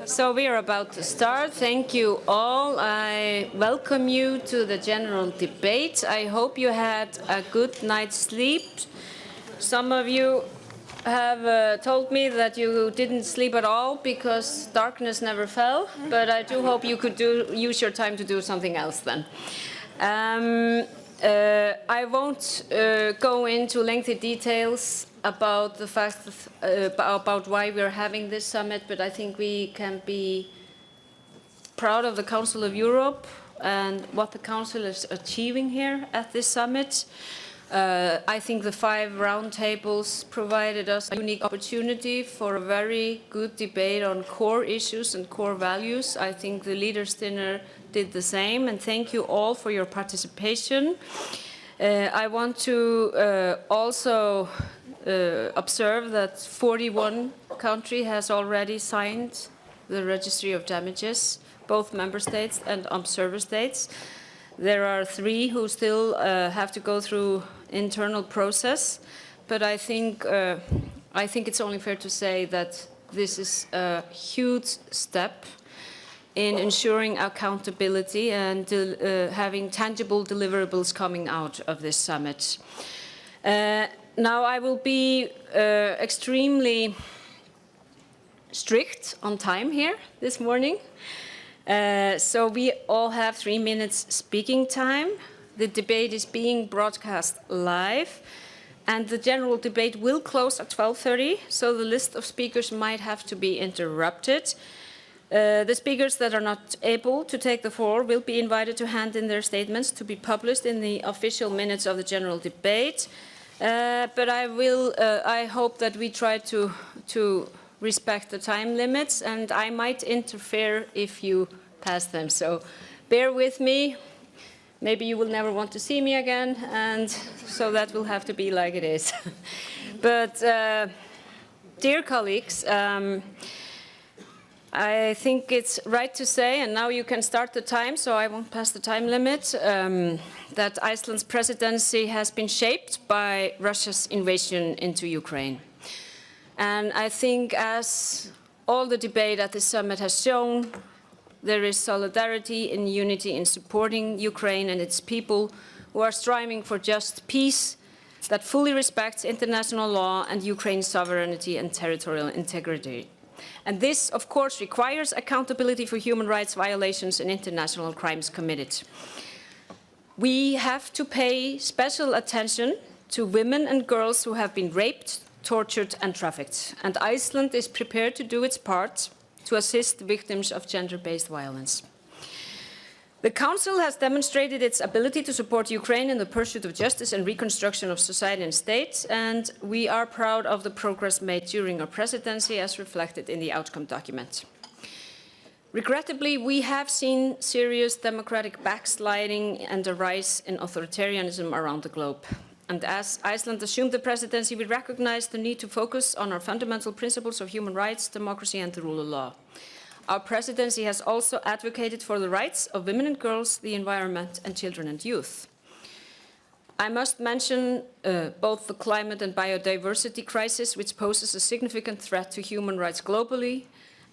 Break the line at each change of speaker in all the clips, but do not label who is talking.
So we are about to start. Thank you all. I welcome you to the general debate. I hope you had a good night's sleep. Some of you have told me that you didn't sleep at all because darkness never fell, but I do hope you could use your time to do something else then. I won't go into lengthy details about the fact about why we're having this summit, but I think we can be proud of the Council of Europe and what the Council is achieving here at this summit. I think the 5 roundtables provided us a unique opportunity for a very good debate on core issues and core values. I think the leaders' dinner did the same, and thank you all for your participation. I want to also observe that 41 countries has already signed the Registry of Damages, both member states and observer states. There are 3 who still have to go through internal process, but I think it's only fair to say that this is a huge step in ensuring accountability and having tangible deliverables coming out of this summit. Now I will be extremely strict on time here this morning. So we all have 3 minutes speaking time. The debate is being broadcast live, and the general debate will close at 12:30, so the list of speakers might have to be interrupted. The speakers that are not able to take the floor will be invited to hand in their statements to be published in the official minutes of the general debate. But I hope that we try to respect the time limits, and I might interfere if you pass them. So bear with me. Maybe you will never want to see me again, and so that will have to be like it is. But dear colleagues, I think it's right to say, and now you can start the time, so I won't pass the time limit, that Iceland's presidency has been shaped by Russia's invasion into Ukraine. And I think, as all the debate at this summit has shown, there is solidarity and unity in supporting Ukraine and its people who are striving for just peace that fully respects international law and Ukraine's sovereignty and territorial integrity. And this, of course, requires accountability for human rights violations and international crimes committed. We have to pay special attention to women and girls who have been raped, tortured and trafficked. And Iceland is prepared to do its part to assist victims of gender-based violence. The Council has demonstrated its ability to support Ukraine in the pursuit of justice and reconstruction of society and state, and we are proud of the progress made during our presidency as reflected in the outcome document. Regrettably, we have seen serious democratic backsliding and a rise in authoritarianism around the globe. And as Iceland assumed the presidency, we recognize the need to focus on our fundamental principles of human rights, democracy, and the rule of law. Our presidency has also advocated for the rights of women and girls, the environment, and children and youth. I must mention both the climate and biodiversity crisis, which poses a significant threat to human rights globally,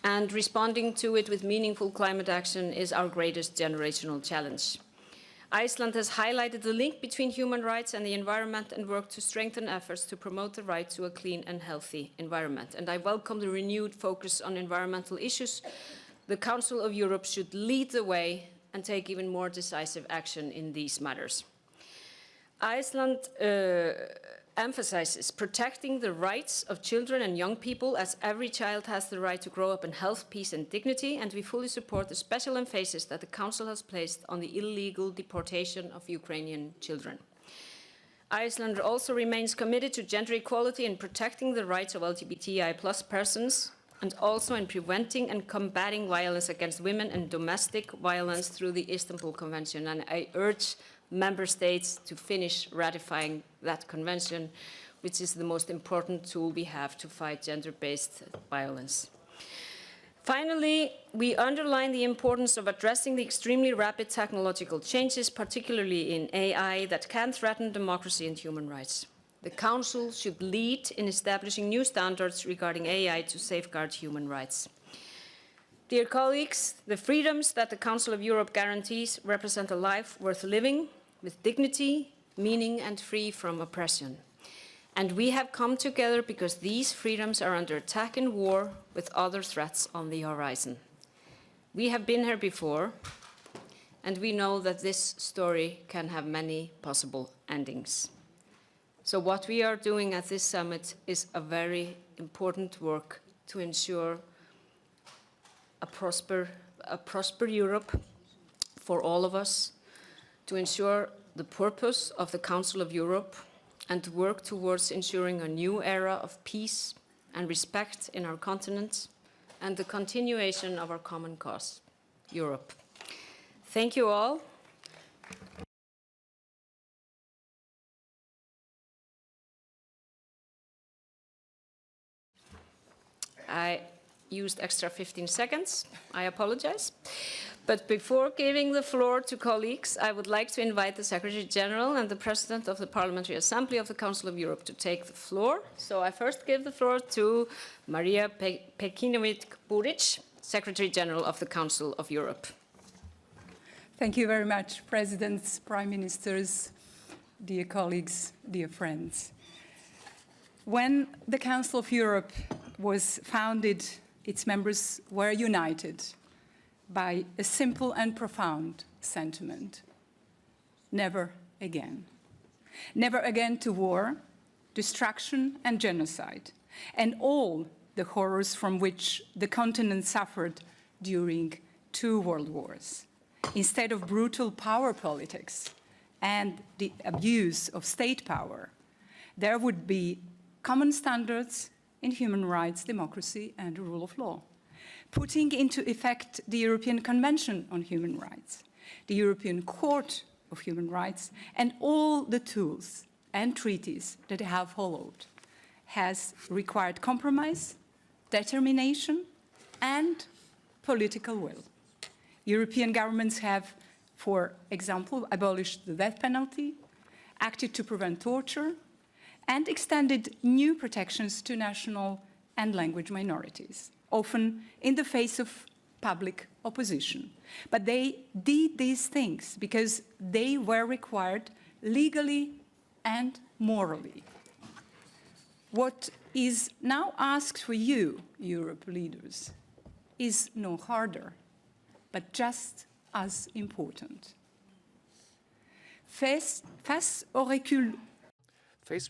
and responding to it with meaningful climate action is our greatest generational challenge. Iceland has highlighted the link between human rights and the environment and worked to strengthen efforts to promote the right to a clean and healthy environment. And I welcome the renewed focus on environmental issues. The Council of Europe should lead the way and take even more decisive action in these matters. Iceland emphasizes protecting the rights of children and young people, as every child has the right to grow up in health, peace and dignity, and we fully support the special emphasis that the Council has placed on the illegal deportation of Ukrainian children. Iceland also remains committed to gender equality and protecting the rights of LGBTI+ persons, and also in preventing and combating violence against women and domestic violence through the Istanbul Convention. And I urge member states to finish ratifying that convention, which is the most important tool we have to fight gender-based violence. Finally, we underline the importance of addressing the extremely rapid technological changes, particularly in AI, that can threaten democracy and human rights. The Council should lead in establishing new standards regarding AI to safeguard human rights. Dear colleagues, the freedoms that the Council of Europe guarantees represent a life worth living, with dignity, meaning and free from oppression. And we have come together because these freedoms are under attack in war with other threats on the horizon. We have been here before, and we know that this story can have many possible endings. So what we are doing at this summit is a very important work to ensure a prosper Europe for all of us, to ensure the purpose of the Council of Europe, and to work towards ensuring a new era of peace and respect in our continent, and the continuation of our common cause, Europe. Thank you all. I used extra 15 seconds. I apologize. But before giving the floor to colleagues, I would like to invite the Secretary General and the President of the Parliamentary Assembly of the Council of Europe to take the floor. So I first give the floor to Maria Pejčinović-Burić, Secretary General of the Council of Europe.
Thank you very much, Presidents, Prime Ministers, dear colleagues, dear friends. When the Council of Europe was founded, its members were united by a simple and profound sentiment: never again. Never again to war, destruction and genocide, and all the horrors from which the continent suffered during 2 world wars. Instead of brutal power politics and the abuse of state power, there would be common standards in human rights, democracy, and the rule of law, putting into effect the European Convention on Human Rights, the European Court of Human Rights, and all the tools and treaties that have followed, has required compromise, determination, and political will. European governments have, for example, abolished the death penalty, acted to prevent torture, and extended new protections to national and language minorities, often in the face of public opposition. But they did these things because they were required legally and morally. What is now asked for you, Europe leaders, is no harder, but just as important.
Faced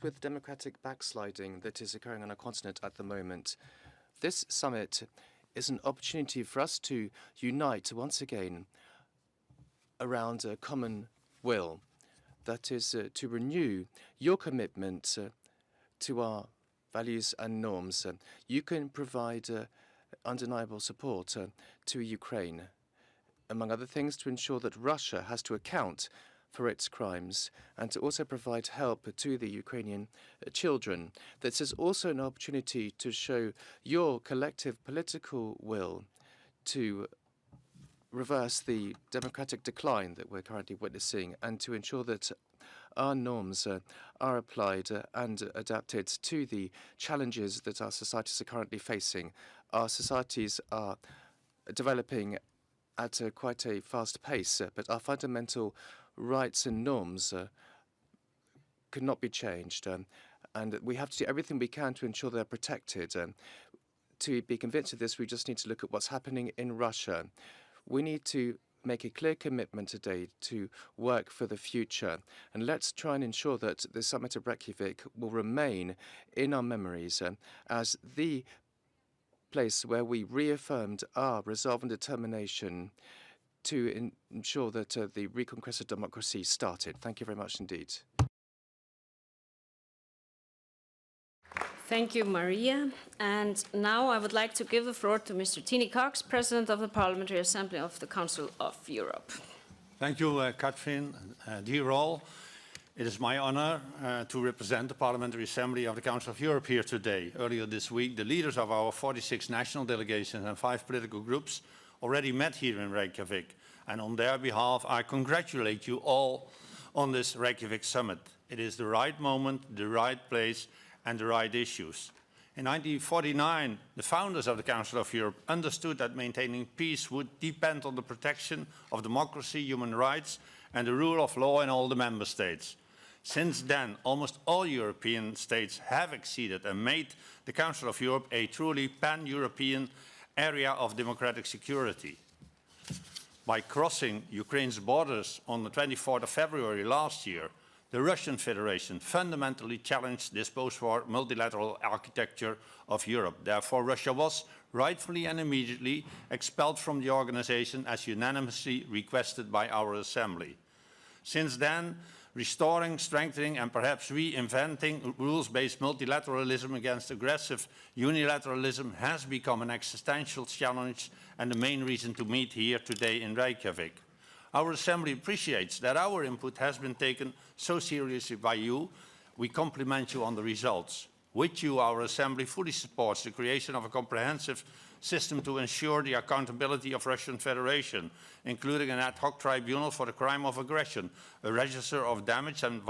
with democratic backsliding that is occurring on our continent at the moment, this summit is an opportunity for us to unite once again around a common will. That is to renew your commitment to our values and norms. You can provide undeniable support to Ukraine, among other things, to ensure that Russia has to account for its crimes, and to also provide help to the Ukrainian children. This is also an opportunity to show your collective political will to reverse the democratic decline that we're currently witnessing, and to ensure that our norms are applied and adapted to the challenges that our societies are currently facing. Our societies are developing at quite a fast pace, but our fundamental rights and norms could not be changed, and we have to do everything we can to ensure they're protected. To be convinced of this, we just need to look at what's happening in Russia. We need to make a clear commitment today to work for the future, and let's try and ensure that the summit of Reykjavik will remain in our memories as the place where we reaffirmed our resolve and determination to ensure that the reconquest of democracy started. Thank you very much indeed.
Thank you, Maria. And now I would like to give the floor to Mr. Tini Cox, President of the Parliamentary Assembly of the Council of Europe.
Thank you, Katrin. Dear all, it is my honor to represent the Parliamentary Assembly of the Council of Europe here today. Earlier this week, the leaders of our 46 national delegations and 5 political groups already met here in Reykjavik, and on their behalf I congratulate you all on this Reykjavik summit. It is the right moment, the right place and the right issues. In 1949, the founders of the Council of Europe understood that maintaining peace would depend on the protection of democracy, human rights, and the rule of law in all the member states. Since then, almost all European states have acceded and made the Council of Europe a truly pan-European area of democratic security. By crossing Ukraine's borders on the 24th of February last year, the Russian Federation fundamentally challenged this post-war multilateral architecture of Europe. Therefore, Russia was rightfully and immediately expelled from the organization as unanimously requested by our Assembly. Since then, restoring, strengthening, and perhaps reinventing rules-based multilateralism against aggressive unilateralism has become an existential challenge and the main reason to meet here today in Reykjavik. Our Assembly appreciates that our input has been taken so seriously by you. We compliment you on the results. With you, our Assembly fully supports the creation of a comprehensive system to ensure the accountability of Russian Federation, including an ad hoc tribunal for the crime of aggression, a register of damage, and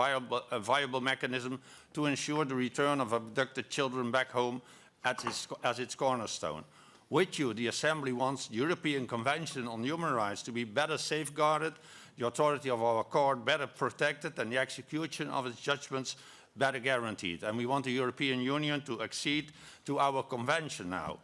a viable mechanism to ensure the return of abducted children back home as its cornerstone. With you, the Assembly wants the European Convention on Human Rights to be better safeguarded, the authority of our court better protected, and the execution of its judgments better guaranteed. And we want the European Union to accede to our convention now.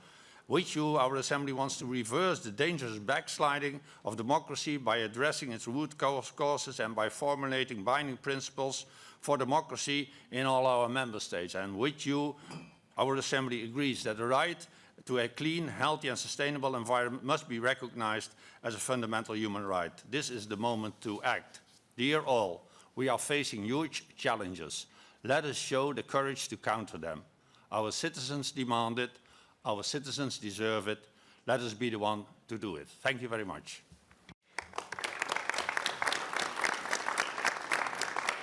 With you, our Assembly wants to reverse the dangerous backsliding of democracy by addressing its root causes and by formulating binding principles for democracy in all our member states. And with you, our Assembly agrees that the right to a clean, healthy and sustainable environment must be recognized as a fundamental human right. This is the moment to act. Dear all, we are facing huge challenges. Let us show the courage to counter them. Our citizens demand it. Our citizens deserve it. Let us be the one to do it. Thank you very much.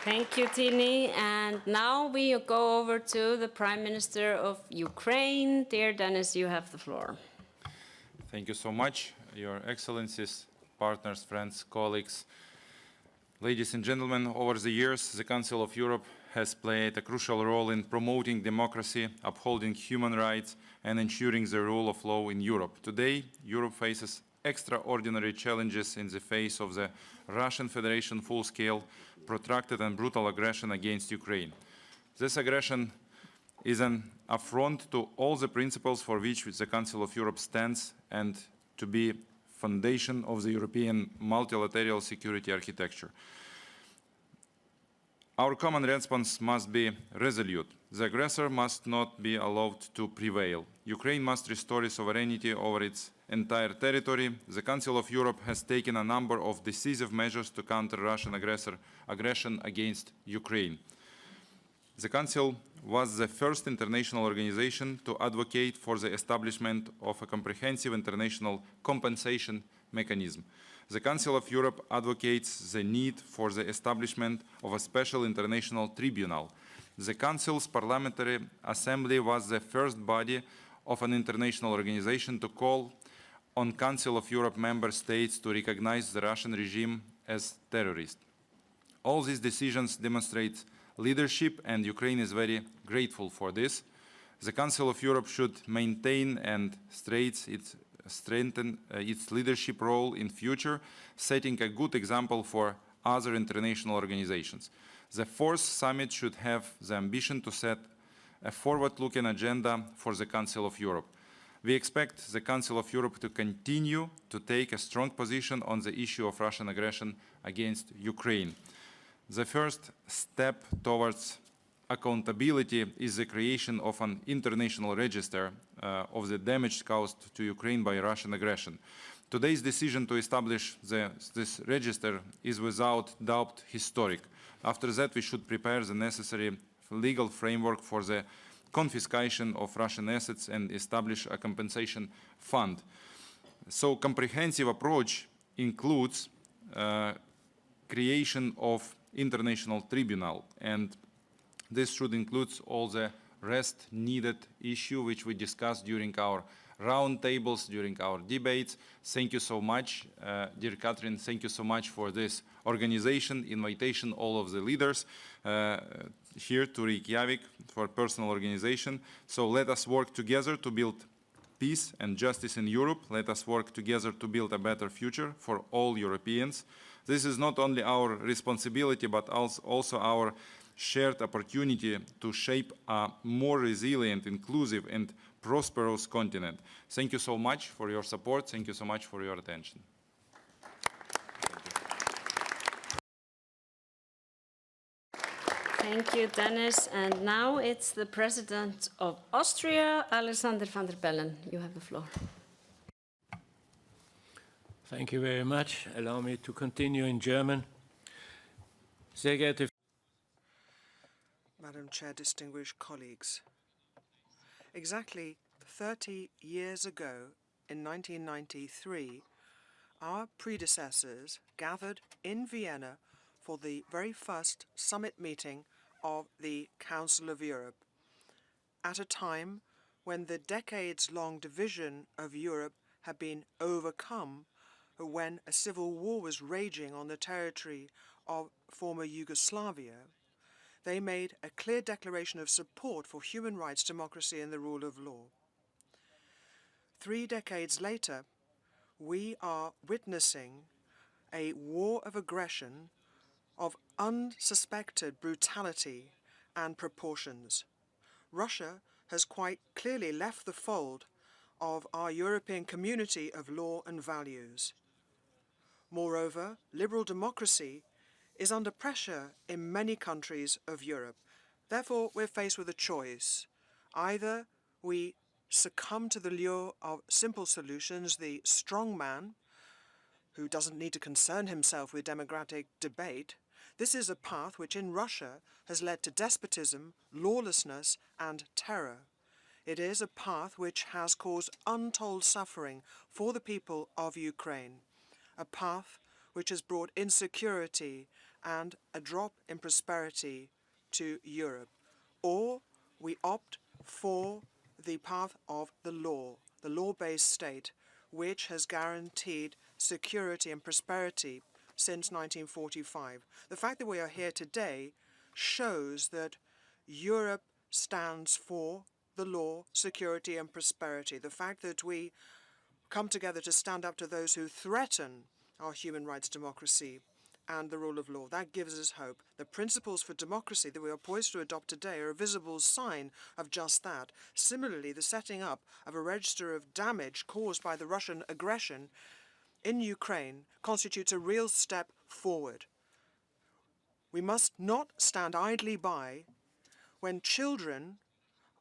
Thank you, Tini. And now we go over to the Prime Minister of Ukraine. Dear Denis, you have the floor.
Thank you so much, Your Excellencies, partners, friends, colleagues. Ladies and gentlemen, over the years, the Council of Europe has played a crucial role in promoting democracy, upholding human rights, and ensuring the rule of law in Europe. Today, Europe faces extraordinary challenges in the face of the Russian Federation full-scale, protracted and brutal aggression against Ukraine. This aggression is an affront to all the principles for which the Council of Europe stands and to be foundation of the European multilateral security architecture. Our common response must be resolute. The aggressor must not be allowed to prevail. Ukraine must restore its sovereignty over its entire territory. The Council of Europe has taken a number of decisive measures to counter Russian aggression against Ukraine. The Council was the first international organization to advocate for the establishment of a comprehensive international compensation mechanism. The Council of Europe advocates the need for the establishment of a special international tribunal. The Council's Parliamentary Assembly was the first body of an international organization to call on Council of Europe member states to recognize the Russian regime as terrorist. All these decisions demonstrate leadership, and Ukraine is very grateful for this. The Council of Europe should maintain and strengthen its leadership role in future, setting a good example for other international organizations. The fourth summit should have the ambition to set a forward-looking agenda for the Council of Europe. We expect the Council of Europe to continue to take a strong position on the issue of Russian aggression against Ukraine. The first step towards accountability is the creation of an international register of the damage caused to Ukraine by Russian aggression. Today's decision to establish this register is without doubt historic. After that, we should prepare the necessary legal framework for the confiscation of Russian assets and establish a compensation fund. So comprehensive approach includes creation of international tribunal, and this should include all the rest needed issue which we discussed during our roundtables, during our debates. Thank you so much, dear Catherine. Thank you so much for this organization, invitation, all of the leaders here to Reykjavik for personal organization. So let us work together to build peace and justice in Europe. Let us work together to build a better future for all Europeans. This is not only our responsibility, but also our shared opportunity to shape a more resilient, inclusive, and prosperous continent. Thank you so much for your support. Thank you so much for your attention.
Thank you, Dennis. And now it's the President of Austria, Alexander van der Bellen. You have the floor.
Thank you very much. Allow me to continue in German. Sehr geehrte
Madam Chair, distinguished colleagues, exactly 30 years ago, in 1993, our predecessors gathered in Vienna for the very first summit meeting of the Council of Europe, at a time when the decades-long division of Europe had been overcome, when a civil war was raging on the territory of former Yugoslavia. They made a clear declaration of support for human rights, democracy, and the rule of law. 3 decades later, we are witnessing a war of aggression of unsuspected brutality and proportions. Russia has quite clearly left the fold of our European community of law and values. Moreover, liberal democracy is under pressure in many countries of Europe. Therefore, we're faced with a choice. Either we succumb to the lure of simple solutions, the strong man, who doesn't need to concern himself with democratic debate. This is a path which in Russia has led to despotism, lawlessness, and terror. It is a path which has caused untold suffering for the people of Ukraine, a path which has brought insecurity and a drop in prosperity to Europe. Or we opt for the path of the law-based state, which has guaranteed security and prosperity since 1945. The fact that we are here today shows that Europe stands for the law, security, and prosperity. The fact that we come together to stand up to those who threaten our human rights, democracy, and the rule of law, that gives us hope. The principles for democracy that we are poised to adopt today are a visible sign of just that. Similarly, the setting up of a register of damage caused by the Russian aggression in Ukraine constitutes a real step forward. We must not stand idly by when children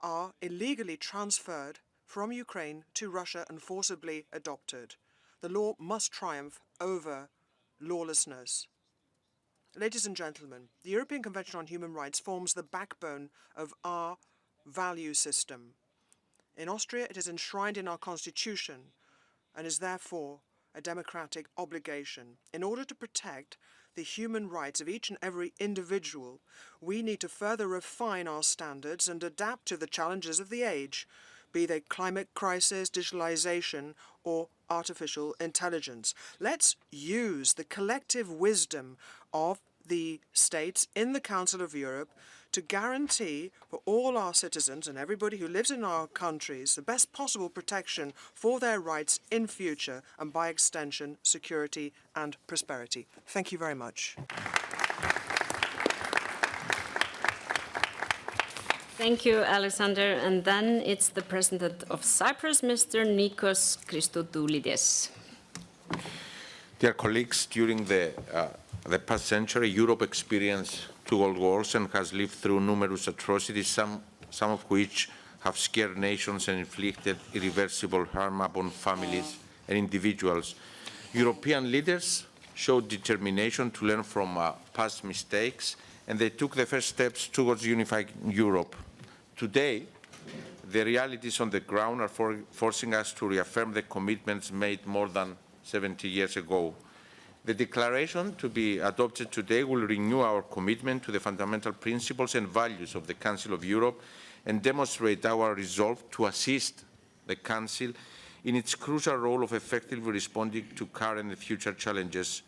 are illegally transferred from Ukraine to Russia and forcibly adopted. The law must triumph over lawlessness. Ladies and gentlemen, the European Convention on Human Rights forms the backbone of our value system. In Austria, it is enshrined in our constitution and is therefore a democratic obligation. In order to protect the human rights of each and every individual, we need to further refine our standards and adapt to the challenges of the age, be they climate crisis, digitalization, or artificial intelligence. Let's use the collective wisdom of the states in the Council of Europe to guarantee for all our citizens and everybody who lives in our countries the best possible protection for their rights in future and, by extension, security and prosperity. Thank you very much.
Thank you, Alexander. And then it's the President of Cyprus, Mr. Nikos Christodoulidis.
Dear colleagues, during the past century, Europe experienced 2 world wars and has lived through numerous atrocities, some of which have scared nations and inflicted irreversible harm upon families and individuals. European leaders showed determination to learn from past mistakes, and they took the first steps towards unifying Europe. Today, the realities on the ground are forcing us to reaffirm the commitments made more than 70 years ago. The declaration to be adopted today will renew our commitment to the fundamental principles and values of the Council of Europe and demonstrate our resolve to assist the Council in its crucial role of effectively responding to current and future challenges.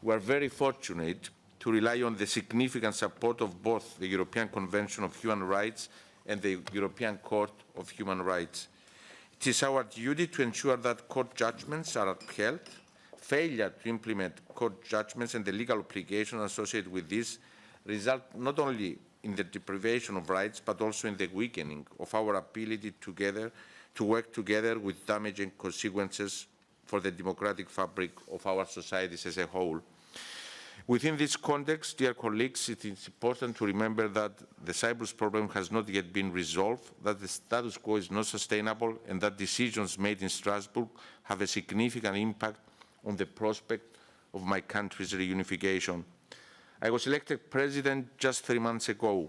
We are very fortunate to rely on the significant support of both the European Convention of Human Rights and the European Court of Human Rights. It is our duty to ensure that court judgments are upheld. Failure to implement court judgments and the legal obligations associated with this result not only in the deprivation of rights, but also in the weakening of our ability to work together with damaging consequences for the democratic fabric of our societies as a whole. Within this context, dear colleagues, it is important to remember that the Cyprus problem has not yet been resolved, that the status quo is not sustainable, and that decisions made in Strasbourg have a significant impact on the prospect of my country's reunification. I was elected president just 3 months ago.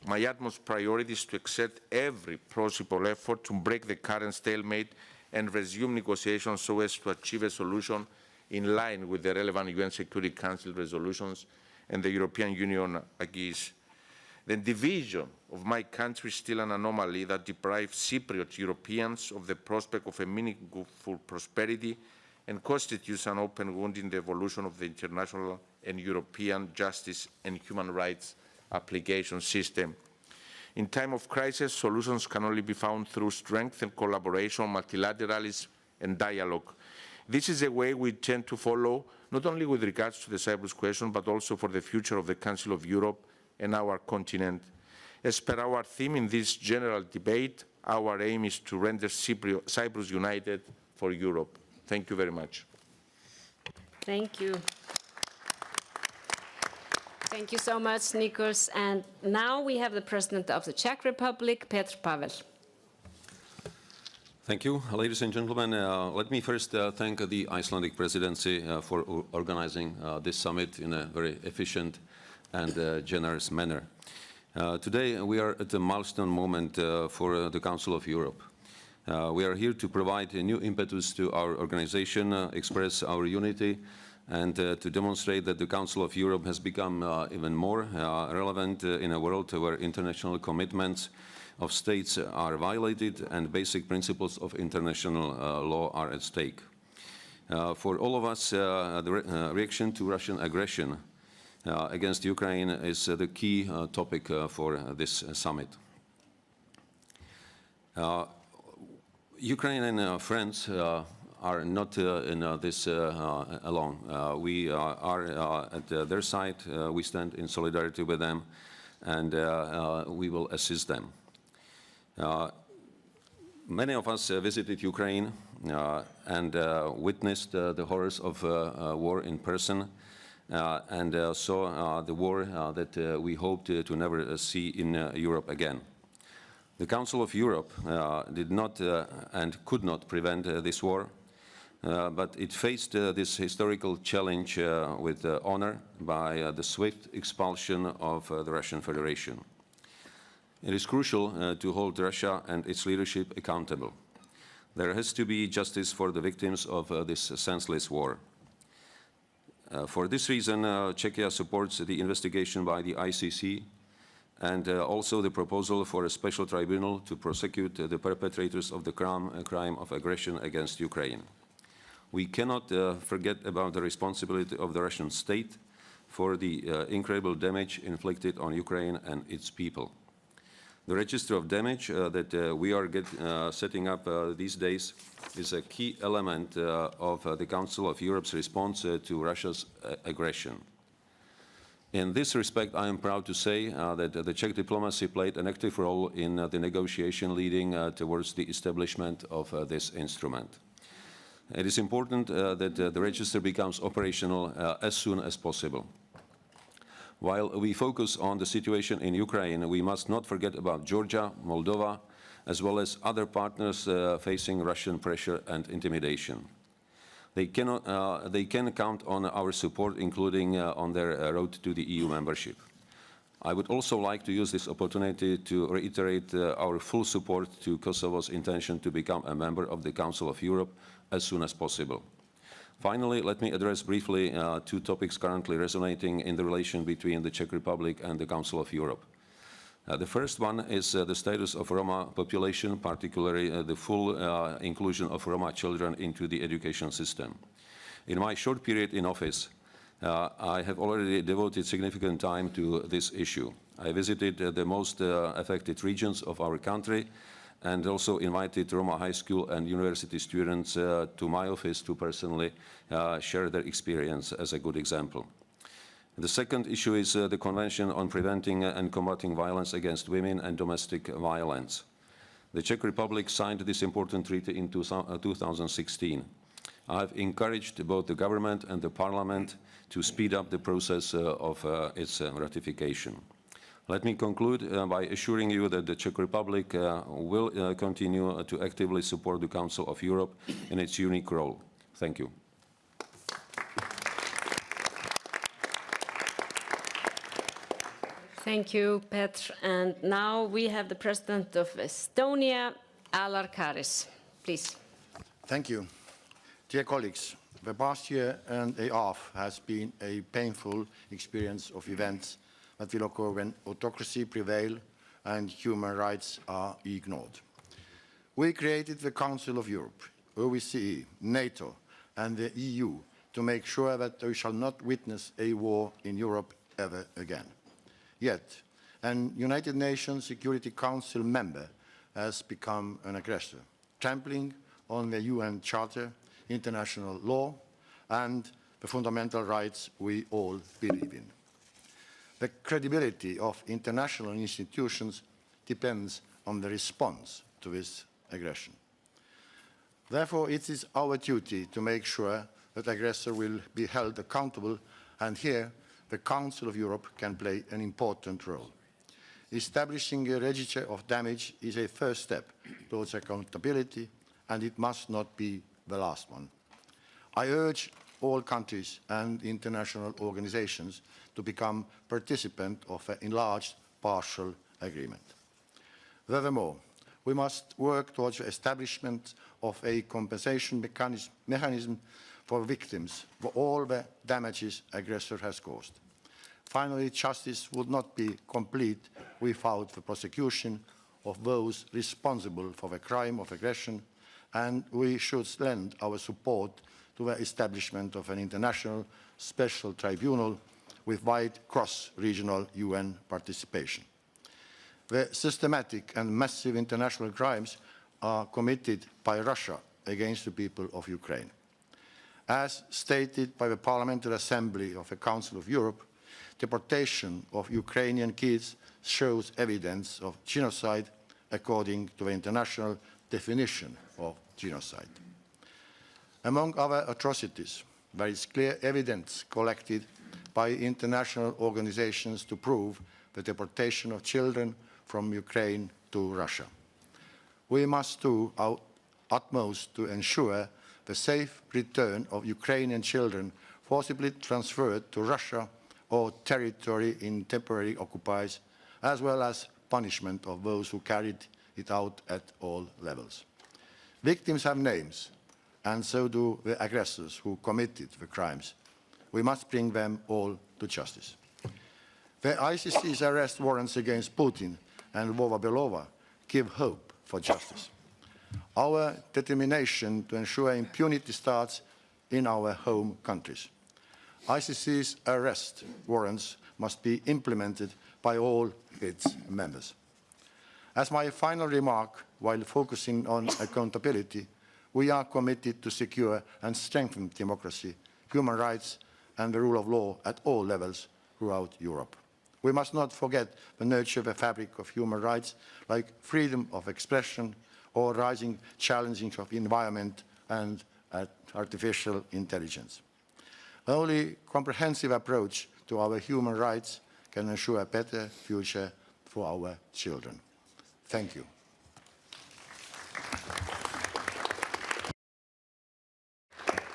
My utmost priority is to exert every possible effort to break the current stalemate and resume negotiations so as to achieve a solution in line with the relevant UN Security Council resolutions and the European Union acquis. The division of my country is still an anomaly that deprives Cypriot Europeans of the prospect of a meaningful prosperity and constitutes an open wound in the evolution of the international and European justice and human rights application system. In time of crisis, solutions can only be found through strength and collaboration, multilateralism and dialogue. This is a way we tend to follow, not only with regards to the Cyprus question, but also for the future of the Council of Europe and our continent. As per our theme in this general debate, our aim is to render Cyprus united for Europe. Thank you very much.
Thank you. Thank you so much, Nikos. And now we have the President of the Czech Republic, Petr Pavel.
Thank you, ladies and gentlemen. Let me first thank the Icelandic presidency for organizing this summit in a very efficient and generous manner. Today we are at a milestone moment for the Council of Europe. We are here to provide a new impetus to our organization, express our unity, and to demonstrate that the Council of Europe has become even more relevant in a world where international commitments of states are violated and basic principles of international law are at stake. For all of us, the reaction to Russian aggression against Ukraine is the key topic for this summit. Ukraine and friends are not in this alone. We are at their side. We stand in solidarity with them, and we will assist them. Many of us visited Ukraine and witnessed the horrors of war in person and saw the war that we hoped to never see in Europe again. The Council of Europe did not and could not prevent this war, but it faced this historical challenge with honor by the swift expulsion of the Russian Federation. It is crucial to hold Russia and its leadership accountable. There has to be justice for the victims of this senseless war. For this reason, Czechia supports the investigation by the ICC and also the proposal for a special tribunal to prosecute the perpetrators of the crime of aggression against Ukraine. We cannot forget about the responsibility of the Russian state for the incredible damage inflicted on Ukraine and its people. The register of damage that we are setting up these days is a key element of the Council of Europe's response to Russia's aggression. In this respect, I am proud to say that the Czech diplomacy played an active role in the negotiation leading towards the establishment of this instrument. It is important that the register becomes operational as soon as possible. While we focus on the situation in Ukraine, we must not forget about Georgia, Moldova, as well as other partners facing Russian pressure and intimidation. They can count on our support, including on their road to the EU membership. I would also like to use this opportunity to reiterate our full support to Kosovo's intention to become a member of the Council of Europe as soon as possible. Finally, let me address briefly two topics currently resonating in the relation between the Czech Republic and the Council of Europe. The first one is the status of Roma population, particularly the full inclusion of Roma children into the education system. In my short period in office, I have already devoted significant time to this issue. I visited the most affected regions of our country and also invited Roma high school and university students to my office to personally share their experience as a good example. The second issue is the Convention on Preventing and Combating Violence Against Women and Domestic Violence. The Czech Republic signed this important treaty in 2016. I have encouraged both the government and the parliament to speed up the process of its ratification. Let me conclude by assuring you that the Czech Republic will continue to actively support the Council of Europe in its unique role. Thank you.
Thank you, Petr. And now we have the President of Estonia, Alar Karis. Please.
Thank you. Dear colleagues, the past year and a half has been a painful experience of events that will occur when autocracy prevails and human rights are ignored. We created the Council of Europe, OSCE, NATO, and the EU to make sure that we shall not witness a war in Europe ever again. Yet, an United Nations Security Council member has become an aggressor, trampling on the UN Charter, international law, and the fundamental rights we all believe in. The credibility of international institutions depends on the response to this aggression. Therefore, it is our duty to make sure that the aggressor will be held accountable, and here the Council of Europe can play an important role. Establishing a register of damage is a first step towards accountability, and it must not be the last one. I urge all countries and international organizations to become participants of an enlarged partial agreement. Furthermore, we must work towards the establishment of a compensation mechanism for victims for all the damages aggressor has caused. Finally, justice would not be complete without the prosecution of those responsible for the crime of aggression, and we should lend our support to the establishment of an international special tribunal with wide cross-regional UN participation. The systematic and massive international crimes are committed by Russia against the people of Ukraine. As stated by the Parliamentary Assembly of the Council of Europe, deportation of Ukrainian kids shows evidence of genocide according to the international definition of genocide. Among other atrocities, there is clear evidence collected by international organizations to prove the deportation of children from Ukraine to Russia. We must do our utmost to ensure the safe return of Ukrainian children forcibly transferred to Russia or territory in temporary occupies, as well as punishment of those who carried it out at all levels. Victims have names, and so do the aggressors who committed the crimes. We must bring them all to justice. The ICC's arrest warrants against Putin and Vova Belova give hope for justice. Our determination to ensure impunity starts in our home countries. ICC's arrest warrants must be implemented by all its members. As my final remark, while focusing on accountability, we are committed to secure and strengthen democracy, human rights, and the rule of law at all levels throughout Europe. We must not forget to nurture the fabric of human rights like freedom of expression or rising challenges of environment and artificial intelligence. Only comprehensive approach to our human rights can ensure a better future for our children. Thank you.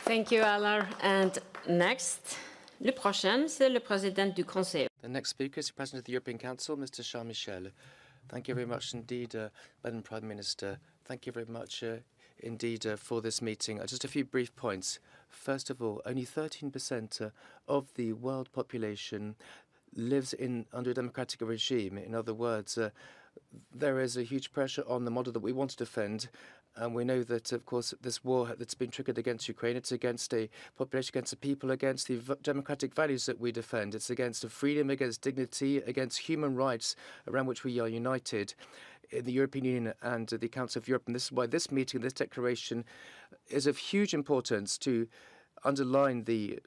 Thank you, Alar. And next, le prochain, c'est le président du Conseil.
The next speaker is the President of the European Council, Mr. Charles Michel. Thank you very much indeed, Madam Prime Minister. Thank you very much indeed for this meeting. Just a few brief points. First of all, only 13% of the world population lives under a democratic regime. In other words, there is a huge pressure on the model that we want to defend. And we know that, of course, this war that's been triggered against Ukraine, it's against a population, against the people, against the democratic values that we defend. It's against the freedom, against dignity, against human rights around which we are united in the European Union and the Council of Europe. And this is why this meeting, this declaration, is of huge importance to underline the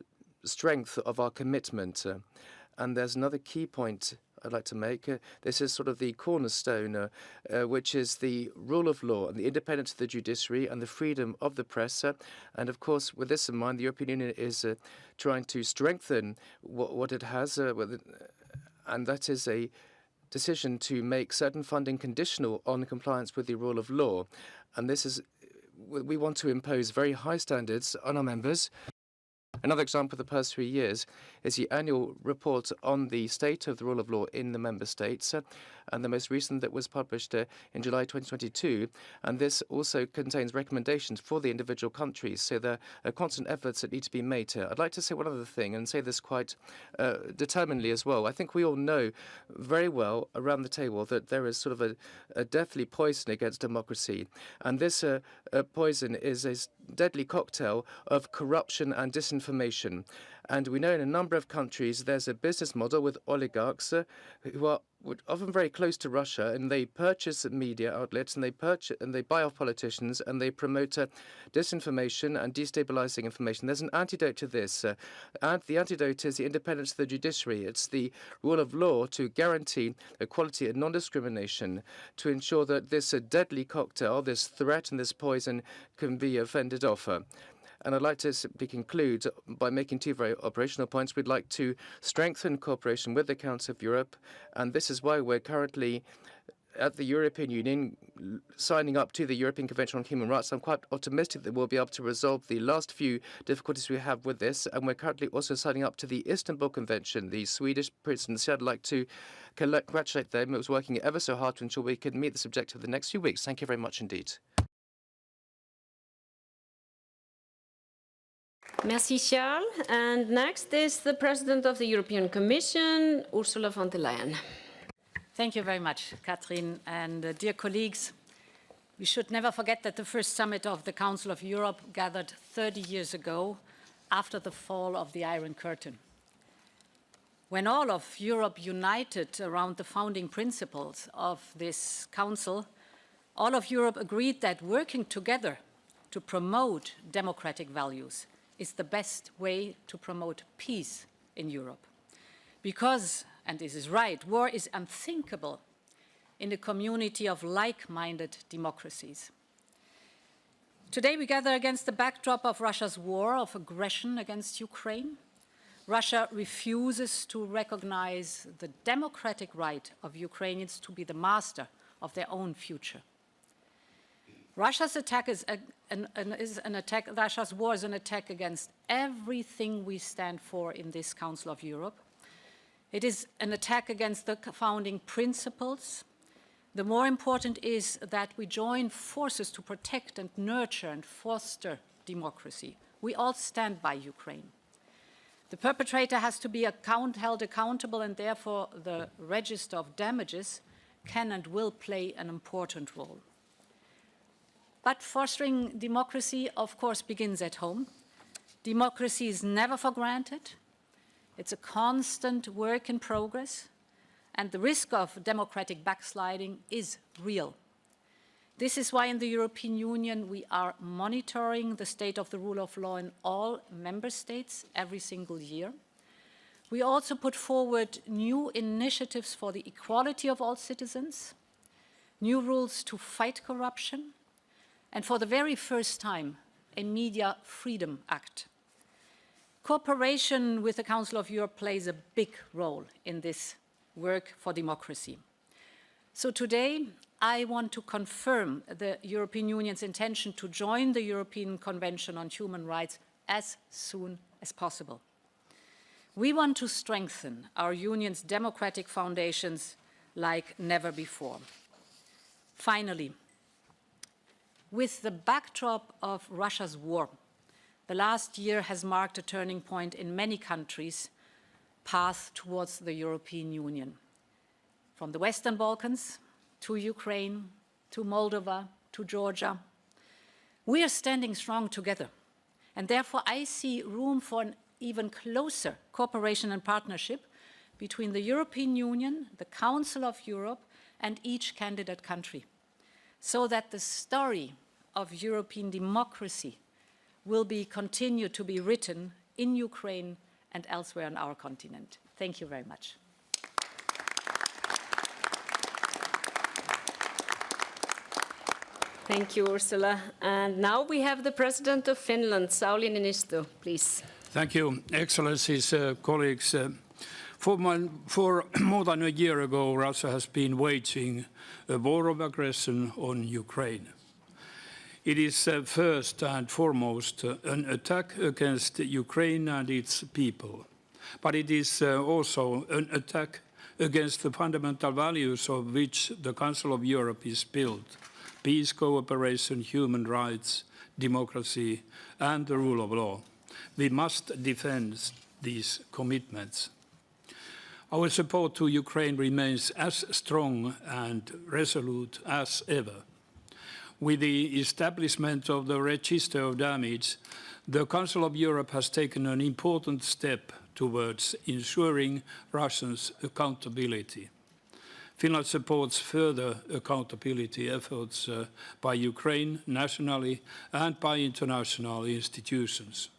strength of our commitment. And there's another key point I'd like to make. This is sort of the cornerstone, which is the rule of law and the independence of the judiciary and the freedom of the press. And of course, with this in mind, the European Union is trying to strengthen what it has, and that is a decision to make certain funding conditional on compliance with the rule of law. And this is, we want to impose very high standards on our members. Another example of the past 3 years is the annual report on the state of the rule of law in the member states, and the most recent that was published in July 2022. And this also contains recommendations for the individual countries. So there are constant efforts that need to be made here. I'd like to say one other thing, and say this quite determinedly as well. I think we all know very well around the table that there is sort of a deathly poison against democracy. And this poison is a deadly cocktail of corruption and disinformation. And we know in a number of countries there's a business model with oligarchs who are often very close to Russia, and they purchase media outlets, and they buy off politicians, and they promote disinformation and destabilizing information. There's an antidote to this, and the antidote is the independence of the judiciary. It's the rule of law to guarantee equality and non-discrimination, to ensure that this deadly cocktail, this threat and this poison can be fended off. And I'd like to simply conclude by making two very operational points. We'd like to strengthen cooperation with the Council of Europe, and this is why we're currently at the European Union signing up to the European Convention on Human Rights. I'm quite optimistic that we'll be able to resolve the last few difficulties we have with this, and we're currently also signing up to the Istanbul Convention. The Swedish presidency, I'd like to congratulate them. It was working ever so hard to ensure we could meet this objective in the next few weeks. Thank you very much indeed.
Merci, Charles. And next is the President of the European Commission, Ursula von der Leyen.
Thank you very much, Catherine. And dear colleagues, we should never forget that the first summit of the Council of Europe gathered 30 years ago after the fall of the Iron Curtain. When all of Europe united around the founding principles of this Council, all of Europe agreed that working together to promote democratic values is the best way to promote peace in Europe. Because, and this is right, war is unthinkable in a community of like-minded democracies. Today we gather against the backdrop of Russia's war of aggression against Ukraine. Russia refuses to recognize the democratic right of Ukrainians to be the master of their own future. Russia's attack is an attack. Russia's war is an attack against everything we stand for in this Council of Europe. It is an attack against the founding principles. The more important is that we join forces to protect and nurture and foster democracy. We all stand by Ukraine. The perpetrator has to be held accountable, and therefore the register of damages can and will play an important role. But fostering democracy, of course, begins at home. Democracy is never for granted. It's a constant work in progress, and the risk of democratic backsliding is real. This is why in the European Union we are monitoring the state of the rule of law in all member states every single year. We also put forward new initiatives for the equality of all citizens, new rules to fight corruption, and for the very first time, a Media Freedom Act. Cooperation with the Council of Europe plays a big role in this work for democracy. So today, I want to confirm the European Union's intention to join the European Convention on Human Rights as soon as possible. We want to strengthen our Union's democratic foundations like never before. Finally, with the backdrop of Russia's war, the last year has marked a turning point in many countries' path towards the European Union. From the Western Balkans to Ukraine, to Moldova, to Georgia. We are standing strong together, and therefore I see room for an even closer cooperation and partnership between the European Union, the Council of Europe, and each candidate country, so that the story of European democracy will continue to be written in Ukraine and elsewhere on our continent. Thank you very much.
Thank you, Ursula. And now we have the President of Finland, Sauli Niinistö, please.
Thank you, Excellencies, colleagues. For more than a year ago, Russia has been waging a war of aggression on Ukraine. It is first and foremost an attack against Ukraine and its people, but it is also an attack against the fundamental values of which the Council of Europe is built: peace, cooperation, human rights, democracy, and the rule of law. We must defend these commitments. Our support to Ukraine remains as strong and resolute as ever. With the establishment of the Register of Damage, the Council of Europe has taken an important step towards ensuring Russians' accountability. Finland supports further accountability efforts by Ukraine nationally and by international institutions.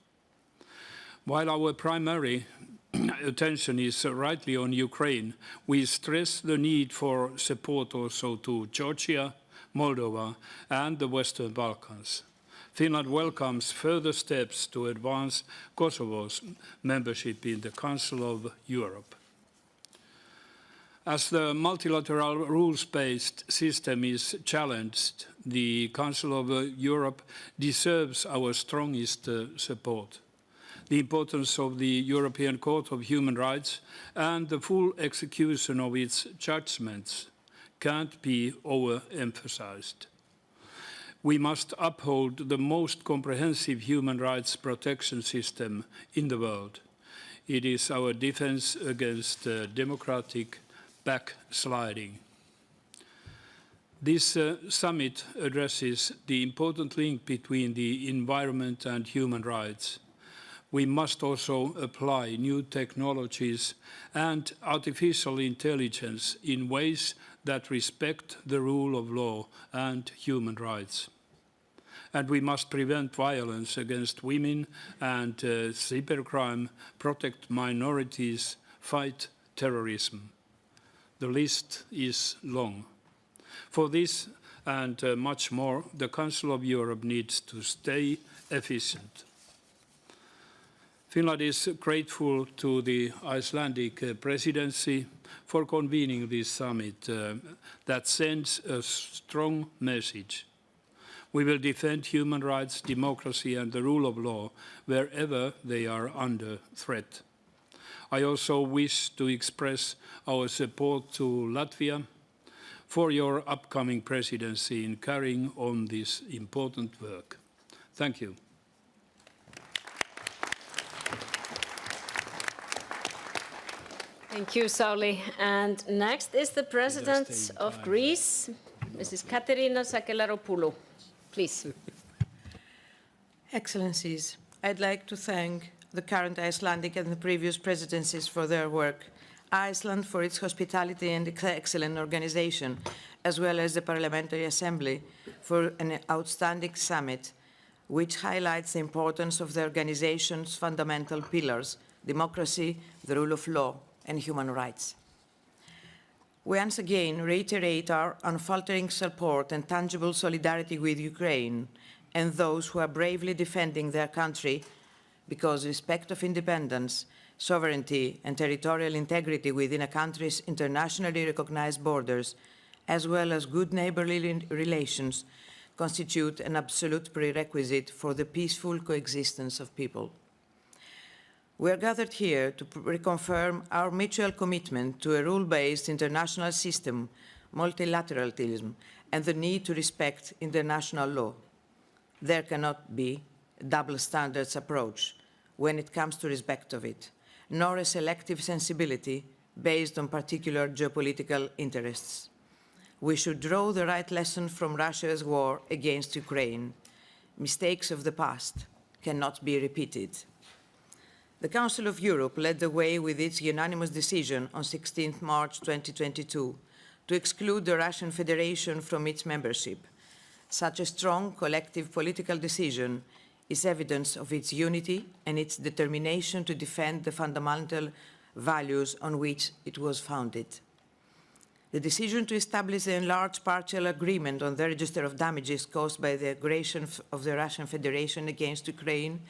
While our primary attention is rightly on Ukraine, we stress the need for support also to Georgia, Moldova, and the Western Balkans. Finland welcomes further steps to advance Kosovo's membership in the Council of Europe. As the multilateral rules-based system is challenged, the Council of Europe deserves our strongest support. The importance of the European Court of Human Rights and the full execution of its judgments can't be overemphasized. We must uphold the most comprehensive human rights protection system in the world. It is our defense against democratic backsliding. This summit addresses the important link between the environment and human rights. We must also apply new technologies and artificial intelligence in ways that respect the rule of law and human rights. And we must prevent violence against women and cybercrime, protect minorities, fight terrorism. The list is long. For this and much more, the Council of Europe needs to stay efficient. Finland is grateful to the Icelandic presidency for convening this summit that sends a strong message. We will defend human rights, democracy, and the rule of law wherever they are under threat. I also wish to express our support to Latvia for your upcoming presidency in carrying on this important work. Thank you.
Thank you, Sauli. And next is the President of Greece, Mrs. Katerina Sakelaropoulou. Please.
Excellencies, I'd like to thank the current Icelandic and the previous presidencies for their work, Iceland for its hospitality and excellent organization, as well as the Parliamentary Assembly for an outstanding summit, which highlights the importance of the organization's fundamental pillars: democracy, the rule of law, and human rights. We once again reiterate our unfaltering support and tangible solidarity with Ukraine and those who are bravely defending their country, because respect of independence, sovereignty, and territorial integrity within a country's internationally recognized borders, as well as good neighborly relations, constitute an absolute prerequisite for the peaceful coexistence of people. We are gathered here to reconfirm our mutual commitment to a rule-based international system, multilateralism, and the need to respect international law. There cannot be a double standards approach when it comes to respect of it, nor a selective sensibility based on particular geopolitical interests. We should draw the right lesson from Russia's war against Ukraine. Mistakes of the past cannot be repeated. The Council of Europe led the way with its unanimous decision on 16 March 2022 to exclude the Russian Federation from its membership. Such a strong collective political decision is evidence of its unity and its determination to defend the fundamental values on which it was founded. The decision to establish an enlarged partial agreement on the register of damages caused by the aggression of the Russian Federation against Ukraine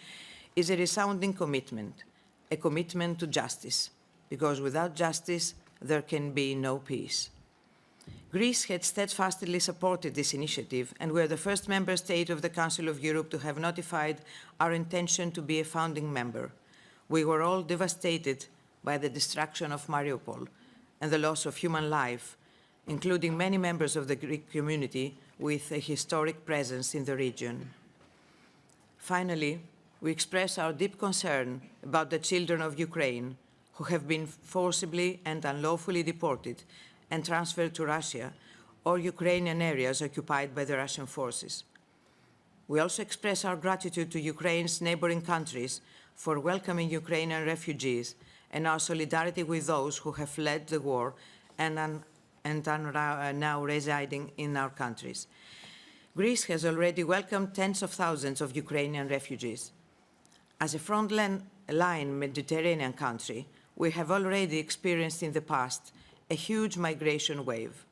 is a resounding commitment, a commitment to justice, because without justice, there can be no peace. Greece had steadfastly supported this initiative, and we are the first member state of the Council of Europe to have notified our intention to be a founding member. We were all devastated by the destruction of Mariupol and the loss of human life, including many members of the Greek community with a historic presence in the region. Finally, we express our deep concern about the children of Ukraine who have been forcibly and unlawfully deported and transferred to Russia or Ukrainian areas occupied by the Russian forces. We also express our gratitude to Ukraine's neighboring countries for welcoming Ukrainian refugees and our solidarity with those who have fled the war and are now residing in our countries. Greece has already welcomed tens of thousands of Ukrainian refugees. As a front-line Mediterranean country, we have already experienced in the past a huge migration wave.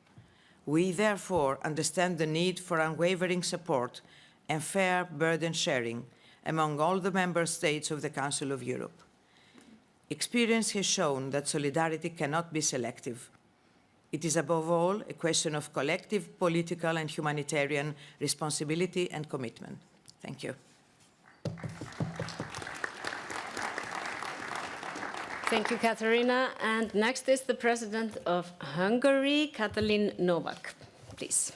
We therefore understand the need for unwavering support and fair burden sharing among all the member states of the Council of Europe. Experience has shown that solidarity cannot be selective. It is above all a question of collective political and humanitarian responsibility and commitment. Thank you.
Thank you, Katarina. And next is the President of Hungary, Katalin Novak. Please.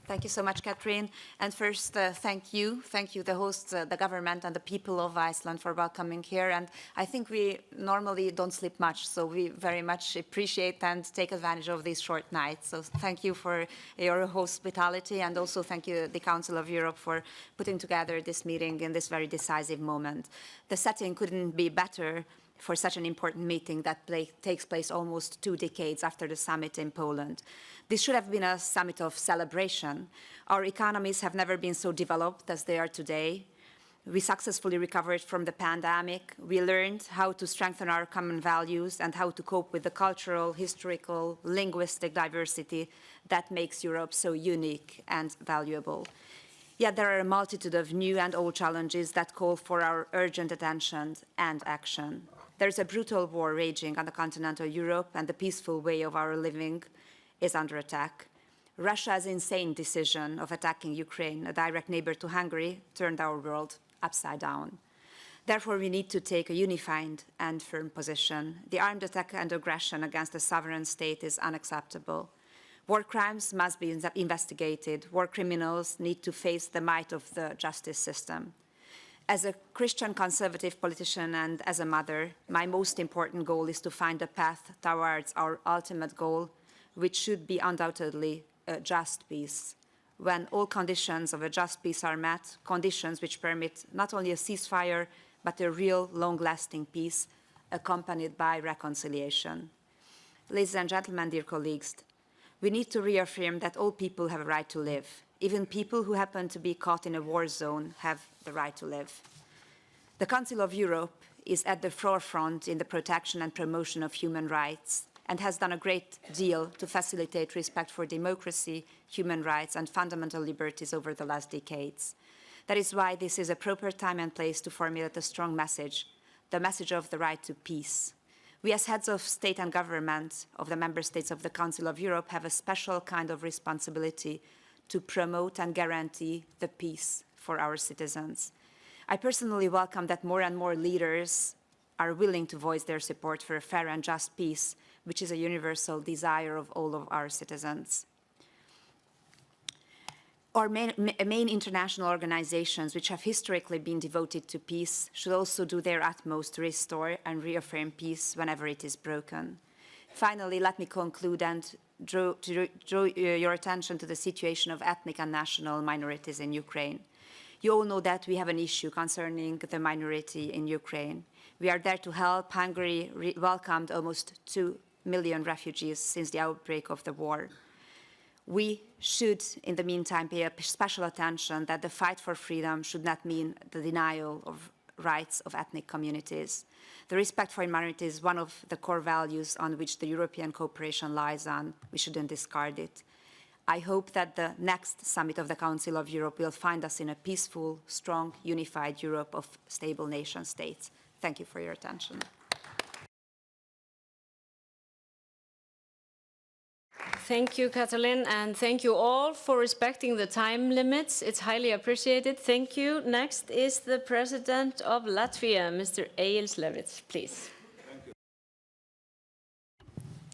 Thank you so much, Catherine. And first, thank you, the hosts, the government and the people of Iceland for welcoming here. And I think we normally don't sleep much, so we very much appreciate and take advantage of these short nights. So thank you for your hospitality, and also thank you, the Council of Europe, for putting together this meeting in this very decisive moment. The setting couldn't be better for such an important meeting that takes place almost 2 decades after the summit in Poland. This should have been a summit of celebration. Our economies have never been so developed as they are today. We successfully recovered from the pandemic. We learned how to strengthen our common values and how to cope with the cultural, historical, linguistic diversity that makes Europe so unique and valuable. Yet there are a multitude of new and old challenges that call for our urgent attention and action. There's a brutal war raging on the continental Europe, and the peaceful way of our living is under attack. Russia's insane decision of attacking Ukraine, a direct neighbor to Hungary, turned our world upside down. Therefore, we need to take a unified and firm position. The armed attack and aggression against a sovereign state is unacceptable. War crimes must be investigated. War criminals need to face the might of the justice system. As a Christian conservative politician and as a mother, my most important goal is to find a path towards our ultimate goal, which should be undoubtedly a just peace. When all conditions of a just peace are met, conditions which permit not only a ceasefire, but a real, long-lasting peace, accompanied by reconciliation. Ladies and gentlemen, dear colleagues, we need to reaffirm that all people have a right to live. Even people who happen to be caught in a war zone have the right to live. The Council of Europe is at the forefront in the protection and promotion of human rights and has done a great deal to facilitate respect for democracy, human rights, and fundamental liberties over the last decades. That is why this is a proper time and place to formulate a strong message, the message of the right to peace. We, as heads of state and government of the member states of the Council of Europe, have a special kind of responsibility to promote and guarantee the peace for our citizens. I personally welcome that more and more leaders are willing to voice their support for a fair and just peace, which is a universal desire of all of our citizens. Our main international organizations, which have historically been devoted to peace, should also do their utmost to restore and reaffirm peace whenever it is broken. Finally, let me conclude and draw your attention to the situation of ethnic and national minorities in Ukraine. You all know that we have an issue concerning the minority in Ukraine. We are there to help. Hungary welcomed almost 2 million refugees since the outbreak of the war. We should, in the meantime, pay special attention that the fight for freedom should not mean the denial of rights of ethnic communities. The respect for minorities is one of the core values on which the European cooperation lies on. We shouldn't discard it. I hope that the next summit of the Council of Europe will find us in a peaceful, strong, unified Europe of stable nation states. Thank you for your attention.
Thank you, Katalin, and thank you all for respecting the time limits. It's highly appreciated. Thank you. Next is the President of Latvia, Mr. Egils Levits, please.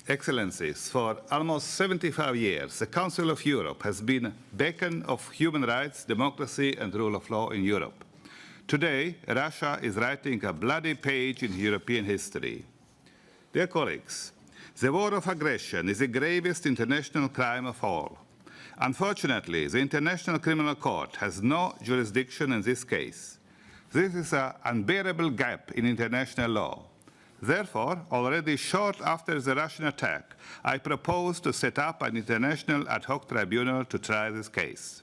Excellencies, for almost 75 years, the Council of Europe has been a beacon of human rights, democracy, and rule of law in Europe. Today, Russia is writing a bloody page in European history. Dear colleagues, the war of aggression is the gravest international crime of all. Unfortunately, the International Criminal Court has no jurisdiction in this case. This is an unbearable gap in international law. Therefore, already short after the Russian attack, I proposed to set up an international ad hoc tribunal to try this case.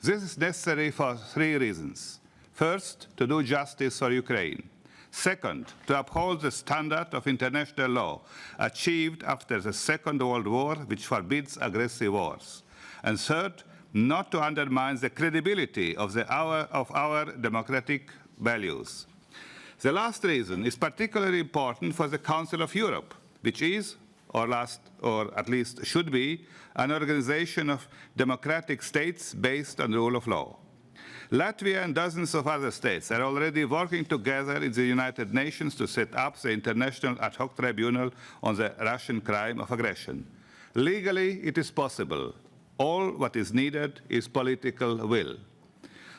This is necessary for 3 reasons. First, to do justice for Ukraine. Second, to uphold the standard of international law achieved after the Second World War, which forbids aggressive wars. And third, not to undermine the credibility of our democratic values. The last reason is particularly important for the Council of Europe, which is, or at least should be, an organization of democratic states based on the rule of law. Latvia and dozens of other states are already working together in the United Nations to set up the International Ad hoc Tribunal on the Russian crime of aggression. Legally, it is possible. All what is needed is political will.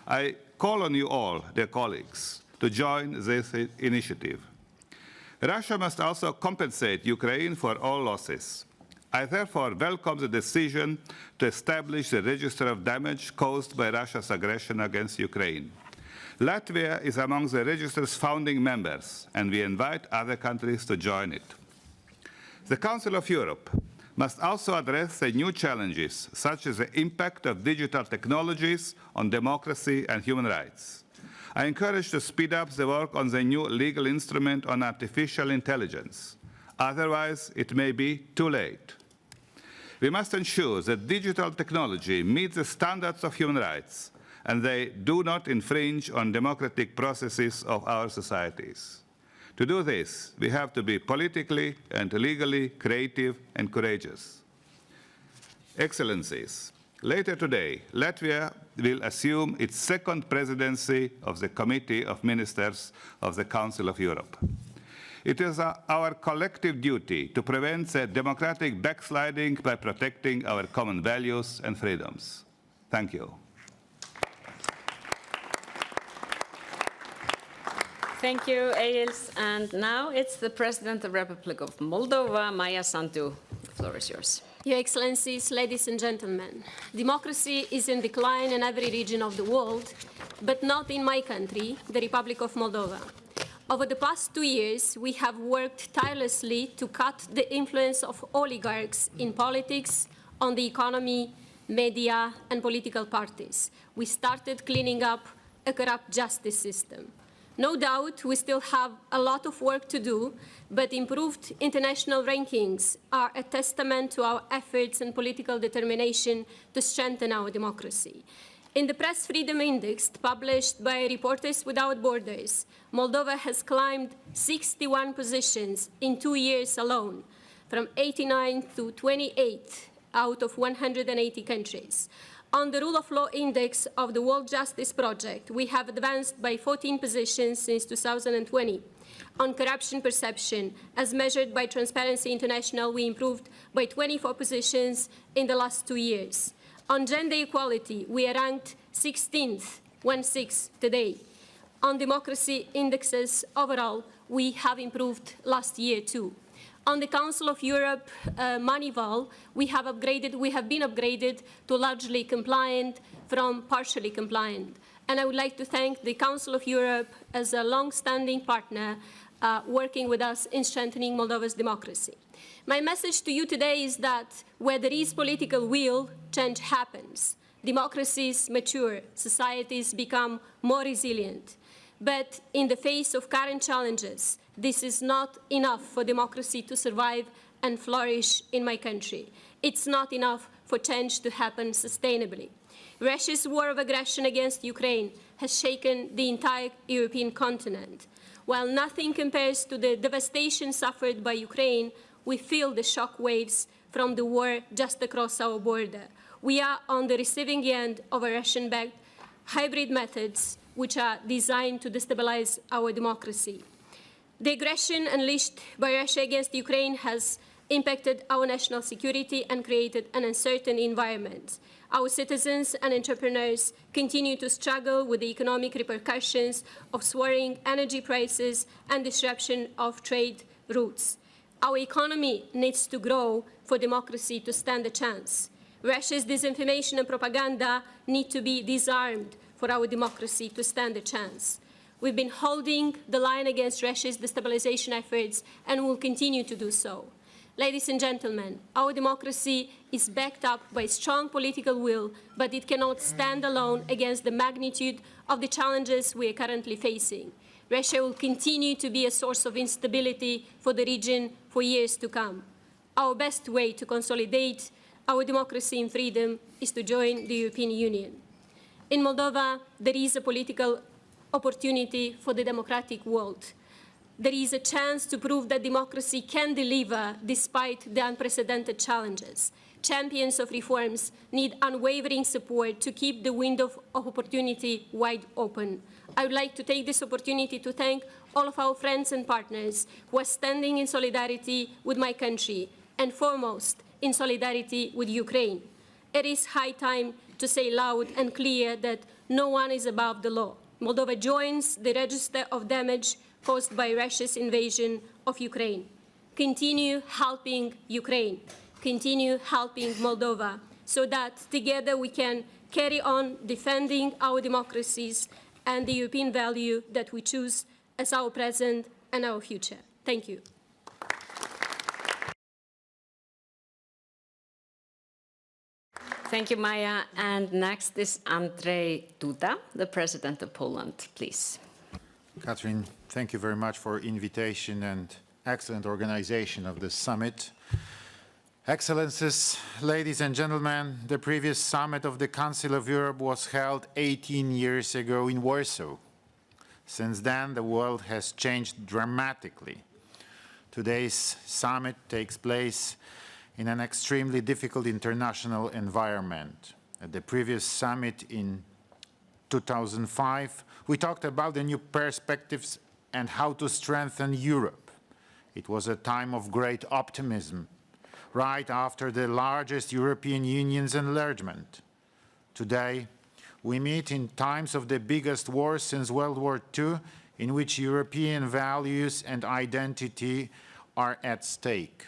I call on you all, dear colleagues, to join this initiative. Russia must also compensate Ukraine for all losses. I therefore welcome the decision to establish the register of damage caused by Russia's aggression against Ukraine. Latvia is among the register's founding members, and we invite other countries to join it. The Council of Europe must also address the new challenges, such as the impact of digital technologies on democracy and human rights. I encourage to speed up the work on the new legal instrument on artificial intelligence. Otherwise, it may be too late. We must ensure that digital technology meets the standards of human rights and they do not infringe on democratic processes of our societies. To do this, we have to be politically and legally creative and courageous. Excellencies, later today, Latvia will assume its second presidency of the Committee of Ministers of the Council of Europe. It is our collective duty to prevent the democratic backsliding by protecting our common values and freedoms. Thank you.
Thank you, Egils. And now it's the President of the Republic of Moldova, Maia Sandu. The floor is yours.
Your Excellencies, ladies and gentlemen, democracy is in decline in every region of the world, but not in my country, the Republic of Moldova. Over the past 2 years, we have worked tirelessly to cut the influence of oligarchs in politics, on the economy, media, and political parties. We started cleaning up a corrupt justice system. No doubt, we still have a lot of work to do, but improved international rankings are a testament to our efforts and political determination to strengthen our democracy. In the Press Freedom Index published by Reporters Without Borders, Moldova has climbed 61 positions in 2 years alone, from 89 to 28 out of 180 countries. On the Rule of Law Index of the World Justice Project, we have advanced by 14 positions since 2020. On corruption perception, as measured by Transparency International, we improved by 24 positions in the last 2 years. On gender equality, we are ranked 16th, 1/6 today. On democracy indexes overall, we have improved last year too. On the Council of Europe Manival, we have been upgraded to largely compliant from partially compliant. And I would like to thank the Council of Europe as a long-standing partner working with us in strengthening Moldova's democracy. My message to you today is that where there is political will, change happens. Democracies mature, societies become more resilient. But in the face of current challenges, this is not enough for democracy to survive and flourish in my country. It's not enough for change to happen sustainably. Russia's war of aggression against Ukraine has shaken the entire European continent. While nothing compares to the devastation suffered by Ukraine, we feel the shock waves from the war just across our border. We are on the receiving end of a Russian-backed hybrid methods which are designed to destabilize our democracy. The aggression unleashed by Russia against Ukraine has impacted our national security and created an uncertain environment. Our citizens and entrepreneurs continue to struggle with the economic repercussions of soaring energy prices and disruption of trade routes. Our economy needs to grow for democracy to stand a chance. Russia's disinformation and propaganda need to be disarmed for our democracy to stand a chance. We've been holding the line against Russia's destabilization efforts and will continue to do so. Ladies and gentlemen, our democracy is backed up by strong political will, but it cannot stand alone against the magnitude of the challenges we are currently facing. Russia will continue to be a source of instability for the region for years to come. Our best way to consolidate our democracy and freedom is to join the European Union. In Moldova, there is a political opportunity for the democratic world. There is a chance to prove that democracy can deliver despite the unprecedented challenges. Champions of reforms need unwavering support to keep the window of opportunity wide open. I would like to take this opportunity to thank all of our friends and partners who are standing in solidarity with my country, and foremost, in solidarity with Ukraine. It is high time to say loud and clear that no one is above the law. Moldova joins the register of damage caused by Russia's invasion of Ukraine. Continue helping Ukraine. Continue helping Moldova so that together we can carry on defending our democracies and the European value that we choose as our present and our future. Thank you.
Thank you, Maya. And next is Andrzej Duda, the President of Poland, please.
Catherine, thank you very much for invitation and excellent organization of this summit. Excellencies, ladies and gentlemen, the previous summit of the Council of Europe was held 18 years ago in Warsaw. Since then, the world has changed dramatically. Today's summit takes place in an extremely difficult international environment. At the previous summit in 2005, we talked about the new perspectives and how to strengthen Europe. It was a time of great optimism, right after the largest European Union's enlargement. Today, we meet in times of the biggest war since World War II, in which European values and identity are at stake.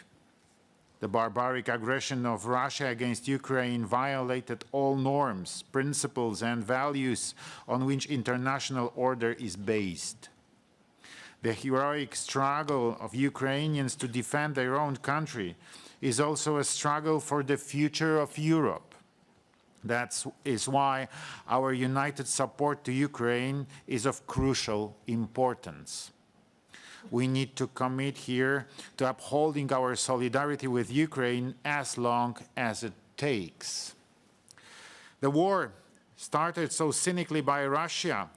The barbaric aggression of Russia against Ukraine violated all norms, principles, and values on which international order is based. The heroic struggle of Ukrainians to defend their own country is also a struggle for the future of Europe. That is why our united support to Ukraine is of crucial importance. We need to commit here to upholding our solidarity with Ukraine as long as it takes. The war, started so cynically by Russia,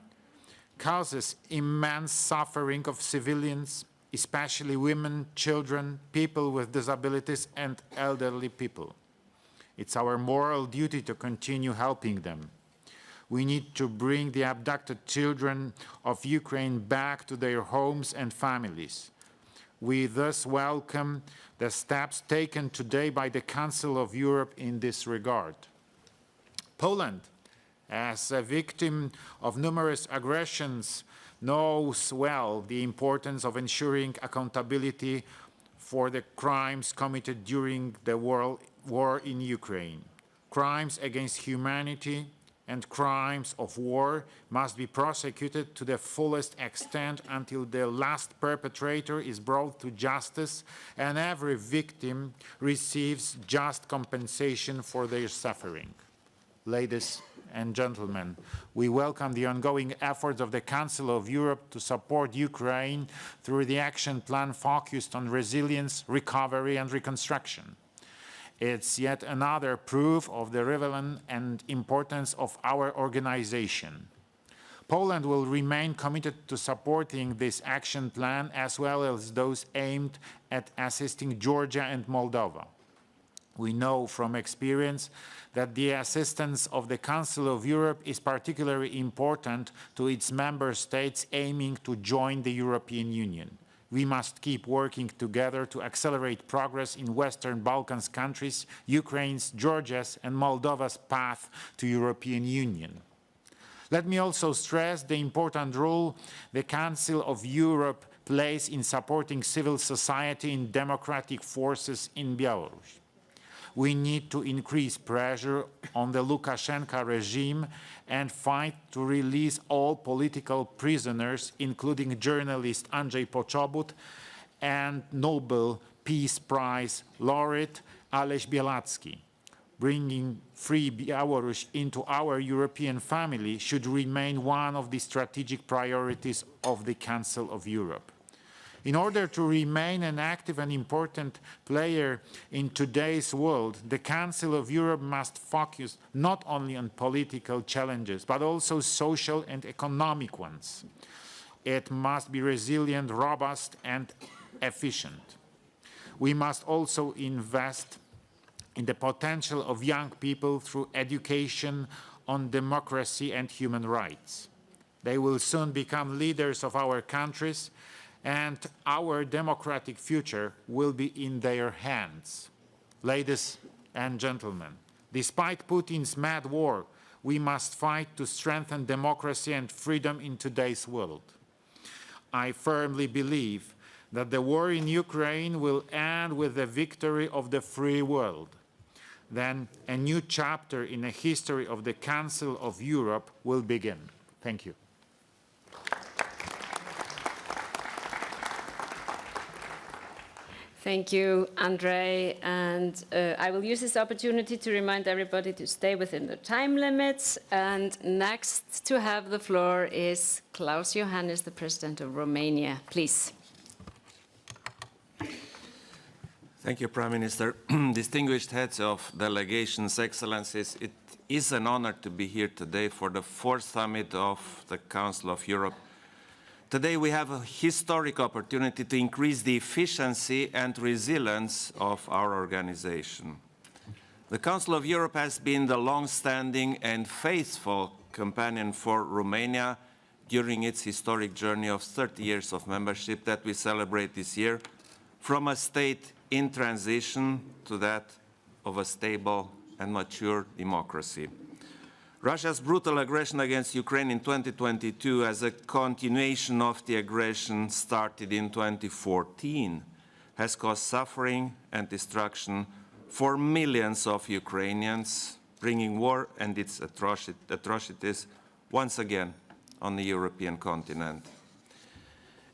causes immense suffering of civilians, especially women, children, people with disabilities, and elderly people. It's our moral duty to continue helping them. We need to bring the abducted children of Ukraine back to their homes and families. We thus welcome the steps taken today by the Council of Europe in this regard. Poland, as a victim of numerous aggressions, knows well the importance of ensuring accountability for the crimes committed during the war in Ukraine. Crimes against humanity and crimes of war must be prosecuted to the fullest extent until the last perpetrator is brought to justice and every victim receives just compensation for their suffering. Ladies and gentlemen, we welcome the ongoing efforts of the Council of Europe to support Ukraine through the action plan focused on resilience, recovery and reconstruction. It's yet another proof of the relevance and importance of our organization. Poland will remain committed to supporting this action plan as well as those aimed at assisting Georgia and Moldova. We know from experience that the assistance of the Council of Europe is particularly important to its member states aiming to join the European Union. We must keep working together to accelerate progress in Western Balkans countries, Ukraine's, Georgia's and Moldova's path to European Union. Let me also stress the important role the Council of Europe plays in supporting civil society and democratic forces in Belarus. We need to increase pressure on the Lukashenko regime and fight to release all political prisoners, including journalist Andrzej Poczobut and Nobel Peace Prize laureate Aleś Białacki. Bringing free Belarus into our European family should remain one of the strategic priorities of the Council of Europe. In order to remain an active and important player in today's world, the Council of Europe must focus not only on political challenges, but also social and economic ones. It must be resilient, robust, and efficient. We must also invest in the potential of young people through education on democracy and human rights. They will soon become leaders of our countries, and our democratic future will be in their hands. Ladies and gentlemen, despite Putin's mad war, we must fight to strengthen democracy and freedom in today's world. I firmly believe that the war in Ukraine will end with the victory of the free world. Then a new chapter in the history of the Council of Europe will begin. Thank you.
Thank you, Andrzej. And I will use this opportunity to remind everybody to stay within the time limits. And next to have the floor is Klaus Iohannis, the President of Romania. Please.
Thank you, Prime Minister. Distinguished heads of delegations, Excellencies, it is an honor to be here today for the fourth summit of the Council of Europe. Today we have a historic opportunity to increase the efficiency and resilience of our organization. The Council of Europe has been the long-standing and faithful companion for Romania during its historic journey of 30 years of membership that we celebrate this year, from a state in transition to that of a stable and mature democracy. Russia's brutal aggression against Ukraine in 2022 as a continuation of the aggression started in 2014 has caused suffering and destruction for millions of Ukrainians, bringing war and its atrocities once again on the European continent.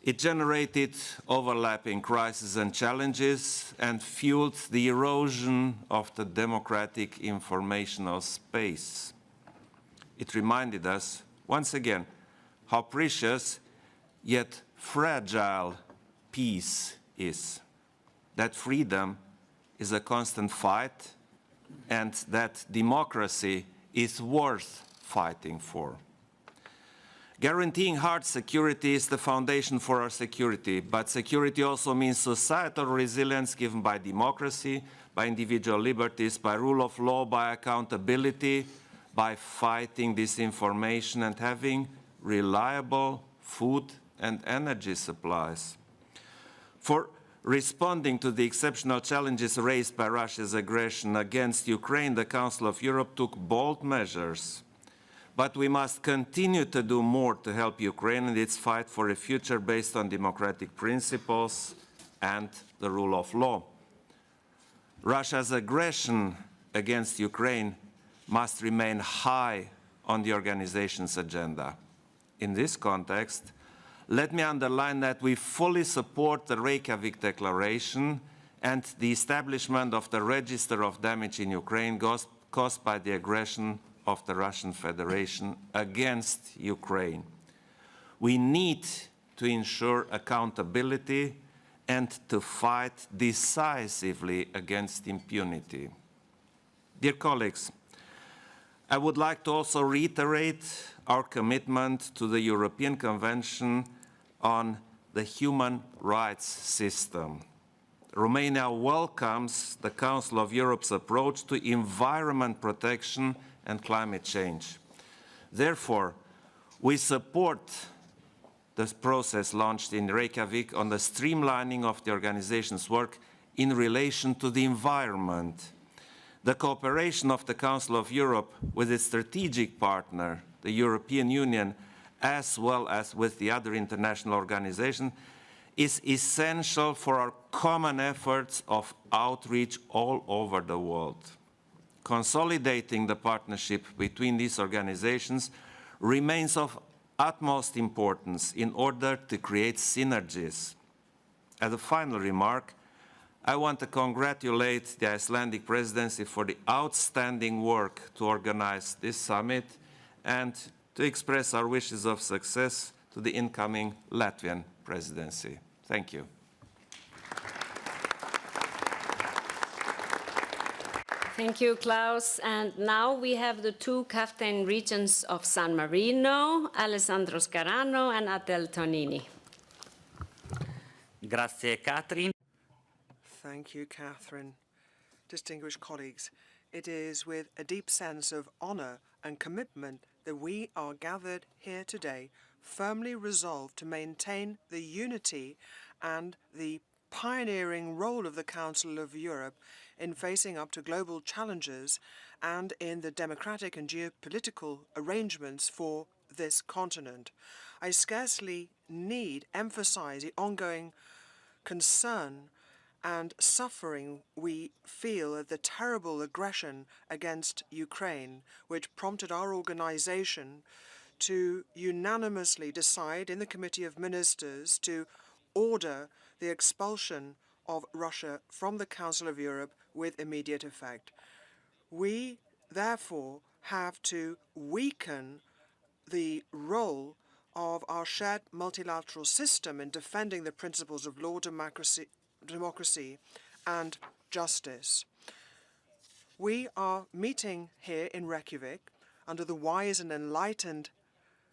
It generated overlapping crises and challenges and fueled the erosion of the democratic informational space. It reminded us, once again, how precious yet fragile peace is, that freedom is a constant fight, and that democracy is worth fighting for. Guaranteeing hard security is the foundation for our security, but security also means societal resilience given by democracy, by individual liberties, by rule of law, by accountability, by fighting disinformation and having reliable food and energy supplies. For responding to the exceptional challenges raised by Russia's aggression against Ukraine, the Council of Europe took bold measures. But we must continue to do more to help Ukraine in its fight for a future based on democratic principles and the rule of law. Russia's aggression against Ukraine must remain high on the organization's agenda. In this context, let me underline that we fully support the Reykjavik Declaration and the establishment of the Register of Damage in Ukraine caused by the aggression of the Russian Federation against Ukraine. We need to ensure accountability and to fight decisively against impunity. Dear colleagues, I would like to also reiterate our commitment to the European Convention on the Human Rights System. Romania welcomes the Council of Europe's approach to environment protection and climate change. Therefore, we support the process launched in Reykjavik on the streamlining of the organization's work in relation to the environment. The cooperation of the Council of Europe with its strategic partner, the European Union, as well as with the other international organizations, is essential for our common efforts of outreach all over the world. Consolidating the partnership between these organizations remains of utmost importance in order to create synergies. As a final remark, I want to congratulate the Icelandic presidency for the outstanding work to organize this summit and to express our wishes of success to the incoming Latvian presidency. Thank you.
Thank you, Klaus. And now we have the two captain regents of San Marino, Alessandro Scarano and Adele Tonini.
Grazie, Catherine.
Thank you, Catherine. Distinguished colleagues, it is with a deep sense of honour and commitment that we are gathered here today, firmly resolved to maintain the unity and the pioneering role of the Council of Europe in facing up to global challenges and in the democratic and geopolitical arrangements for this continent. I scarcely need emphasize the ongoing concern and suffering we feel at the terrible aggression against Ukraine, which prompted our organization to unanimously decide in the Committee of Ministers to order the expulsion of Russia from the Council of Europe with immediate effect. We, therefore, have to weaken the role of our shared multilateral system in defending the principles of law, democracy and justice. We are meeting here in Reykjavik under the wise and enlightened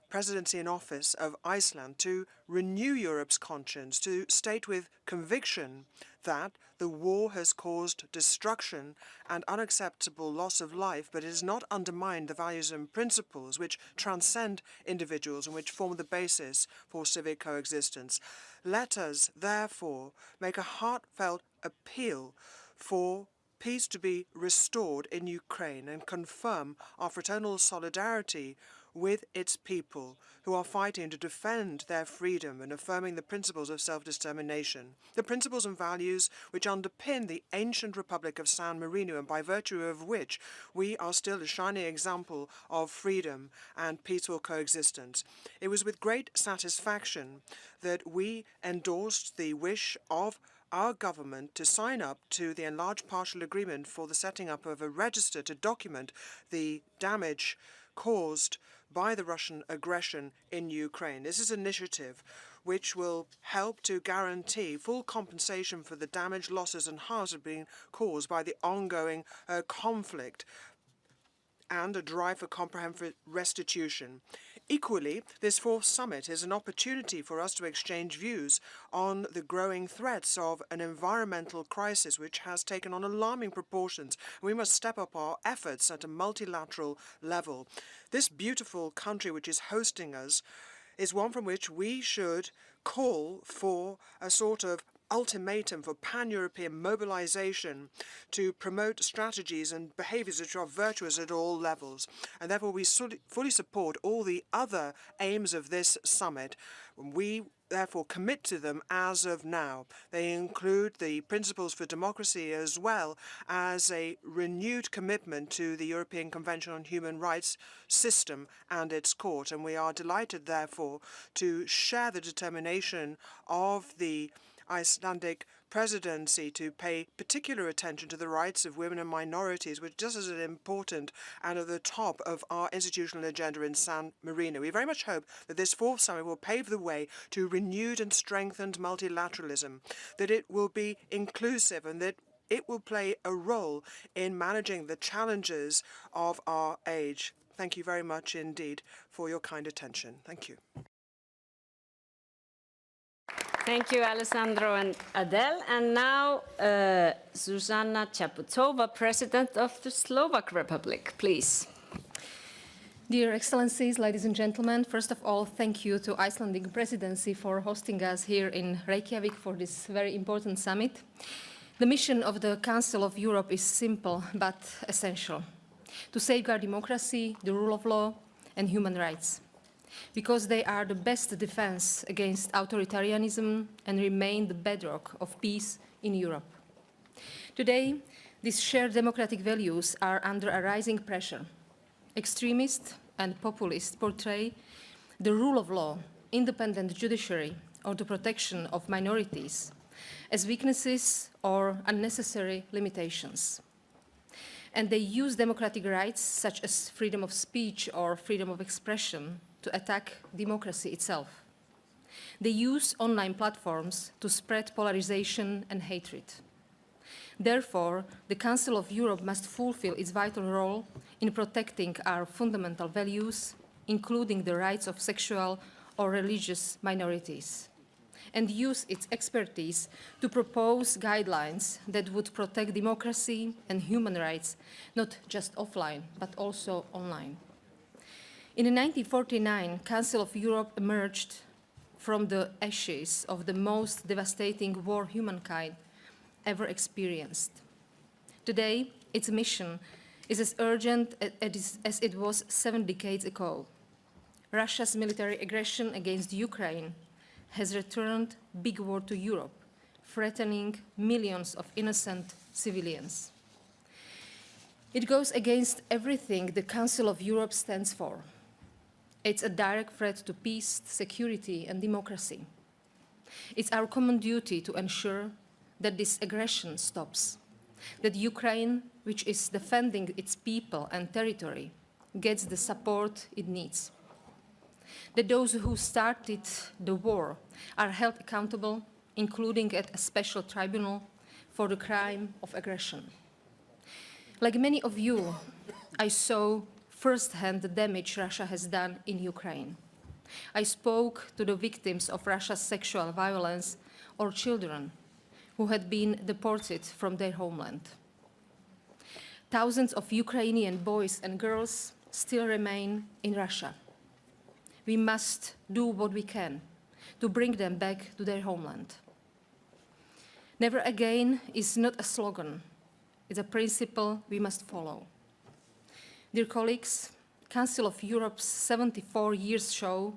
presidency in office of Iceland to renew Europe's conscience, to state with conviction that the war has caused destruction and unacceptable loss of life, but it has not undermined the values and principles which transcend individuals and which form the basis for civic coexistence. Let us, therefore, make a heartfelt appeal for peace to be restored in Ukraine and confirm our fraternal solidarity with its people who are fighting to defend their freedom and affirming the principles of self-determination, the principles and values which underpin the ancient Republic of San Marino and by virtue of which we are still a shining example of freedom and peaceful coexistence. It was with great satisfaction that we endorsed the wish of our government to sign up to the enlarged partial agreement for the setting up of a register to document the damage caused by the Russian aggression in Ukraine. This is an initiative which will help to guarantee full compensation for the damage, losses and harms that have been caused by the ongoing conflict and a drive for comprehensive restitution. Equally, this fourth summit is an opportunity for us to exchange views on the growing threats of an environmental crisis which has taken on alarming proportions. We must step up our efforts at a multilateral level. This beautiful country which is hosting us is one from which we should call for a sort of ultimatum for pan-European mobilization to promote strategies and behaviors which are virtuous at all levels. And therefore, we fully support all the other aims of this summit. We therefore commit to them as of now. They include the principles for democracy as well as a renewed commitment to the European Convention on Human Rights system and its court. And we are delighted, therefore, to share the determination of the Icelandic presidency to pay particular attention to the rights of women and minorities, which is just as important and at the top of our institutional agenda in San Marino. We very much hope that this fourth summit will pave the way to renewed and strengthened multilateralism, that it will be inclusive and that it will play a role in managing the challenges of our age. Thank you very much indeed for your kind attention. Thank you.
Thank you, Alessandro and Adele. And now, Zuzana Čaputová, President of the Slovak Republic, please.
Dear Excellencies, ladies and gentlemen, first of all, thank you to Icelandic Presidency for hosting us here in Reykjavik for this very important summit. The mission of the Council of Europe is simple but essential: to safeguard democracy, the rule of law, and human rights, because they are the best defense against authoritarianism and remain the bedrock of peace in Europe. Today, these shared democratic values are under a rising pressure. Extremists and populists portray the rule of law, independent judiciary, or the protection of minorities as weaknesses or unnecessary limitations. And they use democratic rights such as freedom of speech or freedom of expression to attack democracy itself. They use online platforms to spread polarization and hatred. Therefore, the Council of Europe must fulfill its vital role in protecting our fundamental values, including the rights of sexual or religious minorities, and use its expertise to propose guidelines that would protect democracy and human rights, not just offline, but also online. In 1949, Council of Europe emerged from the ashes of the most devastating war humankind ever experienced. Today, its mission is as urgent as it was 7 decades ago. Russia's military aggression against Ukraine has returned big war to Europe, threatening millions of innocent civilians. It goes against everything the Council of Europe stands for. It's a direct threat to peace, security, and democracy. It's our common duty to ensure that this aggression stops, that Ukraine, which is defending its people and territory, gets the support it needs, that those who started the war are held accountable, including at a special tribunal for the crime of aggression. Like many of you, I saw firsthand the damage Russia has done in Ukraine. I spoke to the victims of Russia's sexual violence or children who had been deported from their homeland. Thousands of Ukrainian boys and girls still remain in Russia. We must do what we can to bring them back to their homeland. Never again is not a slogan. It's a principle we must follow. Dear colleagues, Council of Europe's 74 years show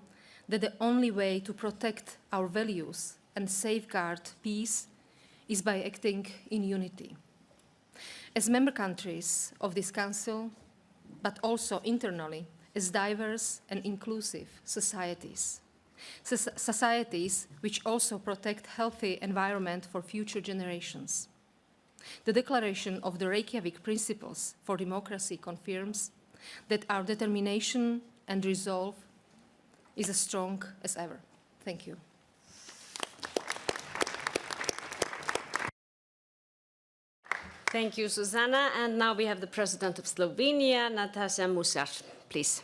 that the only way to protect our values and safeguard peace is by acting in unity. As member countries of this Council, but also internally, as diverse and inclusive societies. Societies which also protect healthy environment for future generations. The declaration of the Reykjavik Principles for Democracy confirms that our determination and resolve is as strong as ever. Thank you.
Thank you, Zuzana. And now we have the President of Slovenia, Nataša Musaš, please.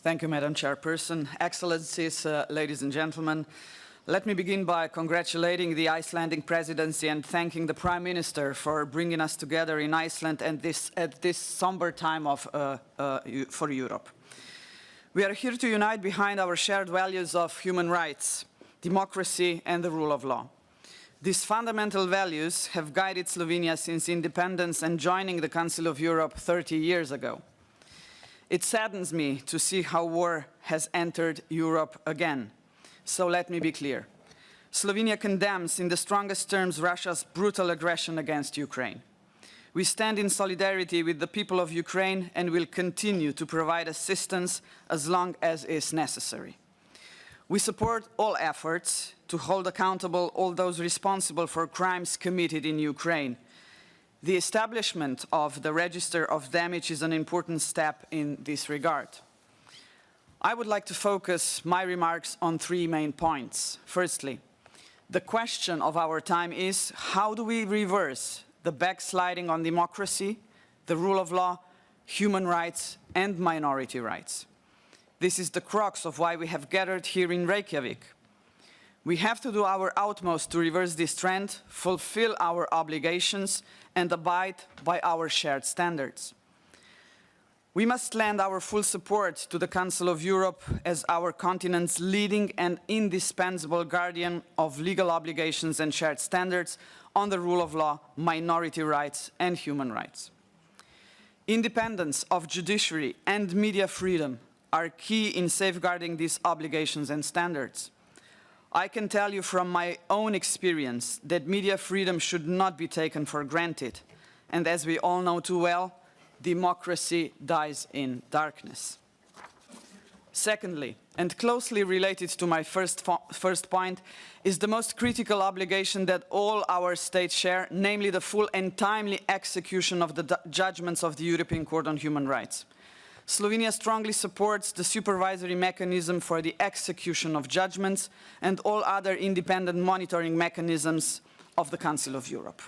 Thank you, Madam Chairperson. Excellencies, ladies and gentlemen, let me begin by congratulating the Icelandic presidency and thanking the Prime Minister for bringing us together in Iceland at this somber time for Europe. We are here to unite behind our shared values of human rights, democracy, and the rule of law. These fundamental values have guided Slovenia since independence and joining the Council of Europe 30 years ago. It saddens me to see how war has entered Europe again. So let me be clear. Slovenia condemns in the strongest terms Russia's brutal aggression against Ukraine. We stand in solidarity with the people of Ukraine and will continue to provide assistance as long as is necessary. We support all efforts to hold accountable all those responsible for crimes committed in Ukraine. The establishment of the Register of Damage is an important step in this regard. I would like to focus my remarks on three main points. Firstly, the question of our time is how do we reverse the backsliding on democracy, the rule of law, human rights, and minority rights? This is the crux of why we have gathered here in Reykjavik. We have to do our utmost to reverse this trend, fulfill our obligations, and abide by our shared standards. We must lend our full support to the Council of Europe as our continent's leading and indispensable guardian of legal obligations and shared standards on the rule of law, minority rights, and human rights. Independence of judiciary and media freedom are key in safeguarding these obligations and standards. I can tell you from my own experience that media freedom should not be taken for granted. And as we all know too well, democracy dies in darkness. Secondly, and closely related to my first point, is the most critical obligation that all our states share, namely the full and timely execution of the judgments of the European Court on Human Rights. Slovenia strongly supports the supervisory mechanism for the execution of judgments and all other independent monitoring mechanisms of the Council of Europe.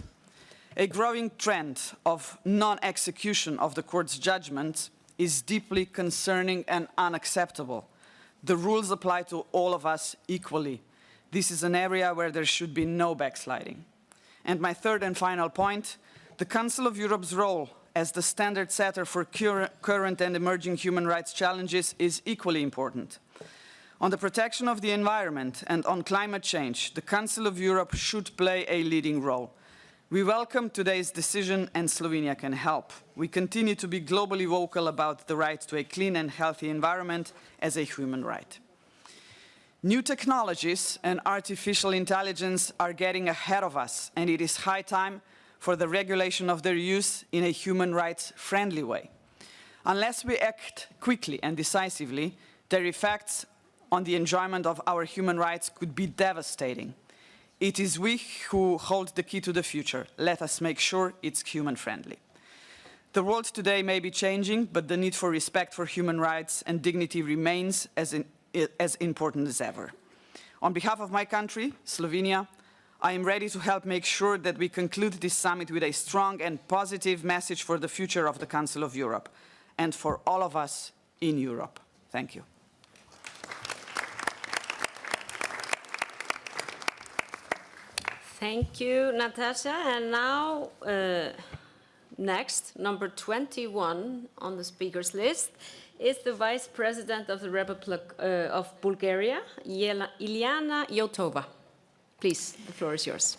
A growing trend of non-execution of the Court's judgments is deeply concerning and unacceptable. The rules apply to all of us equally. This is an area where there should be no backsliding. And my third and final point, the Council of Europe's role as the standard setter for current and emerging human rights challenges is equally important. On the protection of the environment and on climate change, the Council of Europe should play a leading role. We welcome today's decision and Slovenia can help. We continue to be globally vocal about the right to a clean and healthy environment as a human right. New technologies and artificial intelligence are getting ahead of us, and it is high time for the regulation of their use in a human rights friendly way. Unless we act quickly and decisively, their effects on the enjoyment of our human rights could be devastating. It is we who hold the key to the future. Let us make sure it's human friendly. The world today may be changing, but the need for respect for human rights and dignity remains as important as ever. On behalf of my country, Slovenia, I am ready to help make sure that we conclude this summit with a strong and positive message for the future of the Council of Europe and for all of us in Europe. Thank you.
Thank you, Natasha. And now, next, number 21 on the speakers list is the Vice President of the Republic of Bulgaria, Iliana Iotova. Please, the floor is yours.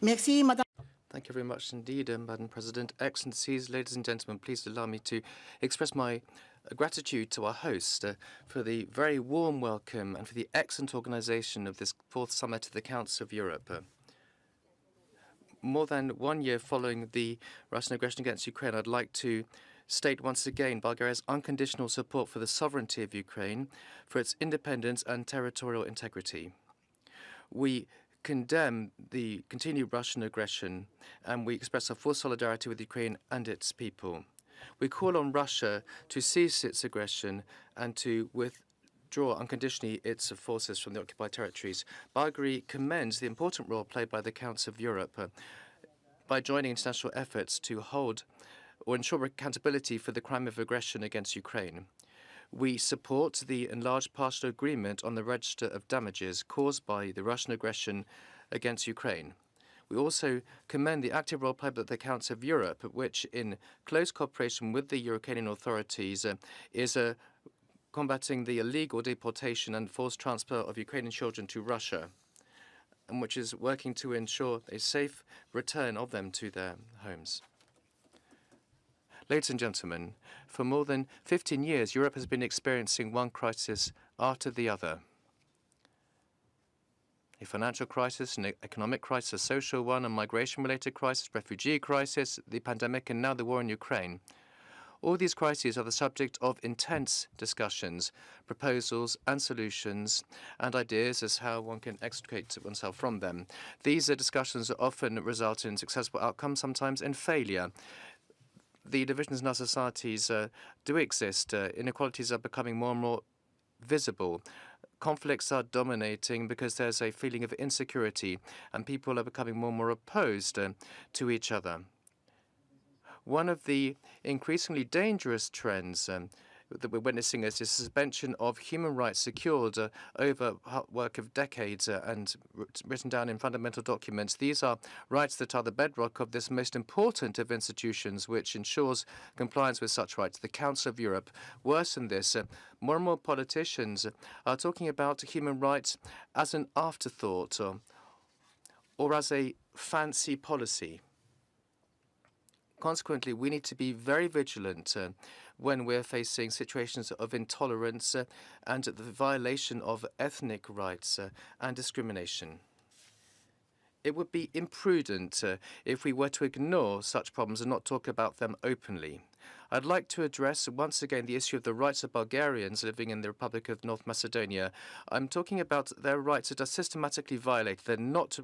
Merci, Madame. Thank you very much indeed, Madam President. Excellencies, ladies and gentlemen, please allow me to express my gratitude to our host for the very warm welcome and for the excellent organisation of this fourth summit of the Council of Europe. More than 1 year following the Russian aggression against Ukraine, I'd like to state once again Bulgaria's unconditional support for the sovereignty of Ukraine, for its independence and territorial integrity. We condemn the continued Russian aggression and we express our full solidarity with Ukraine and its people. We call on Russia to cease its aggression and to withdraw unconditionally its forces from the occupied territories. Bulgaria commends the important role played by the Council of Europe by joining international efforts to hold or ensure accountability for the crime of aggression against Ukraine. We support the enlarged partial agreement on the register of damages caused by the Russian aggression against Ukraine. We also commend the active role played by the Council of Europe, which, in close cooperation with the Ukrainian authorities, is combating the illegal deportation and forced transfer of Ukrainian children to Russia. and which is working to ensure a safe return of them to their homes. Ladies and gentlemen, for more than 15 years, Europe has been experiencing one crisis after the other. A financial crisis, an economic crisis, a social one, a migration-related crisis, refugee crisis, the pandemic, and now the war in Ukraine. All these crises are the subject of intense discussions, proposals and solutions, and ideas as how one can extricate oneself from them. These discussions often result in successful outcomes, sometimes in failure. The divisions in our societies do exist. Inequalities are becoming more and more visible. Conflicts are dominating because there's a feeling of insecurity, and people are becoming more and more opposed to each other. One of the increasingly dangerous trends that we're witnessing is the suspension of human rights secured over work of decades and written down in fundamental documents. These are rights that are the bedrock of this most important of institutions, which ensures compliance with such rights, the Council of Europe. Worse than this, more and more politicians are talking about human rights as an afterthought or as a fancy policy. Consequently, we need to be very vigilant when we're facing situations of intolerance and the violation of ethnic rights and discrimination. It would be imprudent if we were to ignore such problems and not talk about them openly. I'd like to address once again the issue of the rights of Bulgarians living in the Republic of North Macedonia. I'm talking about their rights that are systematically violated. They're not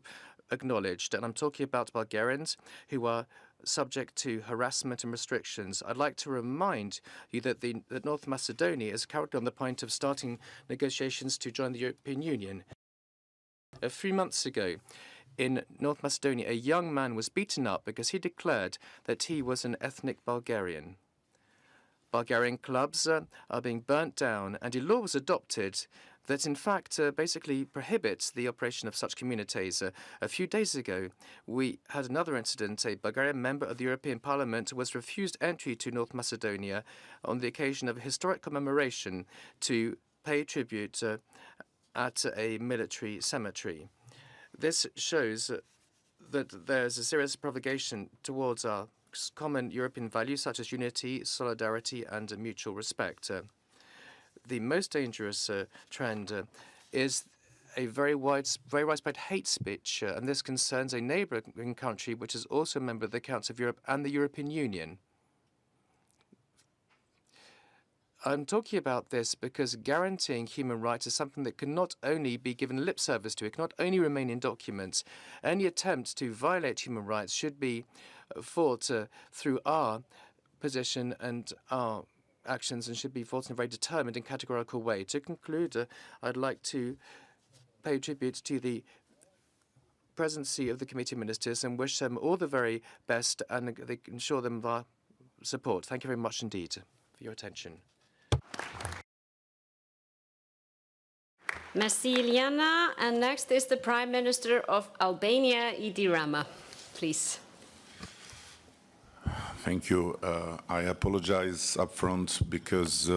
acknowledged, and I'm talking about Bulgarians who are subject to harassment and restrictions. I'd like to remind you that North Macedonia is currently on the point of starting negotiations to join the European Union. 3 months ago, in North Macedonia, a young man was beaten up because he declared that he was an ethnic Bulgarian. Bulgarian clubs are being burnt down, and a law was adopted that in fact basically prohibits the operation of such communities. A few days ago, we had another incident. A Bulgarian member of the European Parliament was refused entry to North Macedonia on the occasion of a historic commemoration to pay tribute at a military cemetery. This shows that there's a serious provocation towards our common European values such as unity, solidarity, and mutual respect. The most dangerous trend is a very widespread hate speech, and this concerns a neighbouring country which is also a member of the Council of Europe and the European Union. I'm talking about this because guaranteeing human rights is something that can not only be given lip service to, it cannot only remain in documents. Any attempt to violate human rights should be fought through our position and our actions, and should be fought in a very determined and categorical way. To conclude, I'd like to pay tribute to the presidency of the Committee of Ministers and wish them all the very best and ensure them of our support. Thank you very much indeed for your attention.
Merci, Iliana. And next is the Prime Minister of Albania, Edi Rama. Please.
Thank you. I apologize upfront because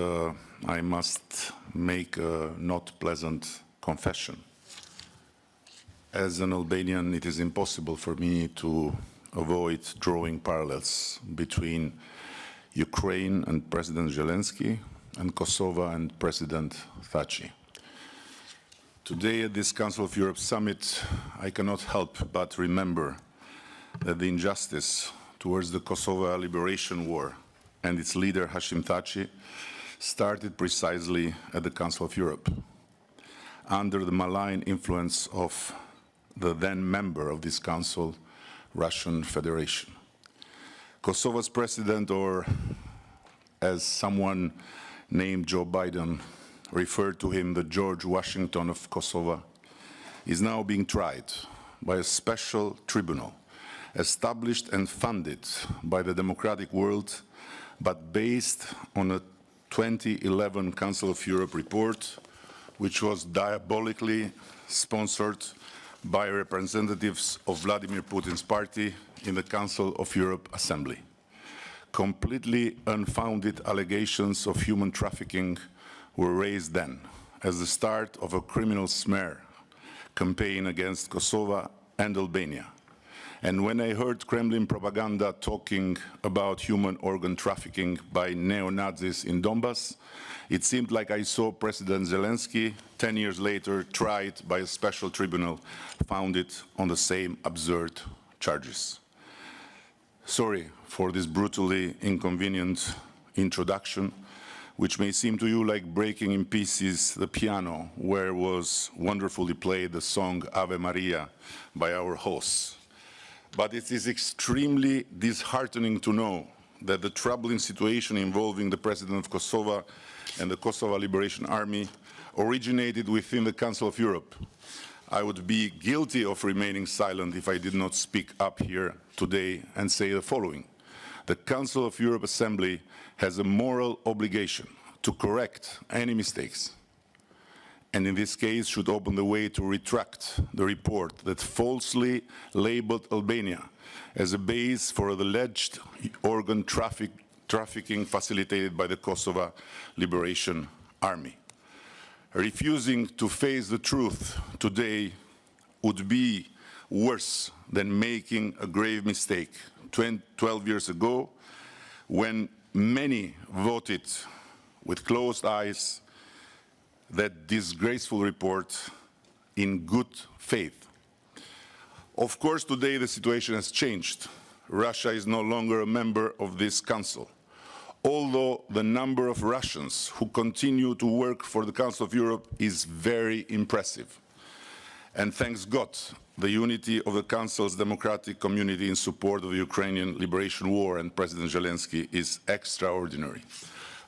I must make a not pleasant confession. As an Albanian, it is impossible for me to avoid drawing parallels between Ukraine and President Zelensky and Kosovo and President Thaci. Today at this Council of Europe summit, I cannot help but remember that the injustice towards the Kosovo Liberation War and its leader Hashim Thaci started precisely at the Council of Europe, under the malign influence of the then member of this council, Russian Federation. Kosovo's president, or as someone named Joe Biden referred to him, the George Washington of Kosovo, is now being tried by a special tribunal established and funded by the democratic world, but based on a 2011 Council of Europe report, which was diabolically sponsored by representatives of Vladimir Putin's party in the Council of Europe Assembly. Completely unfounded allegations of human trafficking were raised then as the start of a criminal smear campaign against Kosovo and Albania. And when I heard Kremlin propaganda talking about human organ trafficking by neo-Nazis in Donbass, it seemed like I saw President Zelensky 10 years later tried by a special tribunal founded on the same absurd charges. Sorry for this brutally inconvenient introduction, which may seem to you like breaking in pieces the piano where was wonderfully played the song Ave Maria by our hosts. But it is extremely disheartening to know that the troubling situation involving the President of Kosovo and the Kosovo Liberation Army originated within the Council of Europe. I would be guilty of remaining silent if I did not speak up here today and say the following. The Council of Europe Assembly has a moral obligation to correct any mistakes, and in this case should open the way to retract the report that falsely labeled Albania as a base for the alleged organ trafficking facilitated by the Kosovo Liberation Army. Refusing to face the truth today would be worse than making a grave mistake 12 years ago when many voted with closed eyes that disgraceful report in good faith. Of course, today the situation has changed. Russia is no longer a member of this council. Although the number of Russians who continue to work for the Council of Europe is very impressive. And thanks God, the unity of the Council's democratic community in support of the Ukrainian liberation war and President Zelensky is extraordinary.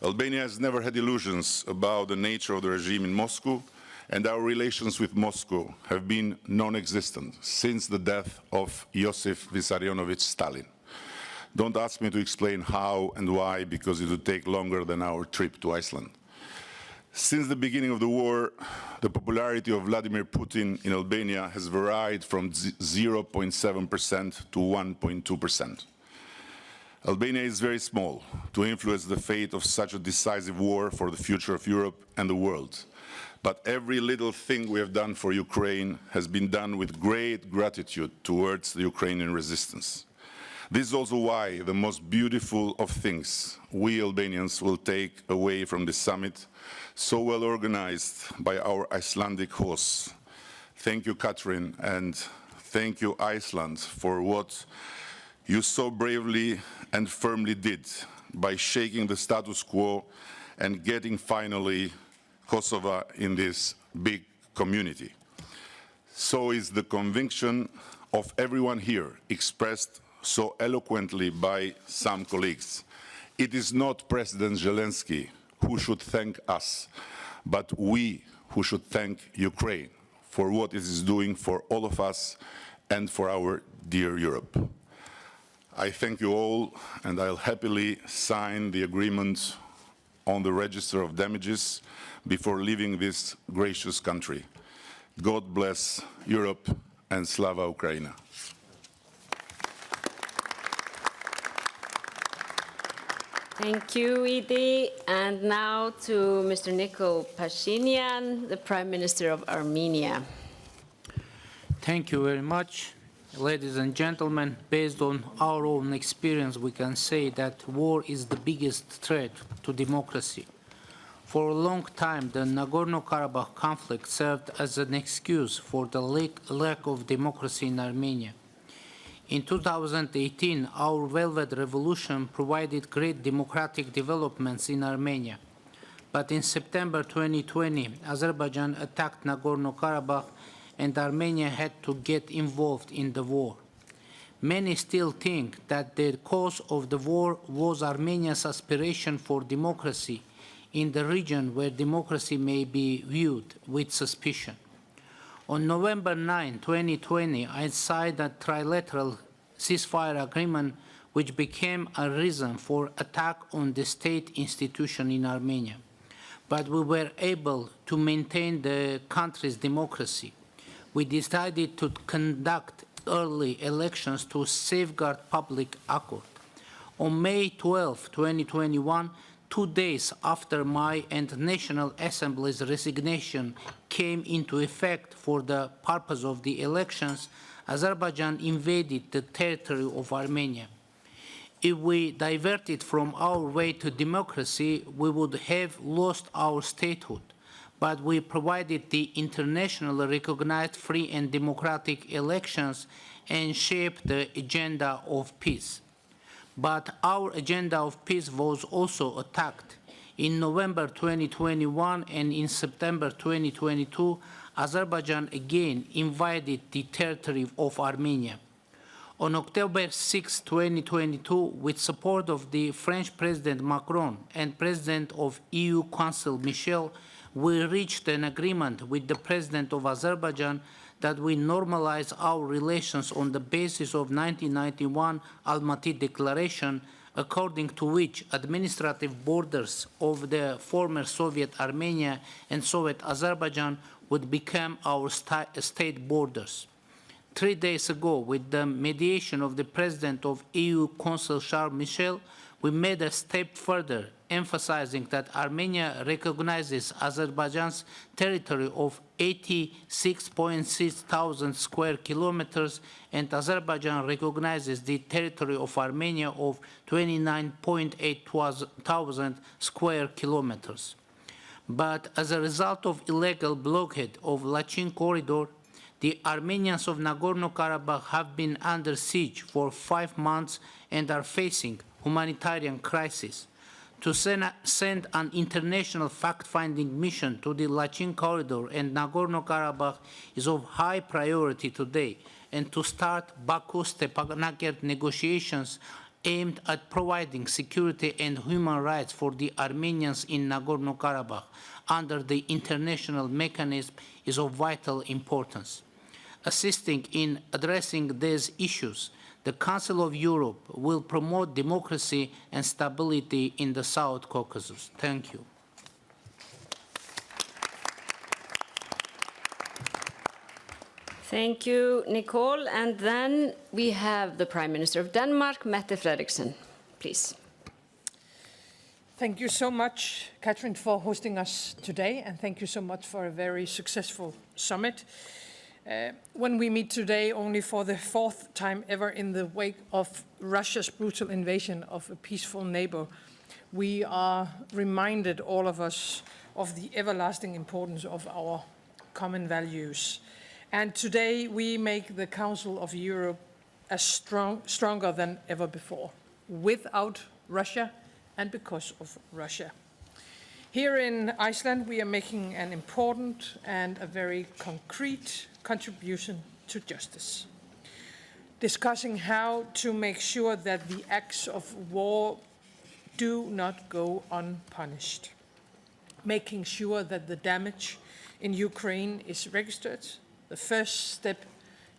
Albania has never had illusions about the nature of the regime in Moscow, and our relations with Moscow have been non-existent since the death of Josif Vissarionovich Stalin. Don't ask me to explain how and why, because it would take longer than our trip to Iceland. Since the beginning of the war, the popularity of Vladimir Putin in Albania has varied from 0.7% to 1.2%. Albania is very small to influence the fate of such a decisive war for the future of Europe and the world. But every little thing we have done for Ukraine has been done with great gratitude towards the Ukrainian resistance. This is also why the most beautiful of things we Albanians will take away from this summit, so well organized by our Icelandic hosts. Thank you, Catherine, and thank you, Iceland, for what you so bravely and firmly did by shaking the status quo and getting finally Kosovo in this big community. So is the conviction of everyone here expressed so eloquently by some colleagues. It is not President Zelensky who should thank us, but we who should thank Ukraine for what it is doing for all of us and for our dear Europe. I thank you all, and I'll happily sign the agreement on the register of damages before leaving this gracious country. God bless Europe and Slava Ukraina.
Thank you, Idi. And now to Mr. Nikol Pashinyan, the Prime Minister of Armenia.
Thank you very much. Ladies and gentlemen, based on our own experience, we can say that war is the biggest threat to democracy. For a long time, the Nagorno-Karabakh conflict served as an excuse for the lack of democracy in Armenia. In 2018, our Velvet Revolution provided great democratic developments in Armenia. But in September 2020, Azerbaijan attacked Nagorno-Karabakh and Armenia had to get involved in the war. Many still think that the cause of the war was Armenia's aspiration for democracy in the region where democracy may be viewed with suspicion. On November 9, 2020, I signed a trilateral ceasefire agreement which became a reason for attack on the state institution in Armenia. But we were able to maintain the country's democracy. We decided to conduct early elections to safeguard public accord. On May 12, 2021, 2 days after my and National Assembly's resignation came into effect for the purpose of the elections, Azerbaijan invaded the territory of Armenia. If we diverted from our way to democracy, we would have lost our statehood, but we provided the internationally recognized free and democratic elections and shaped the agenda of peace. But our agenda of peace was also attacked. In November 2021 and in September 2022, Azerbaijan again invaded the territory of Armenia. On October 6, 2022, with support of the French President Macron and President of EU Council Michel, we reached an agreement with the President of Azerbaijan that we normalize our relations on the basis of 1991 Almaty Declaration, according to which administrative borders of the former Soviet Armenia and Soviet Azerbaijan would become our state borders. 3 days ago, with the mediation of the President of EU Council Charles Michel, we made a step further, emphasizing that Armenia recognizes Azerbaijan's territory of 86.6 thousand square kilometers and Azerbaijan recognizes the territory of Armenia of 29.8 thousand square kilometers. But as a result of illegal blockade of Lachin corridor, the Armenians of Nagorno-Karabakh have been under siege for 5 months and are facing humanitarian crisis. To send an international fact-finding mission to the Lachin corridor and Nagorno-Karabakh is of high priority today, and to start Baku-Stepanakert negotiations aimed at providing security and human rights for the Armenians in Nagorno-Karabakh under the international mechanism is of vital importance. Assisting in addressing these issues, the Council of Europe will promote democracy and stability in the South Caucasus. Thank you.
Thank you, Nicole. And then we have the Prime Minister of Denmark, Mette Frederiksen. Please.
Thank you so much, Catherine, for hosting us today, and thank you so much for a very successful summit. When we meet today only for the 4th time ever in the wake of Russia's brutal invasion of a peaceful neighbor, we are reminded, all of us, of the everlasting importance of our common values. And today we make the Council of Europe as stronger than ever before, without Russia and because of Russia. Here in Iceland, we are making an important and a very concrete contribution to justice, discussing how to make sure that the acts of war do not go unpunished, making sure that the damage in Ukraine is registered. The first step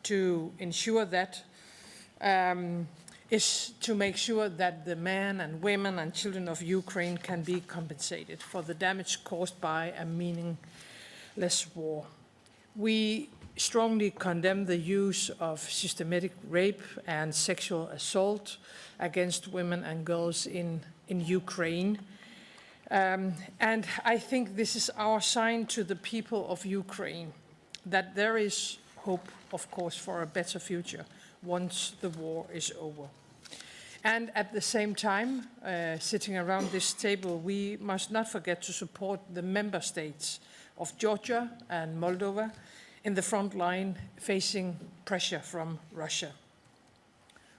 to ensure that is to make sure that the men and women and children of Ukraine can be compensated for the damage caused by a meaningless war. We strongly condemn the use of systematic rape and sexual assault against women and girls in Ukraine. And I think this is our sign to the people of Ukraine that there is hope, of course, for a better future once the war is over. And at the same time, sitting around this table, we must not forget to support the member states of Georgia and Moldova in the front line facing pressure from Russia.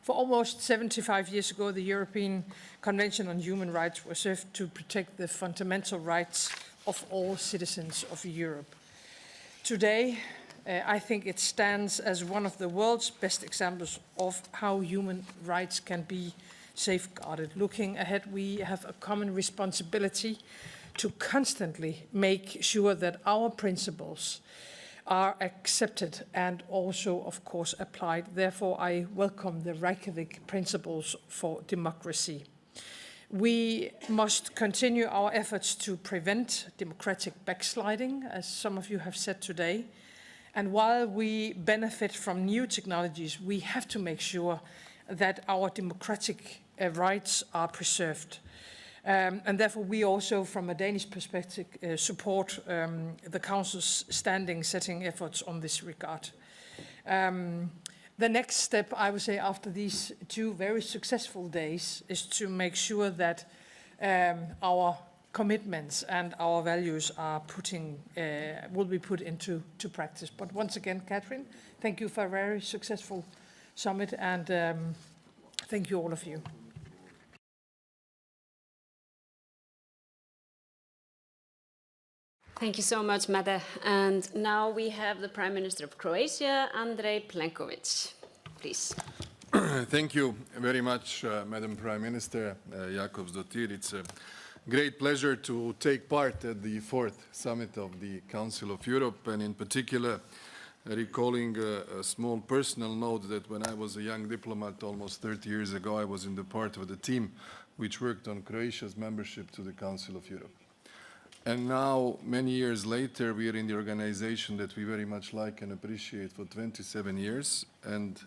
For almost 75 years ago, the European Convention on Human Rights was served to protect the fundamental rights of all citizens of Europe. Today, I think it stands as one of the world's best examples of how human rights can be safeguarded. Looking ahead, we have a common responsibility to constantly make sure that our principles are accepted and also, of course, applied. Therefore, I welcome the Reykjavik principles for democracy. We must continue our efforts to prevent democratic backsliding, as some of you have said today. And while we benefit from new technologies, we have to make sure that our democratic rights are preserved. And therefore, we also, from a Danish perspective, support the Council's standing setting efforts on this regard. The next step, I would say, after these 2 very successful days is to make sure that our commitments and our values are will be put into practice. But once again, Catherine, thank you for a very successful summit, and thank you all of you.
Thank you so much, Mette. And now we have the Prime Minister of Croatia, Andrej Plenković. Please.
Thank you very much, Madam Prime Minister Jakobsdottir. It's a great pleasure to take part at the 4th summit of the Council of Europe, and in particular, recalling a small personal note that when I was a young diplomat almost 30 years ago, I was in the part of the team which worked on Croatia's membership to the Council of Europe. And now, many years later, we are in the organization that we very much like and appreciate for 27 years. And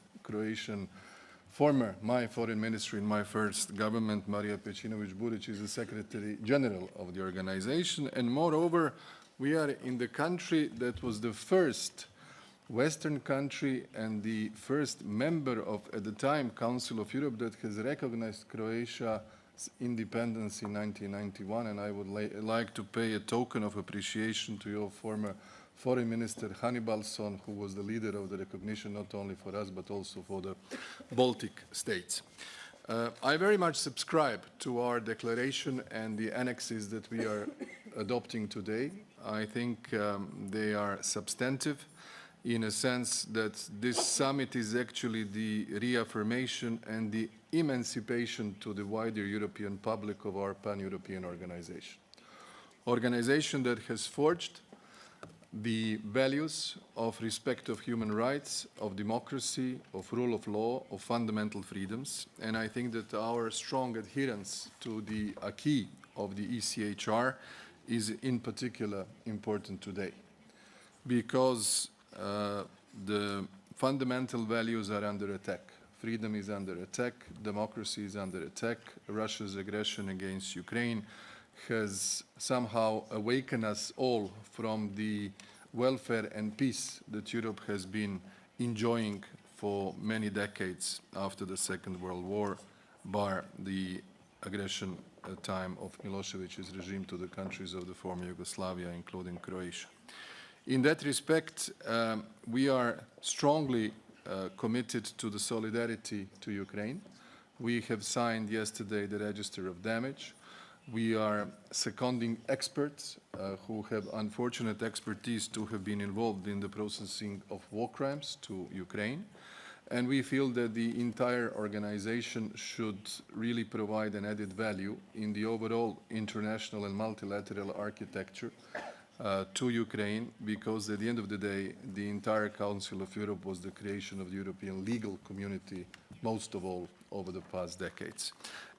my foreign minister in my first government, Marija Pejčinović-Burić, is the Secretary General of the organization. And moreover, we are in the country that was the first Western country and the first member of, at the time, Council of Europe that has recognized Croatia independence in 1991, and I would like to pay a token of appreciation to your former Foreign Minister Hannibalsson, who was the leader of the recognition not only for us but also for the Baltic states. I very much subscribe to our declaration and the annexes that we are adopting today. I think they are substantive in a sense that this summit is actually the reaffirmation and the emancipation to the wider European public of our pan-European organization that has forged the values of respect of human rights, of democracy, of rule of law, of fundamental freedoms. And I think that our strong adherence to the acquis of the ECHR is in particular important today, because the fundamental values are under attack. Freedom is under attack, democracy is under attack. Russia's aggression against Ukraine has somehow awakened us all from the welfare and peace that Europe has been enjoying for many decades after the Second World War, bar the aggression time of Milosevic's regime to the countries of the former Yugoslavia, including Croatia. In that respect, we are strongly committed to the solidarity to Ukraine. We have signed yesterday the Register of Damage. We are seconding experts who have unfortunate expertise to have been involved in the processing of war crimes to Ukraine. And we feel that the entire organization should really provide an added value in the overall international and multilateral architecture to Ukraine, because at the end of the day, the entire Council of Europe was the creation of the European legal community, most of all over the past decades.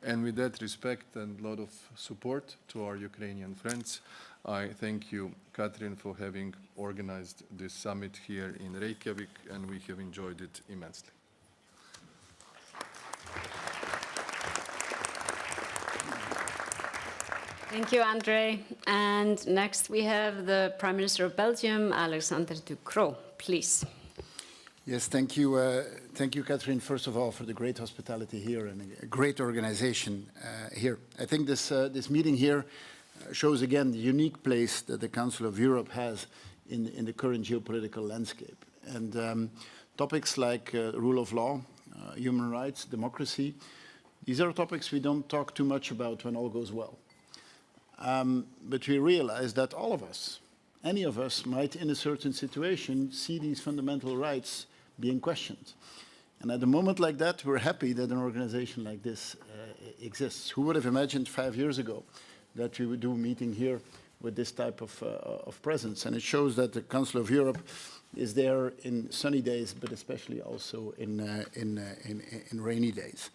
And with that respect and a lot of support to our Ukrainian friends, I thank you, Catherine, for having organized this summit here in Reykjavik, and we have enjoyed it immensely.
Thank you, Andrej. And next we have the Prime Minister of Belgium, Alexander De Croo. Please.
Yes, thank you. Thank you, Catherine, first of all, for the great hospitality here and a great organization here. I think this meeting here shows again the unique place that the Council of Europe has in the current geopolitical landscape. And topics like rule of law, human rights, democracy, these are topics we don't talk too much about when all goes well. But we realize that all of us, any of us, might in a certain situation see these fundamental rights being questioned. And at a moment like that, we're happy that an organization like this exists. Who would have imagined 5 years ago that we would do a meeting here with this type of presence? And it shows that the Council of Europe is there in sunny days, but especially also in rainy days.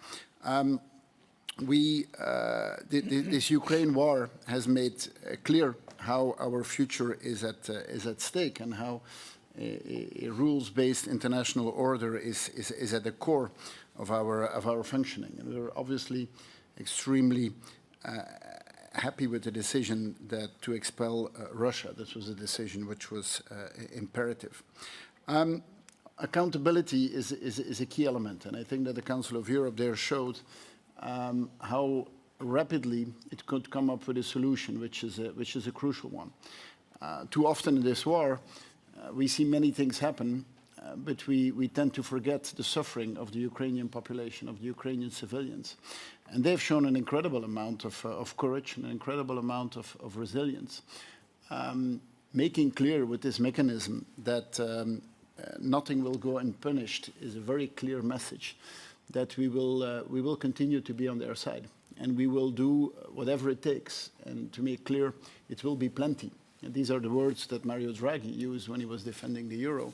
This Ukraine war has made clear how our future is at stake, and how a rules-based international order is at the core of our functioning. And we're obviously extremely happy with the decision to expel Russia. This was a decision which was imperative. Accountability is a key element, and I think that the Council of Europe there showed how rapidly it could come up with a solution, which is a crucial one. Too often in this war, we see many things happen, but we tend to forget the suffering of the Ukrainian population, of the Ukrainian civilians. And they've shown an incredible amount of courage and an incredible amount of resilience. Making clear with this mechanism that nothing will go unpunished is a very clear message that we will continue to be on their side. And we will do whatever it takes. And to make clear, it will be plenty. And these are the words that Mario Draghi used when he was defending the euro.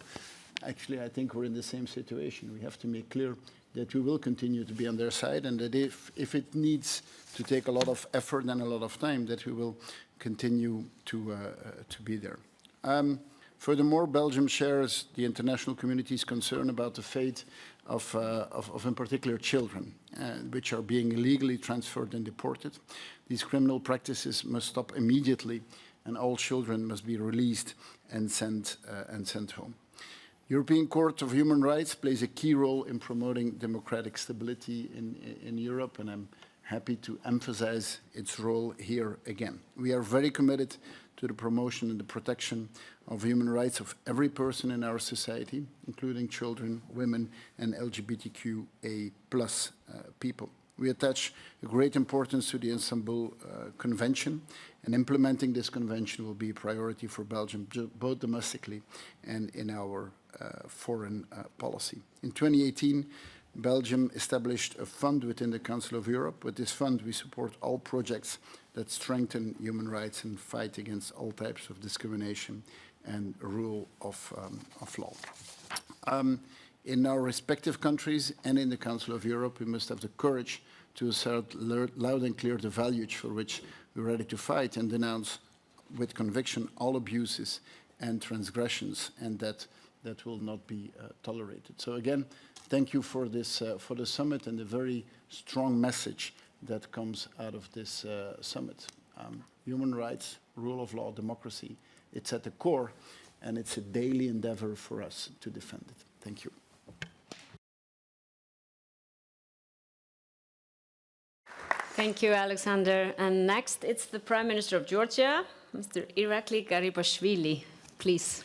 Actually, I think we're in the same situation. We have to make clear that we will continue to be on their side, and that if it needs to take a lot of effort and a lot of time, that we will continue to be there. Furthermore, Belgium shares the international community's concern about the fate of in particular, children, which are being illegally transferred and deported. These criminal practices must stop immediately, and all children must be released and sent home. European Court of Human Rights plays a key role in promoting democratic stability in Europe, and I'm happy to emphasize its role here again. We are very committed to the promotion and the protection of human rights of every person in our society, including children, women, and LGBTQA+ people. We attach a great importance to the Istanbul Convention, and implementing this convention will be a priority for Belgium, both domestically and in our foreign policy. In 2018, Belgium established a fund within the Council of Europe. With this fund, we support all projects that strengthen human rights and fight against all types of discrimination and rule of law. In our respective countries and in the Council of Europe, we must have the courage to assert loud and clear the values for which we're ready to fight and denounce with conviction all abuses and transgressions, and that will not be tolerated. So again, thank you for this for the summit and the very strong message that comes out of this summit. Human rights, rule of law, democracy, it's at the core, and it's a daily endeavor for us to defend it. Thank you.
Thank you, Alexander. And next, it's the Prime Minister of Georgia, Mr. Irakli Garibashvili. Please.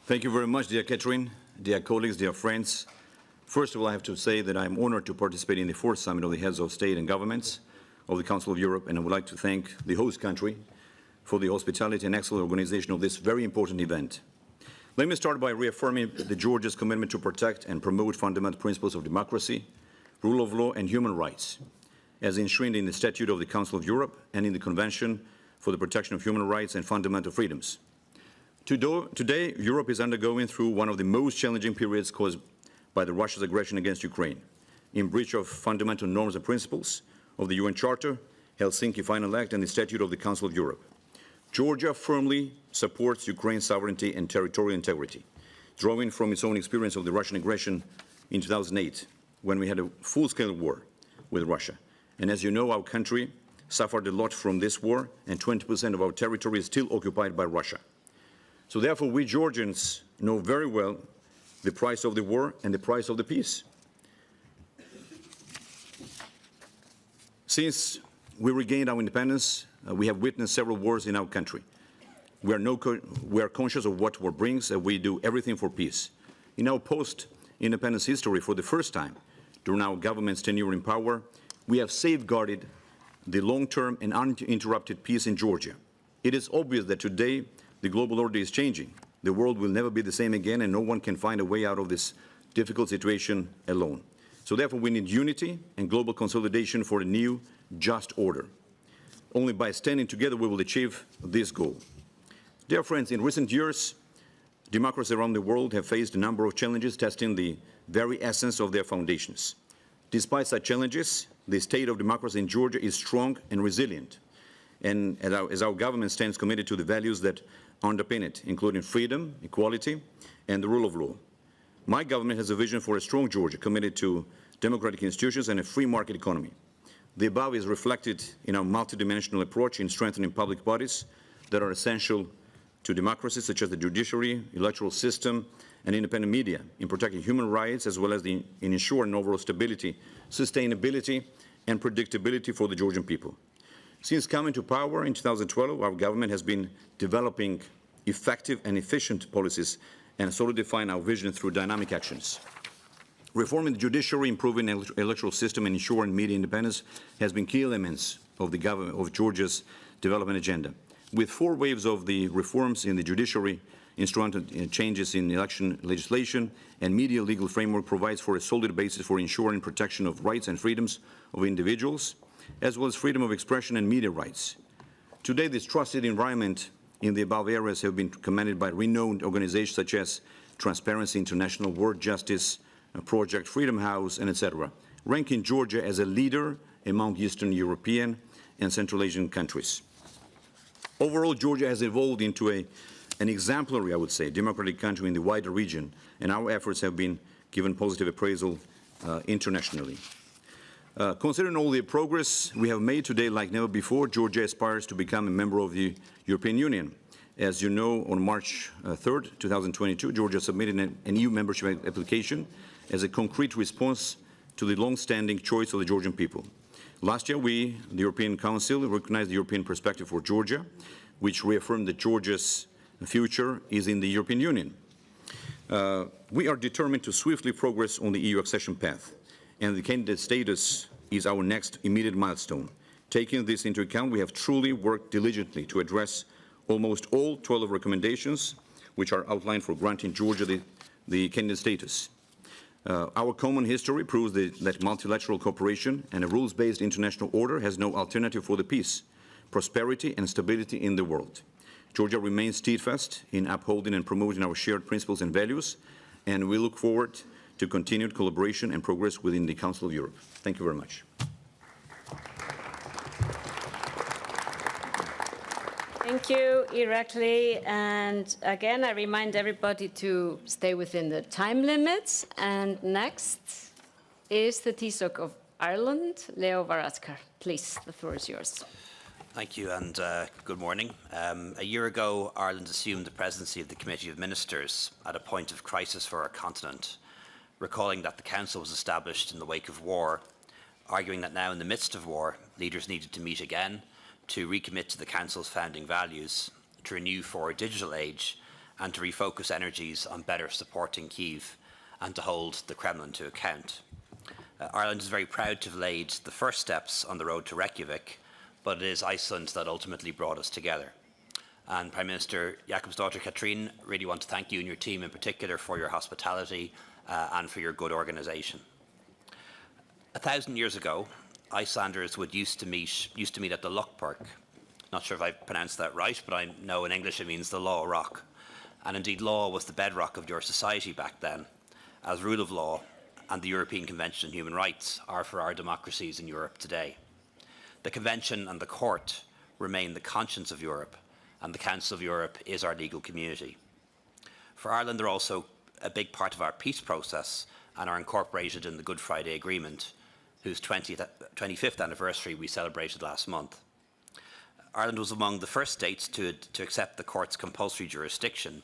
Thank you very much, dear Catherine, dear colleagues, dear friends. First of all, I have to say that I'm honored to participate in the fourth summit of the heads of state and governments of the Council of Europe, and I would like to thank the host country for the hospitality and excellent organization of this very important event. Let me start by reaffirming Georgia's commitment to protect and promote fundamental principles of democracy, rule of law, and human rights, as enshrined in the Statute of the Council of Europe and in the Convention for the Protection of Human Rights and Fundamental Freedoms. Today, Europe is undergoing through one of the most challenging periods caused by Russia's aggression against Ukraine, in breach of fundamental norms and principles of the UN Charter, Helsinki Final Act, and the Statute of the Council of Europe. Georgia firmly supports Ukraine's sovereignty and territorial integrity, drawing from its own experience of the Russian aggression in 2008, when we had a full-scale war with Russia. And as you know, our country suffered a lot from this war, and 20% of our territory is still occupied by Russia. So therefore, we Georgians know very well the price of the war and the price of the peace. Since we regained our independence, we have witnessed several wars in our country. We are conscious of what war brings, and we do everything for peace. In our post-independence history, for the first time during our government's tenure in power, we have safeguarded the long-term and uninterrupted peace in Georgia. It is obvious that today the global order is changing. The world will never be the same again, and no one can find a way out of this difficult situation alone. So therefore, we need unity and global consolidation for a new, just order. Only by standing together we will achieve this goal. Dear friends, in recent years, democracies around the world have faced a number of challenges, testing the very essence of their foundations. Despite such challenges, the state of democracy in Georgia is strong and resilient, and as our government stands committed to the values that underpin it, including freedom, equality, and the rule of law. My government has a vision for a strong Georgia committed to democratic institutions and a free market economy. The above is reflected in our multidimensional approach in strengthening public bodies that are essential to democracy, such as the judiciary, electoral system, and independent media, in protecting human rights, as well as in ensuring overall stability, sustainability, and predictability for the Georgian people. Since coming to power in 2012, our government has been developing effective and efficient policies and solidifying our vision through dynamic actions. Reforming the judiciary, improving the electoral system, and ensuring media independence has been key elements of the government of Georgia's development agenda. With 4 waves of the reforms in the judiciary, instrumental changes in election legislation, and media legal framework provides for a solid basis for ensuring protection of rights and freedoms of individuals, as well as freedom of expression and media rights. Today, this trusted environment in the above areas have been commended by renowned organizations such as Transparency International, World Justice Project, Freedom House, and etc., ranking Georgia as a leader among Eastern European and Central Asian countries. Overall, Georgia has evolved into an exemplary, I would say, democratic country in the wider region, and our efforts have been given positive appraisal internationally. Considering all the progress we have made today like never before, Georgia aspires to become a member of the European Union. As you know, on March 3rd, 2022, Georgia submitted an EU membership application as a concrete response to the long-standing choice of the Georgian people. Last year, the European Council, recognized the European perspective for Georgia, which reaffirmed that Georgia's future is in the European Union. We are determined to swiftly progress on the EU accession path, and the candidate status is our next immediate milestone. Taking this into account, we have truly worked diligently to address almost all 12 recommendations which are outlined for granting Georgia the candidate status. Our common history proves that multilateral cooperation and a rules-based international order has no alternative for the peace, prosperity, and stability in the world. Georgia remains steadfast in upholding and promoting our shared principles and values, and we look forward to continued collaboration and progress within the Council of Europe. Thank you very much.
Thank you, Irakli. And again, I remind everybody to stay within the time limits. And next is the Taoiseach of Ireland, Leo Varadkar. Please, the floor is yours.
Thank you, and good morning. A year ago, Ireland assumed the presidency of the Committee of Ministers at a point of crisis for our continent, recalling that the Council was established in the wake of war, arguing that now in the midst of war, leaders needed to meet again to recommit to the Council's founding values, to renew for a digital age, and to refocus energies on better supporting Kyiv and to hold the Kremlin to account. Ireland is very proud to have laid the first steps on the road to Reykjavik, but it is Iceland that ultimately brought us together. And Prime Minister Jakobsdóttir Katrín, really want to thank you and your team in particular for your hospitality and for your good organisation. 1,000 years ago, Icelanders used to meet at the Lockpark. Not sure if I pronounced that right, but I know in English it means the law rock. And indeed, law was the bedrock of your society back then, as rule of law and the European Convention on Human Rights are for our democracies in Europe today. The Convention and the Court remain the conscience of Europe, and the Council of Europe is our legal community. For Ireland, they're also a big part of our peace process and are incorporated in the Good Friday Agreement, whose 25th anniversary we celebrated last month. Ireland was among the first states to accept the Court's compulsory jurisdiction,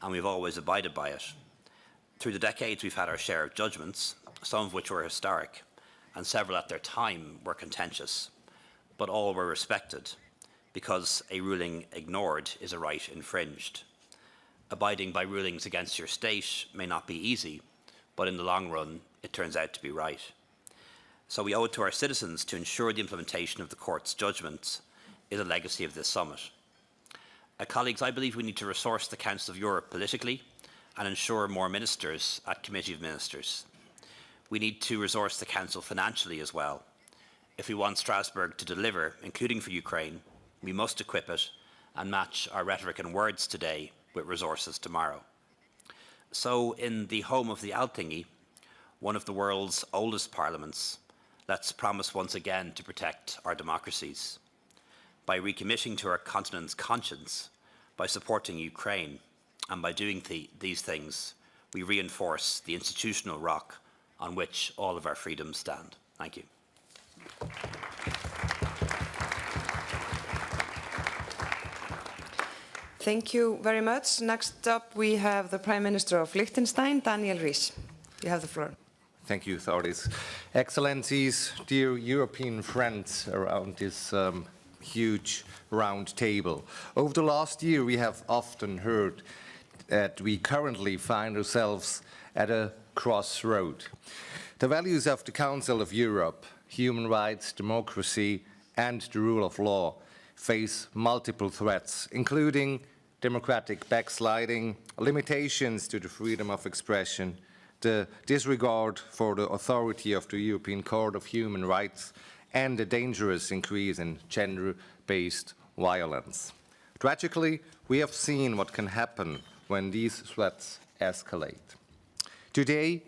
and we've always abided by it. Through the decades, we've had our share of judgments, some of which were historic, and several at their time were contentious, but all were respected, because a ruling ignored is a right infringed. Abiding by rulings against your state may not be easy, but in the long run, it turns out to be right. So we owe it to our citizens to ensure the implementation of the Court's judgments is a legacy of this summit. Colleagues, I believe we need to resource the Council of Europe politically and ensure more ministers at Committee of Ministers. We need to resource the Council financially as well. If we want Strasbourg to deliver, including for Ukraine, we must equip it and match our rhetoric and words today with resources tomorrow. So in the home of the Althing, one of the world's oldest parliaments, let's promise once again to protect our democracies. By recommitting to our continent's conscience, by supporting Ukraine, and by doing these things, we reinforce the institutional rock on which all of our freedoms stand. Thank you.
Thank you very much. Next up, we have the Prime Minister of Liechtenstein, Daniel Ries. You have the floor.
Thank you, Thoris. Excellencies, dear European friends around this huge round table. Over the last year, we have often heard that we currently find ourselves at a crossroad. The values of the Council of Europe, human rights, democracy, and the rule of law, face multiple threats, including democratic backsliding, limitations to the freedom of expression, the disregard for the authority of the European Court of Human Rights, and the dangerous increase in gender-based violence. Tragically, we have seen what can happen when these threats escalate. Today,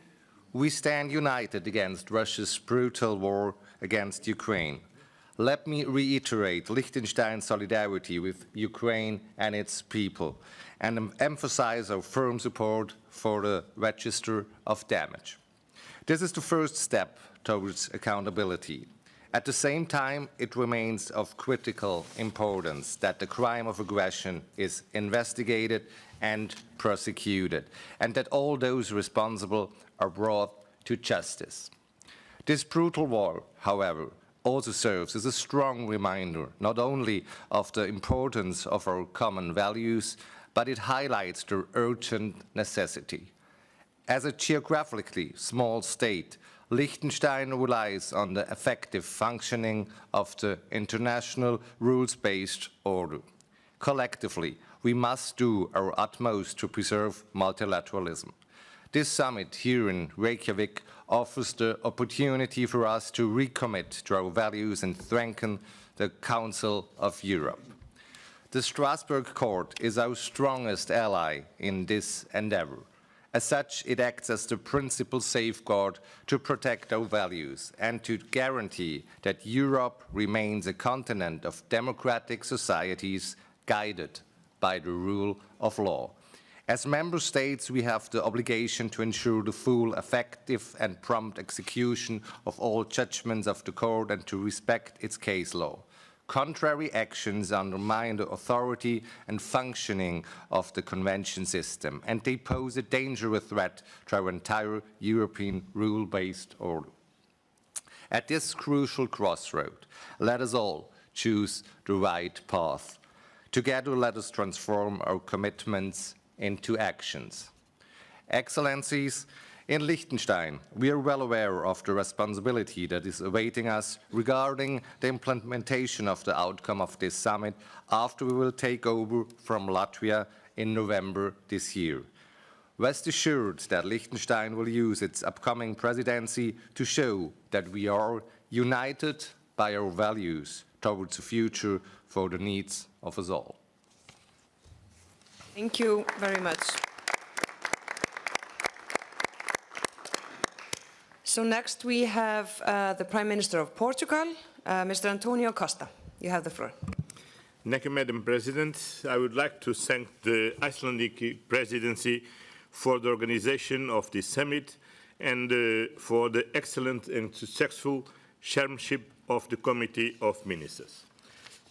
we stand united against Russia's brutal war against Ukraine. Let me reiterate Liechtenstein's solidarity with Ukraine and its people and emphasize our firm support for the register of damage. This is the first step towards accountability. At the same time, it remains of critical importance that the crime of aggression is investigated and prosecuted, and that all those responsible are brought to justice. This brutal war, however, also serves as a strong reminder not only of the importance of our common values, but it highlights the urgent necessity. As a geographically small state, Liechtenstein relies on the effective functioning of the international rules-based order. Collectively, we must do our utmost to preserve multilateralism. This summit here in Reykjavik offers the opportunity for us to recommit to our values and strengthen the Council of Europe. The Strasbourg Court is our strongest ally in this endeavor. As such, it acts as the principal safeguard to protect our values and to guarantee that Europe remains a continent of democratic societies guided by the rule of law. As member states, we have the obligation to ensure the full, effective and prompt execution of all judgments of the court and to respect its case law. Contrary actions undermine the authority and functioning of the convention system, and they pose a dangerous threat to our entire European rule-based order. At this crucial crossroad, let us all choose the right path. Together, let us transform our commitments into actions. Excellencies, in Liechtenstein, we are well aware of the responsibility that is awaiting us regarding the implementation of the outcome of this summit after we will take over from Latvia in November this year. Rest assured that Liechtenstein will use its upcoming presidency to show that we are united by our values towards a future for the needs of us all.
Thank you very much. So next we have the Prime Minister of Portugal, Mr. Antonio Costa. You have the floor.
Thank you, Madam President. I would like to thank the Icelandic presidency for the organization of this summit and for the excellent and successful chairmanship of the Committee of Ministers.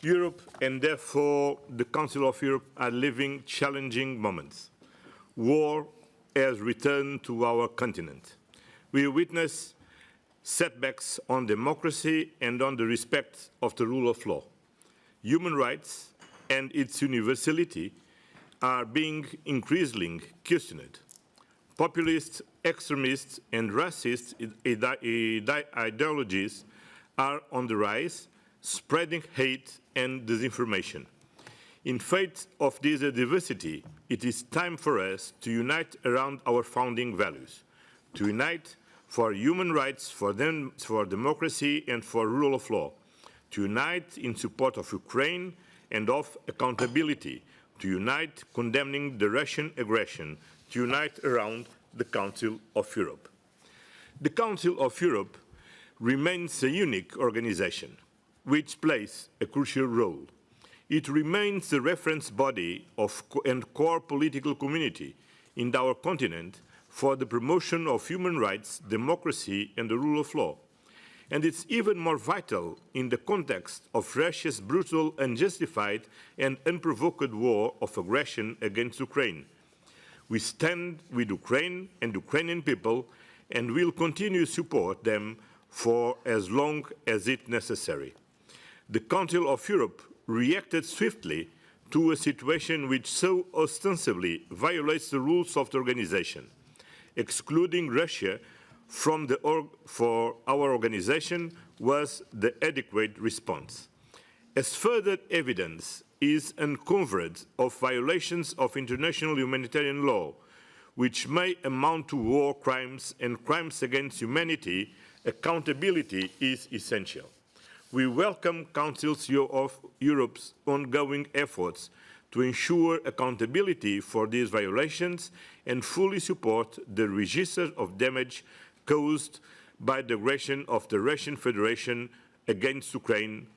Europe and therefore the Council of Europe are living challenging moments. War has returned to our continent. We witness setbacks on democracy and on the respect of the rule of law. Human rights and its universality are being increasingly questioned. Populist, extremist and racist ideologies are on the rise, spreading hate and disinformation. In face of this diversity, it is time for us to unite around our founding values, to unite for human rights, for democracy and for rule of law, to unite in support of Ukraine and of accountability, to unite condemning the Russian aggression, to unite around the Council of Europe. The Council of Europe remains a unique organization, which plays a crucial role. It remains the reference body and core political community in our continent for the promotion of human rights, democracy and the rule of law. And it's even more vital in the context of Russia's brutal, unjustified, and unprovoked war of aggression against Ukraine. We stand with Ukraine and Ukrainian people and will continue to support them for as long as it's necessary. The Council of Europe reacted swiftly to a situation which so ostensibly violates the rules of the organization. Excluding Russia from for our organization was the adequate response. As further evidence is uncovered of violations of international humanitarian law, which may amount to war crimes and crimes against humanity, accountability is essential. We welcome Council of Europe's ongoing efforts to ensure accountability for these violations and fully support the register of damage caused by the aggression of the Russian Federation against Ukraine.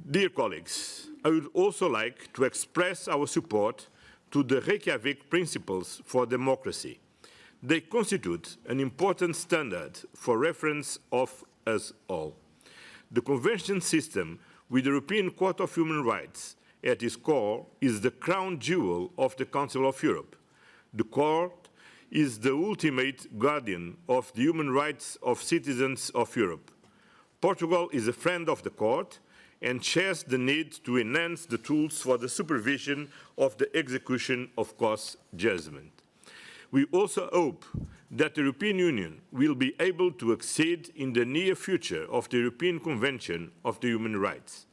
Dear colleagues, I would also like to express our support to the Reykjavik Principles for Democracy. They constitute an important standard for reference of us all. The convention system with the European Court of Human Rights at its core is the crown jewel of the Council of Europe. The Court is the ultimate guardian of the human rights of citizens of Europe. Portugal is a friend of the Court and shares the need to enhance the tools for the supervision of the execution of court judgment. We also hope that the European Union will be able to accede in the near future of the European Convention of the Human Rights.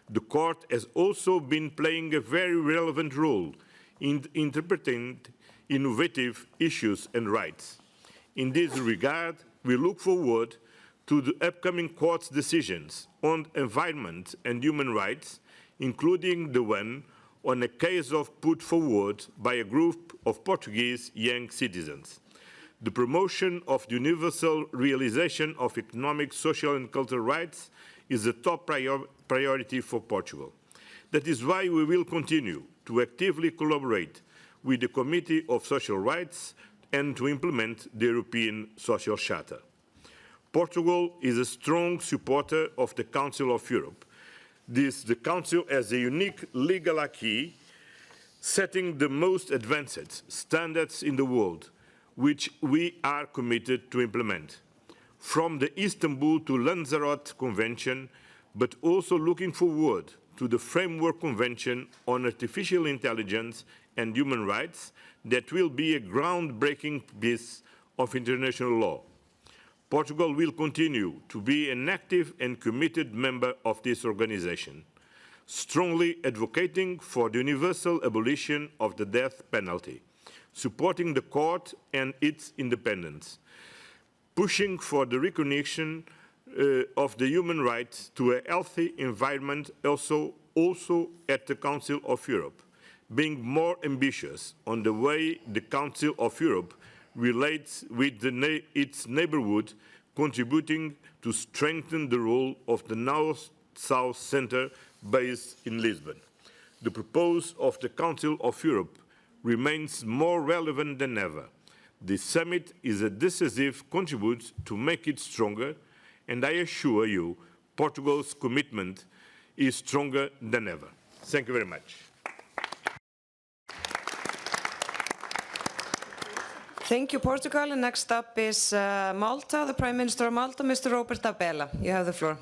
The Court has also been playing a very relevant role in interpreting innovative issues and rights. In this regard, we look forward to the upcoming Court's decisions on environment and human rights, including the one on a case put forward by a group of Portuguese young citizens. The promotion of the universal realization of economic, social and cultural rights is a top priority for Portugal. That is why we will continue to actively collaborate with the Committee of Social Rights and to implement the European Social Charter. Portugal is a strong supporter of the Council of Europe. The Council has a unique legal acquis, setting the most advanced standards in the world, which we are committed to implement. From the Istanbul to Lanzarote Convention, but also looking forward to the Framework Convention on Artificial Intelligence and Human Rights that will be a groundbreaking piece of international law. Portugal will continue to be an active and committed member of this organization, strongly advocating for the universal abolition of the death penalty, supporting the court and its independence, pushing for the recognition of the human right to a healthy environment also at the Council of Europe, being more ambitious on the way the Council of Europe relates with its neighborhood, contributing to strengthen the role of the North-South Centre based in Lisbon. The proposal of the Council of Europe remains more relevant than ever. This summit is a decisive contribution to make it stronger, and I assure you, Portugal's commitment is stronger than ever. Thank you very much.
Thank you, Portugal. And next up is Malta, the Prime Minister of Malta, Mr. Robert Abela. You have the floor.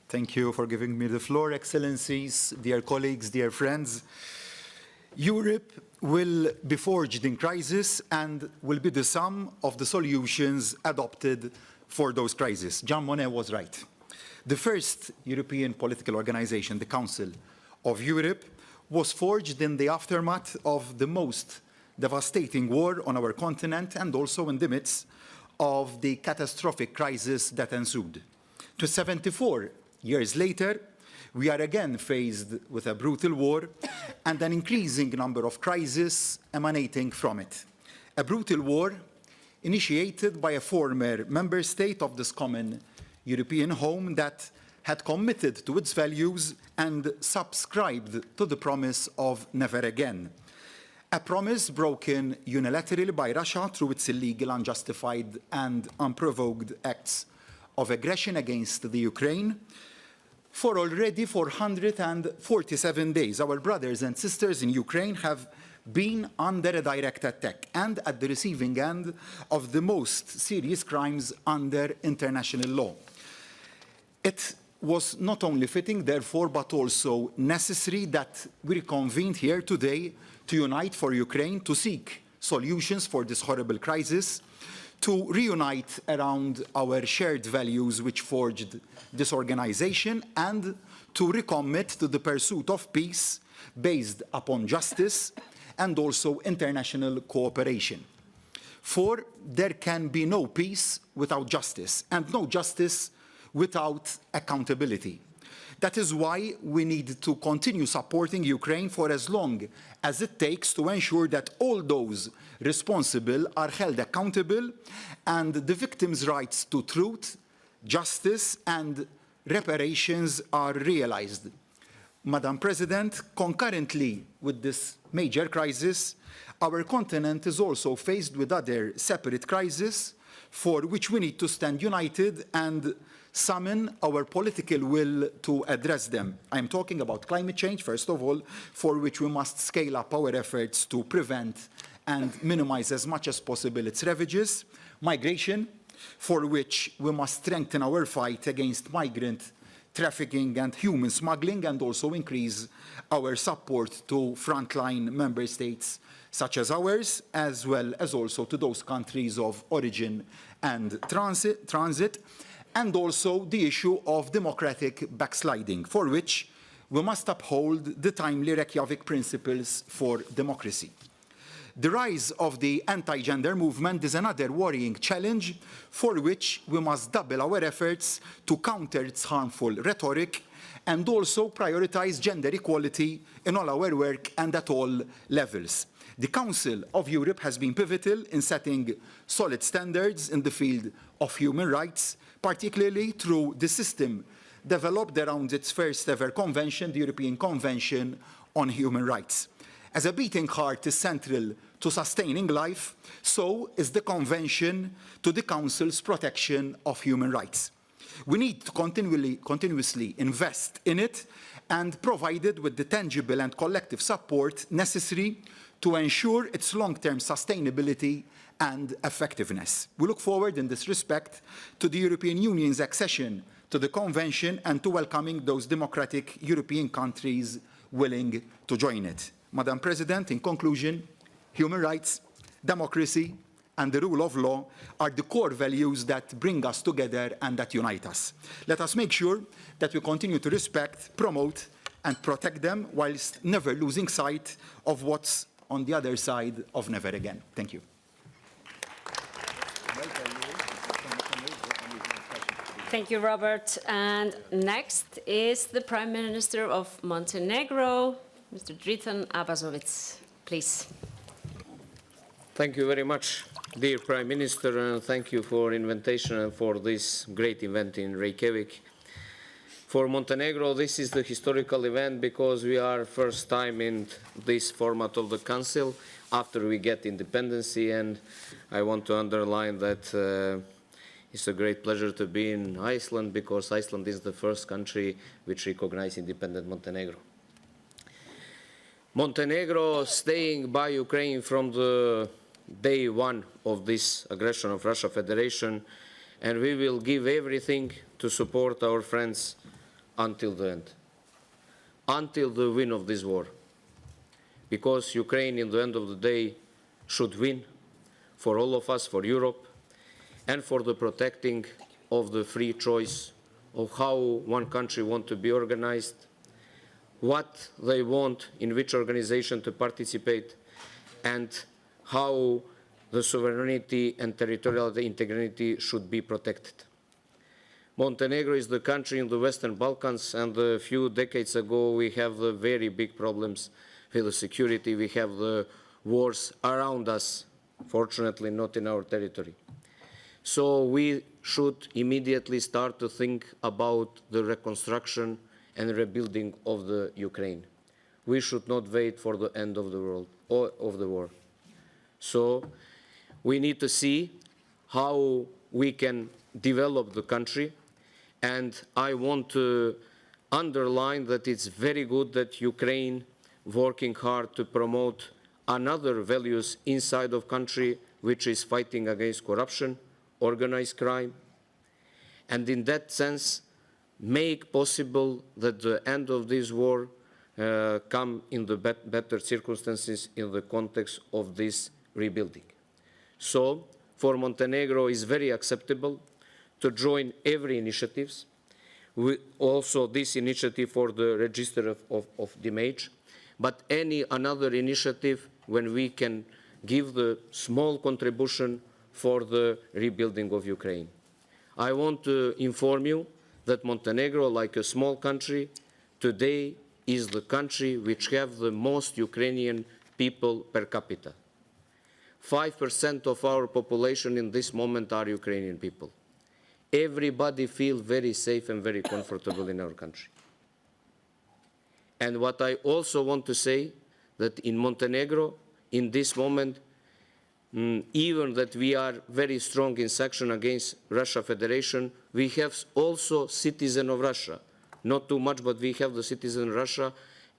Thank you for giving me the floor, Excellencies, dear colleagues, dear friends. Europe will be forged in crisis and will be the sum of the solutions adopted for those crises. Jean Monnet was right. The first European political organization, the Council of Europe, was forged in the aftermath of the most devastating war on our continent and also in the midst of the catastrophic crisis that ensued. 74 years later, we are again faced with a brutal war and an increasing number of crises emanating from it. A brutal war initiated by a former member state of this common European home that had committed to its values and subscribed to the promise of never again. A promise broken unilaterally by Russia through its illegal, unjustified and unprovoked acts of aggression against the Ukraine for already 447 days. Our brothers and sisters in Ukraine have been under a direct attack and at the receiving end of the most serious crimes under international law. It was not only fitting, therefore, but also necessary that we reconvened here today to unite for Ukraine, to seek solutions for this horrible crisis, to reunite around our shared values which forged this organization, and to recommit to the pursuit of peace based upon justice and also international cooperation. For there can be no peace without justice, and no justice without accountability. That is why we need to continue supporting Ukraine for as long as it takes to ensure that all those responsible are held accountable and the victims' rights to truth, justice, and reparations are realized. Madam President, concurrently with this major crisis, our continent is also faced with other separate crises for which we need to stand united and summon our political will to address them. I am talking about climate change, first of all, for which we must scale up our efforts to prevent and minimize as much as possible its ravages. Migration, for which we must strengthen our fight against migrant trafficking and human smuggling, and also increase our support to frontline member states such as ours, as well as also to those countries of origin and transit, and also the issue of democratic backsliding, for which we must uphold the timely Reykjavik principles for democracy. The rise of the anti-gender movement is another worrying challenge for which we must double our efforts to counter its harmful rhetoric and also prioritize gender equality in all our work and at all levels. The Council of Europe has been pivotal in setting solid standards in the field of human rights, particularly through the system developed around its first ever convention, the European Convention on Human Rights. As a beating heart is central to sustaining life, so is the Convention to the Council's protection of human rights. We need to continuously invest in it and provide it with the tangible and collective support necessary to ensure its long-term sustainability and effectiveness. We look forward in this respect to the European Union's accession to the Convention and to welcoming those democratic European countries willing to join it. Madam President, in conclusion, human rights, democracy, and the rule of law are the core values that bring us together and that unite us. Let us make sure that we continue to respect, promote, and protect them whilst never losing sight of what's on the other side of never again. Thank you.
Thank you, Robert. And next is the Prime Minister of Montenegro, Mr. Dritan Abazovic. Please.
Thank you very much, dear Prime Minister, and thank you for invitation and for this great event in Reykjavik. For Montenegro, this is the historical event because we are first time in this format of the Council after we get independence, and I want to underline that it's a great pleasure to be in Iceland because Iceland is the first country which recognizes independent Montenegro. Montenegro staying by Ukraine from the day one of this aggression of Russia Federation, and we will give everything to support our friends until the end, until the win of this war. Because Ukraine, in the end of the day, should win for all of us, for Europe, and for the protecting of the free choice of how one country wants to be organized, what they want, in which organization to participate, and how the sovereignty and territorial integrity should be protected. Montenegro is the country in the Western Balkans, and a few decades ago we have the very big problems with the security. We have the wars around us, fortunately not in our territory. So we should immediately start to think about the reconstruction and rebuilding of the Ukraine. We should not wait for the end of the world or of the war. So we need to see how we can develop the country. And I want to underline that it's very good that Ukraine working hard to promote another values inside of country, which is fighting against corruption, organized crime, and in that sense, make possible that the end of this war come in the better circumstances in the context of this rebuilding. So, for Montenegro, it's very acceptable to join every initiatives. Also this initiative for the register of damage, but any another initiative when we can give the small contribution for the rebuilding of Ukraine. I want to inform you that Montenegro, like a small country, today is the country which have the most Ukrainian people per capita. 5% of our population in this moment are Ukrainian people. Everybody feels very safe and very comfortable in our country. And what I also want to say, that in Montenegro, in this moment, even that we are very strong in sanction against Russia Federation, we have also citizens of Russia. Not too much, but we have the citizen of Russia,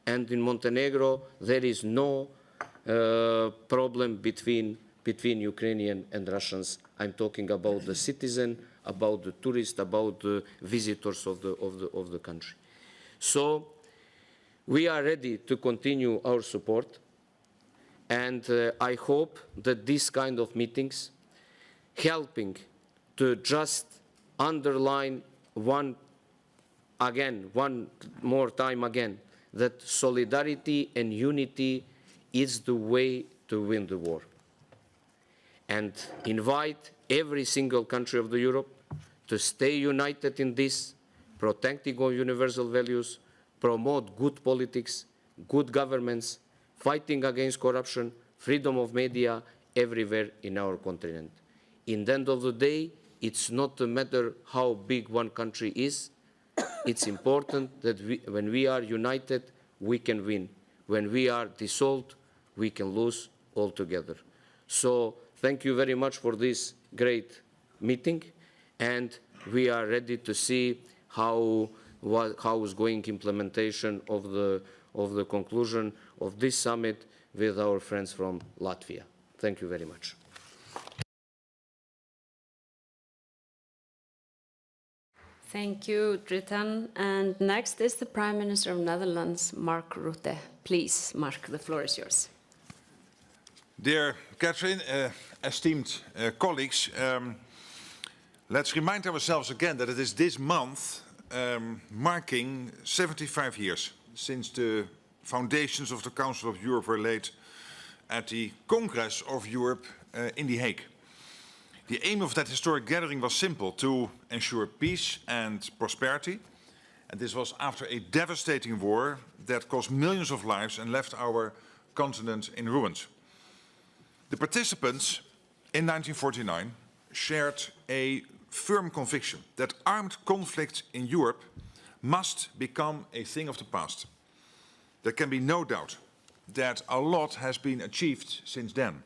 and in Montenegro there is no problem between Ukrainian and Russians. I'm talking about the citizen, about the tourists, about the visitors of the country. So we are ready to continue our support, and I hope that these kind of meetings helping to just underline one more time again, that solidarity and unity is the way to win the war. And invite every single country of Europe to stay united in this, protecting our universal values, promote good politics, good governments, fighting against corruption, freedom of media everywhere in our continent. In the end of the day, it's not a matter how big one country is. It's important that when we are united, we can win. When we are dissolved, we can lose altogether. So thank you very much for this great meeting, and we are ready to see how is going implementation of the conclusion of this summit with our friends from Latvia. Thank you very much.
Thank you, Dritan. And next is the Prime Minister of Netherlands, Mark Rutte. Please, Mark, the floor is yours.
Dear Catherine, esteemed colleagues, let's remind ourselves again that it is this month marking 75 years since the foundations of the Council of Europe were laid at the Congress of Europe in The Hague. The aim of that historic gathering was simple: to ensure peace and prosperity. And this was after a devastating war that cost millions of lives and left our continent in ruins. The participants in 1949 shared a firm conviction that armed conflict in Europe must become a thing of the past. There can be no doubt that a lot has been achieved since then.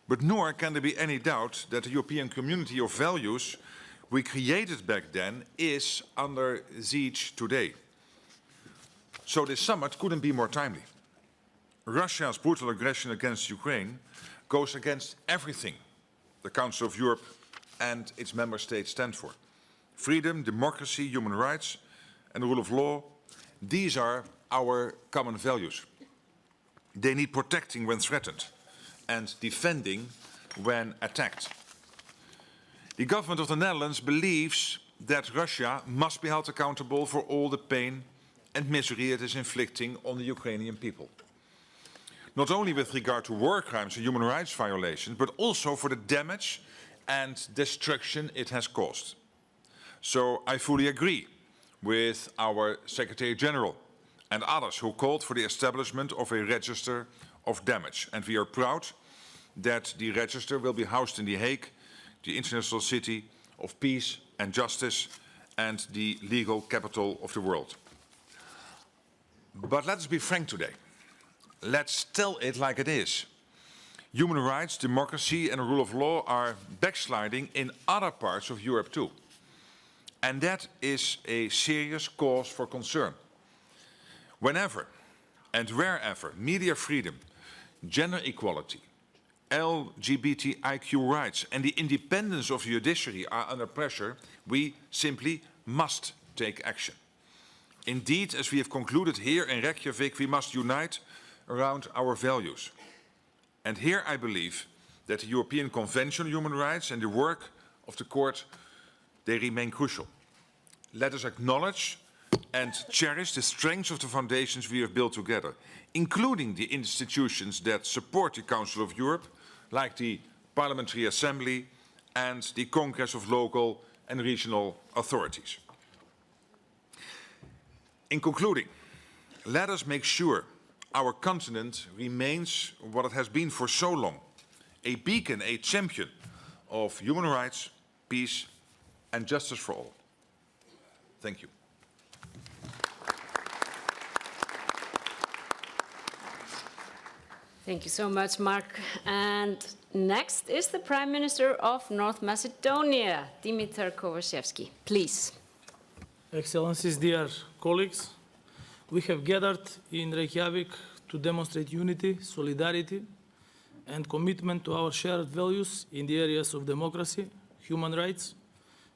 But nor can there be any doubt that the European community of values we created back then is under siege today. So this summit couldn't be more timely. Russia's brutal aggression against Ukraine goes against everything the Council of Europe and its member states stand for. Freedom, democracy, human rights, and the rule of law, these are our common values. They need protecting when threatened and defending when attacked. The government of the Netherlands believes that Russia must be held accountable for all the pain and misery it is inflicting on the Ukrainian people. Not only with regard to war crimes and human rights violations, but also for the damage and destruction it has caused. So I fully agree with our Secretary General and others who called for the establishment of a register of damage. And we are proud that the register will be housed in The Hague, the international city of peace and justice and the legal capital of the world. But let's be frank today. Let's tell it like it is. human rights, democracy and the rule of law are backsliding in other parts of Europe too. And that is a serious cause for concern. Whenever and wherever media freedom, gender equality, LGBTIQ rights and the independence of the judiciary are under pressure, we simply must take action. Indeed, as we have concluded here in Reykjavik, we must unite around our values. And here I believe that the European Convention on Human Rights and the work of the Court, they remain crucial. Let us acknowledge and cherish the strengths of the foundations we have built together, including the institutions that support the Council of Europe, like the Parliamentary Assembly and the Congress of Local and Regional Authorities. In concluding, let us make sure our continent remains what it has been for so long, a beacon, a champion of human rights, peace and justice for all. Thank you.
Thank you so much, Mark. And next is the Prime Minister of North Macedonia, Dimitar Kovacevski. Please.
Excellencies, dear colleagues, we have gathered in Reykjavik to demonstrate unity, solidarity, and commitment to our shared values in the areas of democracy, human rights,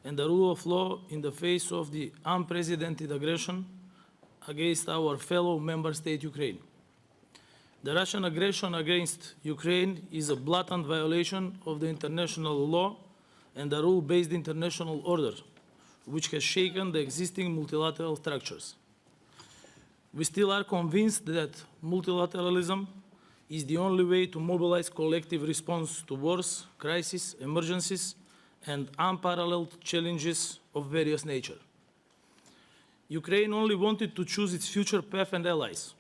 and the rule of law in the face of the unprecedented aggression against our fellow member state, Ukraine. The Russian aggression against Ukraine is a blatant violation of the international law and the rule-based international order, which has shaken the existing multilateral structures. We still are convinced that multilateralism is the only way to mobilize collective response to wars, crises, emergencies, and unparalleled challenges of various nature. Ukraine only wanted to choose its future path and allies.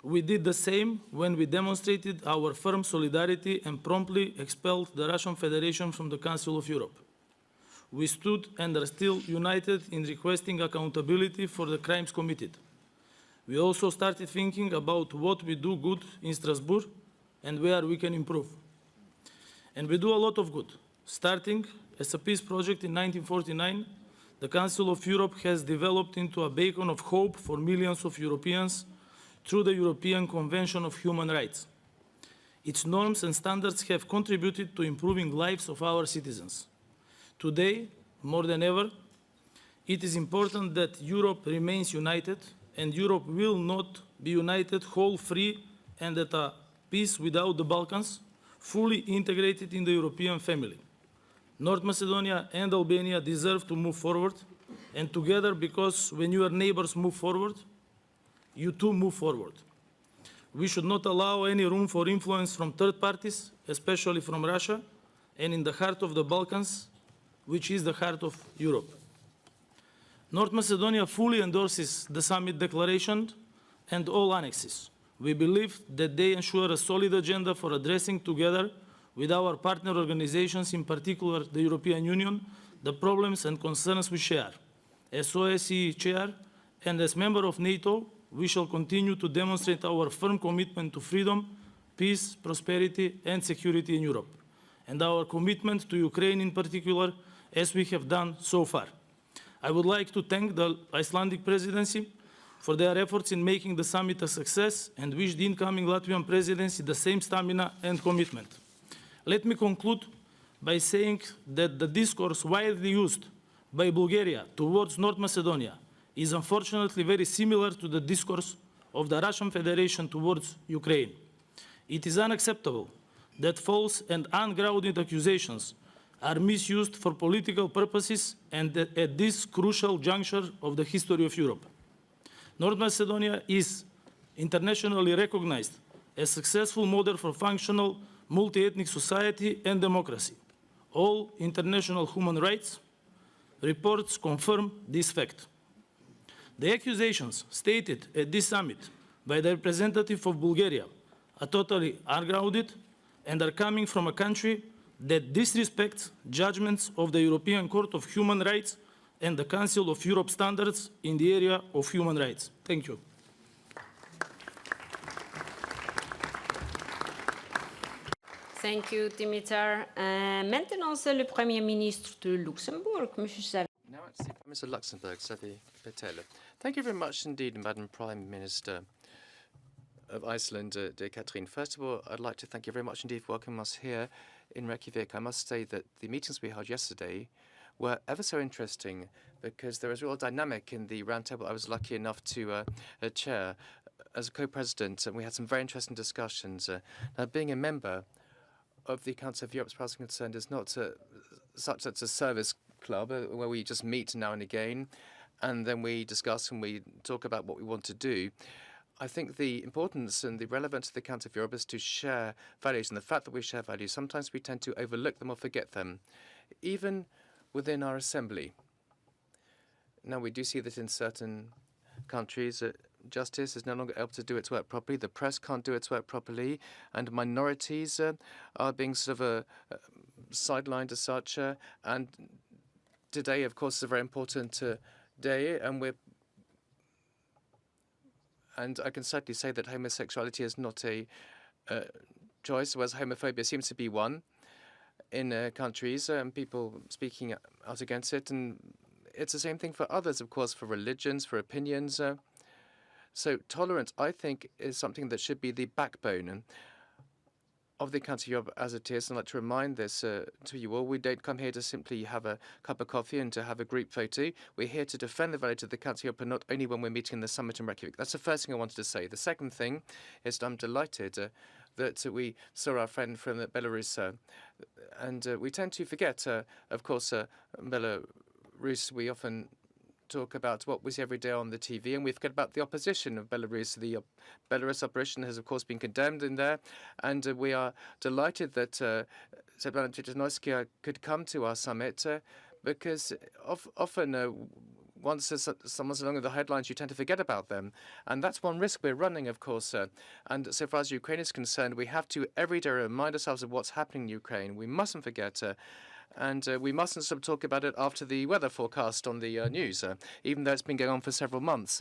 We did the same when we demonstrated our firm solidarity and promptly expelled the Russian Federation from the Council of Europe. We stood and are still united in requesting accountability for the crimes committed. We also started thinking about what we do good in Strasbourg and where we can improve. And we do a lot of good. Starting as a peace project in 1949, the Council of Europe has developed into a beacon of hope for millions of Europeans through the European Convention of Human Rights. Its norms and standards have contributed to improving lives of our citizens. Today, more than ever, it is important that Europe remains united, and Europe will not be united, whole, free, and at a peace without the Balkans, fully integrated in the European family. North Macedonia and Albania deserve to move forward, and together, because when your neighbors move forward, you too move forward. We should not allow any room for influence from third parties, especially from Russia, and in the heart of the Balkans, which is the heart of Europe. North Macedonia fully endorses the summit declaration and all annexes. We believe that they ensure a solid agenda for addressing together with our partner organizations, in particular the European Union, the problems and concerns we share. As OSCE chair and as member of NATO, we shall continue to demonstrate our firm commitment to freedom, peace, prosperity and security in Europe, and our commitment to Ukraine in particular, as we have done so far. I would like to thank the Icelandic presidency for their efforts in making the summit a success and wish the incoming Latvian presidency the same stamina and commitment. Let me conclude by saying that the discourse widely used by Bulgaria towards North Macedonia is unfortunately very similar to the discourse of the Russian Federation towards Ukraine. It is unacceptable that false and ungrounded accusations are misused for political purposes and at this crucial juncture of the history of Europe. North Macedonia is internationally recognized as a successful model for functional multi-ethnic society and democracy. All international human rights reports confirm this fact. The accusations stated at this summit by the representative of Bulgaria are totally ungrounded and are coming from a country that disrespects judgments of the European Court of Human Rights and the Council of Europe standards in the area of human rights. Thank you.
Thank you, Dimitar. Maintenant, c'est le Premier ministre de Luxembourg, Monsieur Xavier.
Now it's the Prime Minister of Luxembourg, Xavier Bettel. Thank you very much indeed, Madam Prime Minister of Iceland, dear Catherine. First of all, I'd like to thank you very much indeed for welcoming us here in Reykjavik. I must say that the meetings we held yesterday were ever so interesting because there was real dynamic in the roundtable I was lucky enough to chair as a co-president, and we had some very interesting discussions. Now, being a member of the Council of Europe, as far as I'm concerned, is not such as a service club where we just meet now and again, and then we discuss and we talk about what we want to do. I think the importance and the relevance of the Council of Europe is to share values, and the fact that we share values, sometimes we tend to overlook them or forget them, even within our assembly. Now, we do see that in certain countries, justice is no longer able to do its work properly, the press can't do its work properly, and minorities are being sort of sidelined as such. And today, of course, is a very important day, and I can certainly say that homosexuality is not a choice, whereas homophobia seems to be one in countries, and people speaking out against it. And it's the same thing for others, of course, for religions, for opinions. So tolerance, I think, is something that should be the backbone of the Council of Europe as it is. And I'd like to remind this to you all. We don't come here to simply have a cup of coffee and to have a group photo. We're here to defend the values of the Council of Europe, and not only when we're meeting the summit in Reykjavik. That's the first thing I wanted to say. The second thing is I'm delighted that we saw our friend from Belarus. And we tend to forget, of course, Belarus. We often talk about what we see every day on the TV, and we forget about the opposition of Belarus. The Belarus opposition has, of course, been condemned in there, and we are delighted that Svetlana Tikhanovskaya could come to our summit because often once someone's along with the headlines, you tend to forget about them. And that's one risk we're running, of course. And so far as Ukraine is concerned, we have to every day remind ourselves of what's happening in Ukraine. We mustn't forget. And we mustn't sort of talk about it after the weather forecast on the news, even though it's been going on for several months.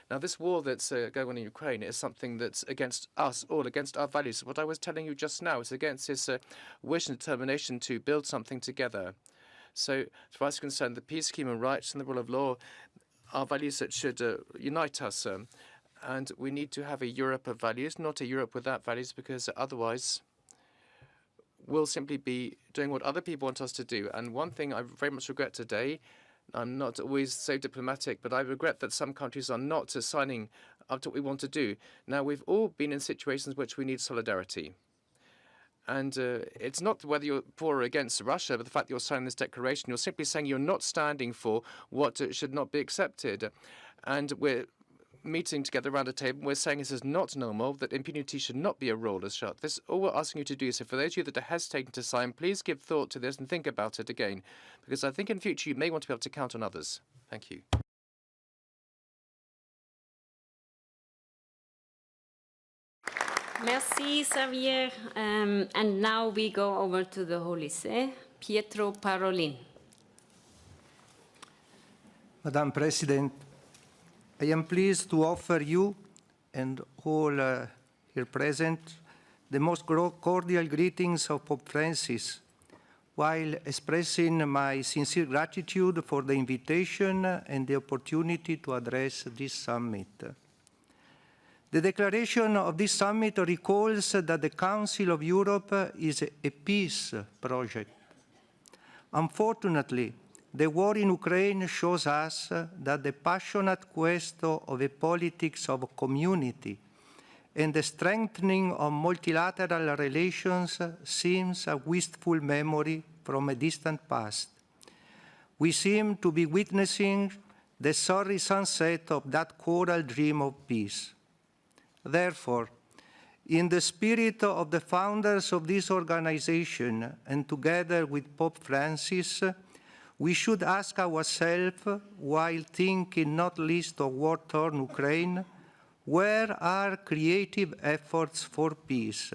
Now, this war that's going on in Ukraine is something that's against us all, against our values. What I was telling you just now is against this wish and determination to build something together. So, as far as concerned, the peace, human rights, and the rule of law are values that should unite us. And we need to have a Europe of values, not a Europe without values, because otherwise we'll simply be doing what other people want us to do. And one thing I very much regret today, I'm not always so diplomatic, but I regret that some countries are not signing up to what we want to do. Now, we've all been in situations which we need solidarity. And it's not whether you're for or against Russia, but the fact that you're signing this declaration, you're simply saying you're not standing for what should not be accepted. And we're meeting together around a table, we're saying this is not normal, that impunity should not be a ruler's shot. This is all we're asking you to do. So for those of you that are hesitating to sign, please give thought to this and think about it again, because I think in future you may want to be able to count on others. Thank you.
Merci, Xavier. And now we go over to the Holy See. Pietro Parolin.
Madam President, I am pleased to offer you and all here present the most cordial greetings of Pope Francis, while expressing my sincere gratitude for the invitation and the opportunity to address this summit. The declaration of this summit recalls that the Council of Europe is a peace project. Unfortunately, the war in Ukraine shows us that the passionate quest of a politics of community and the strengthening of multilateral relations seems a wistful memory from a distant past. We seem to be witnessing the sorry sunset of that choral dream of peace. Therefore, in the spirit of the founders of this organization and together with Pope Francis, we should ask ourselves, while thinking not least of war-torn Ukraine, where are creative efforts for peace?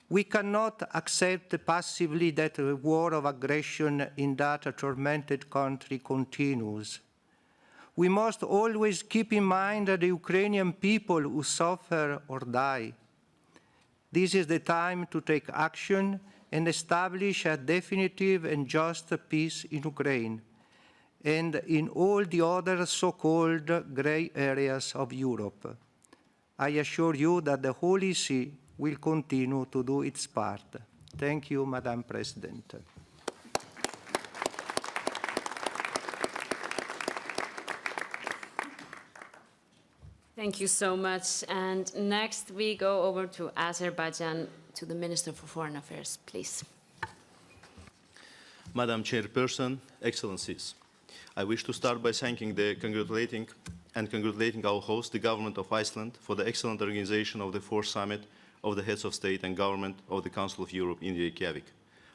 We cannot accept passively that the war of aggression in that tormented country continues. We must always keep in mind the Ukrainian people who suffer or die. This is the time to take action and establish a definitive and just peace in Ukraine and in all the other so-called grey areas of Europe. I assure you that the Holy See will continue to do its part. Thank you, Madam President.
Thank you so much. And next we go over to Azerbaijan, to the Minister for Foreign Affairs, please.
Madam Chairperson, Excellencies, I wish to start by congratulating our host, the Government of Iceland, for the excellent organization of the fourth summit of the heads of state and government of the Council of Europe in Reykjavik.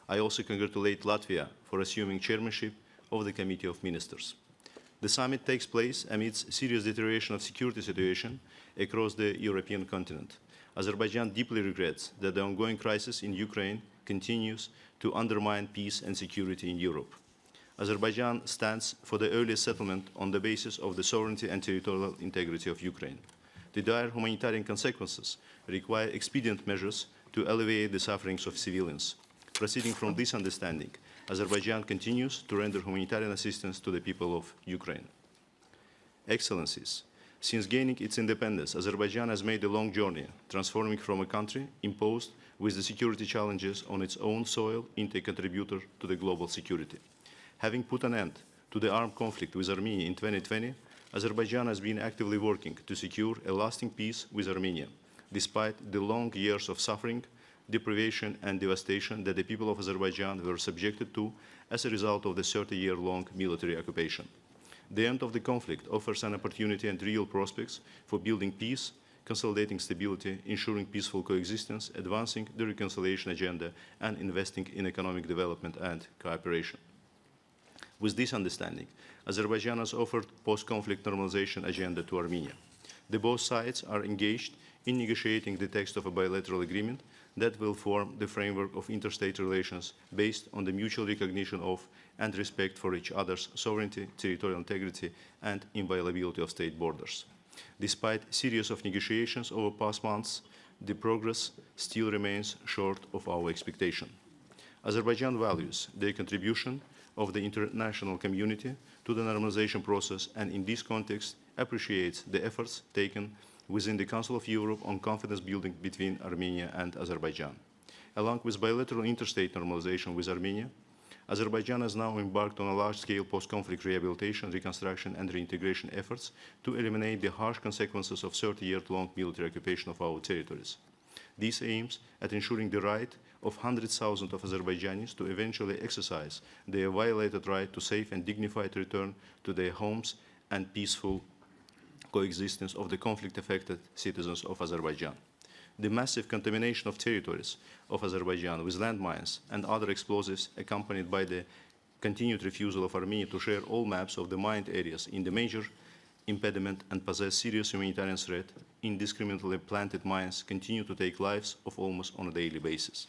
I also congratulate Latvia for assuming chairmanship of the Committee of Ministers. The summit takes place amidst serious deterioration of security situation across the European continent. Azerbaijan deeply regrets that the ongoing crisis in Ukraine continues to undermine peace and security in Europe. Azerbaijan stands for the earliest settlement on the basis of the sovereignty and territorial integrity of Ukraine. The dire humanitarian consequences require expedient measures to alleviate the sufferings of civilians. Proceeding from this understanding, Azerbaijan continues to render humanitarian assistance to the people of Ukraine. Excellencies, since gaining its independence, Azerbaijan has made a long journey, transforming from a country imposed with the security challenges on its own soil into a contributor to the global security. Having put an end to the armed conflict with Armenia in 2020, Azerbaijan has been actively working to secure a lasting peace with Armenia, despite the long years of suffering, deprivation and devastation that the people of Azerbaijan were subjected to as a result of the 30-year-long military occupation. The end of the conflict offers an opportunity and real prospects for building peace, consolidating stability, ensuring peaceful coexistence, advancing the reconciliation agenda, and investing in economic development and cooperation. With this understanding, Azerbaijan has offered post-conflict normalization agenda to Armenia. The both sides are engaged in negotiating the text of a bilateral agreement that will form the framework of interstate relations based on the mutual recognition of and respect for each other's sovereignty, territorial integrity, and inviolability of state borders. Despite series of negotiations over past months, the progress still remains short of our expectation. Azerbaijan values the contribution of the international community to the normalization process and in this context appreciates the efforts taken within the Council of Europe on confidence building between Armenia and Azerbaijan. Along with bilateral interstate normalization with Armenia, Azerbaijan has now embarked on a large-scale post-conflict rehabilitation, reconstruction and reintegration efforts to eliminate the harsh consequences of 30-year-long military occupation of our territories. This aims at ensuring the right of hundreds of thousands of Azerbaijanis to eventually exercise their violated right to safe and dignified return to their homes and peaceful coexistence of the conflict-affected citizens of Azerbaijan. The massive contamination of territories of Azerbaijan with landmines and other explosives, accompanied by the continued refusal of Armenia to share all maps of the mined areas in the major impediment and possess serious humanitarian threat, indiscriminately planted mines continue to take lives of almost on a daily basis.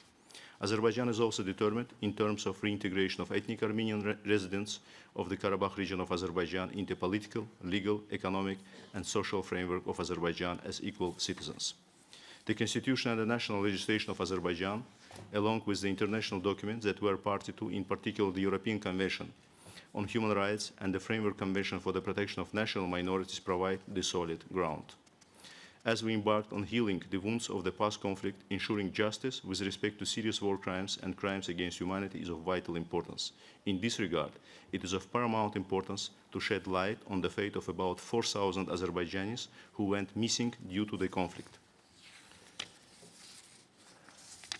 Azerbaijan is also determined in terms of reintegration of ethnic Armenian residents of the Karabakh region of Azerbaijan into political, legal, economic, and social framework of Azerbaijan as equal citizens. The constitution and the national legislation of Azerbaijan, along with the international documents that we are party to, in particular the European Convention on Human Rights and the Framework Convention for the Protection of National Minorities, provide the solid ground. As we embarked on healing the wounds of the past conflict, ensuring justice with respect to serious war crimes and crimes against humanity is of vital importance. In this regard, it is of paramount importance to shed light on the fate of about 4,000 Azerbaijanis who went missing due to the conflict.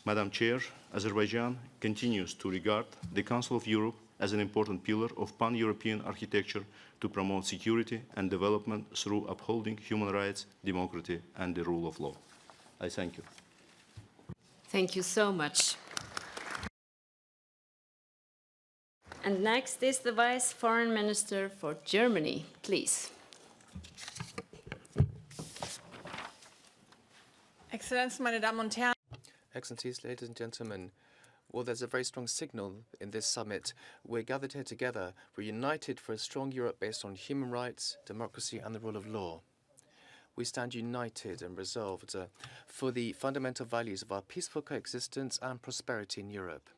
Madam Chair, Azerbaijan continues to regard the Council of Europe as an important pillar of pan-European architecture to promote security and development through upholding human rights, democracy, and the rule of law. I thank you.
Thank you so much. And next is the Vice Foreign Minister for Germany, please.
Exzellenzen, meine Damen und Herren.
Excellencies, ladies and gentlemen, well, there's a very strong signal in this summit. We're gathered here together. We're united for a strong Europe based on human rights, democracy, and the rule of law. we stand united and resolved for the fundamental values of our peaceful coexistence and prosperity in Europe.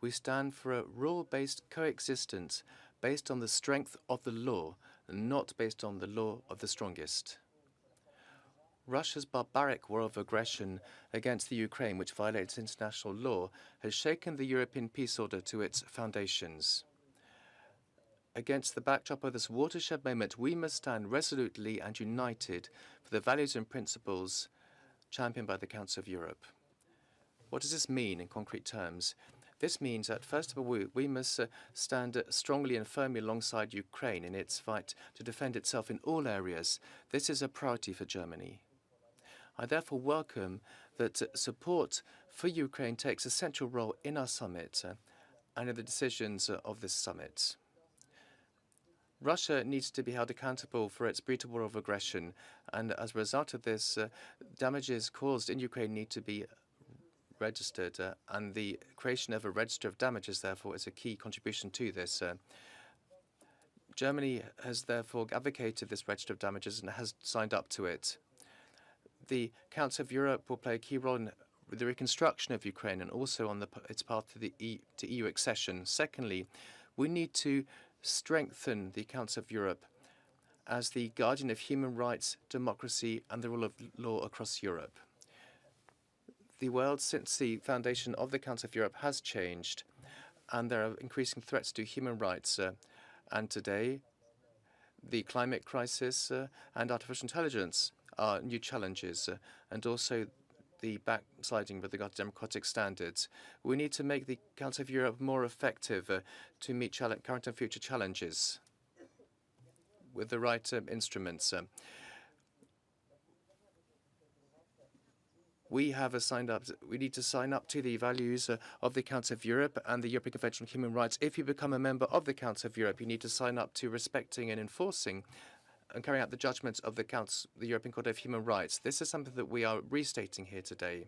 We stand for a rule-based coexistence based on the strength of the law, and not based on the law of the strongest. Russia's barbaric war of aggression against the Ukraine, which violates international law, has shaken the European peace order to its foundations. Against the backdrop of this watershed moment, we must stand resolutely and united for the values and principles championed by the Council of Europe. What does this mean in concrete terms? This means that, first of all, we must stand strongly and firmly alongside Ukraine in its fight to defend itself in all areas. This is a priority for Germany. I therefore welcome that support for Ukraine takes a central role in our summit and in the decisions of this summit. Russia needs to be held accountable for its brutal war of aggression, and as a result of this, damages caused in Ukraine need to be registered, and the creation of a register of damages, therefore, is a key contribution to this. Germany has therefore advocated this register of damages and has signed up to it. The Council of Europe will play a key role in the reconstruction of Ukraine and also on its path to EU accession. Secondly, we need to strengthen the Council of Europe as the guardian of human rights, democracy, and the rule of law across Europe. The world since the foundation of the Council of Europe has changed, and there are increasing threats to human rights. And today, the climate crisis and artificial intelligence are new challenges, and also the backsliding with regard to democratic standards. We need to make the Council of Europe more effective to meet current and future challenges with the right instruments. We need to sign up to the values of the Council of Europe and the European Convention on Human Rights. If you become a member of the Council of Europe, you need to sign up to respecting and enforcing and carrying out the judgments of the European Court of Human Rights. This is something that we are restating here today.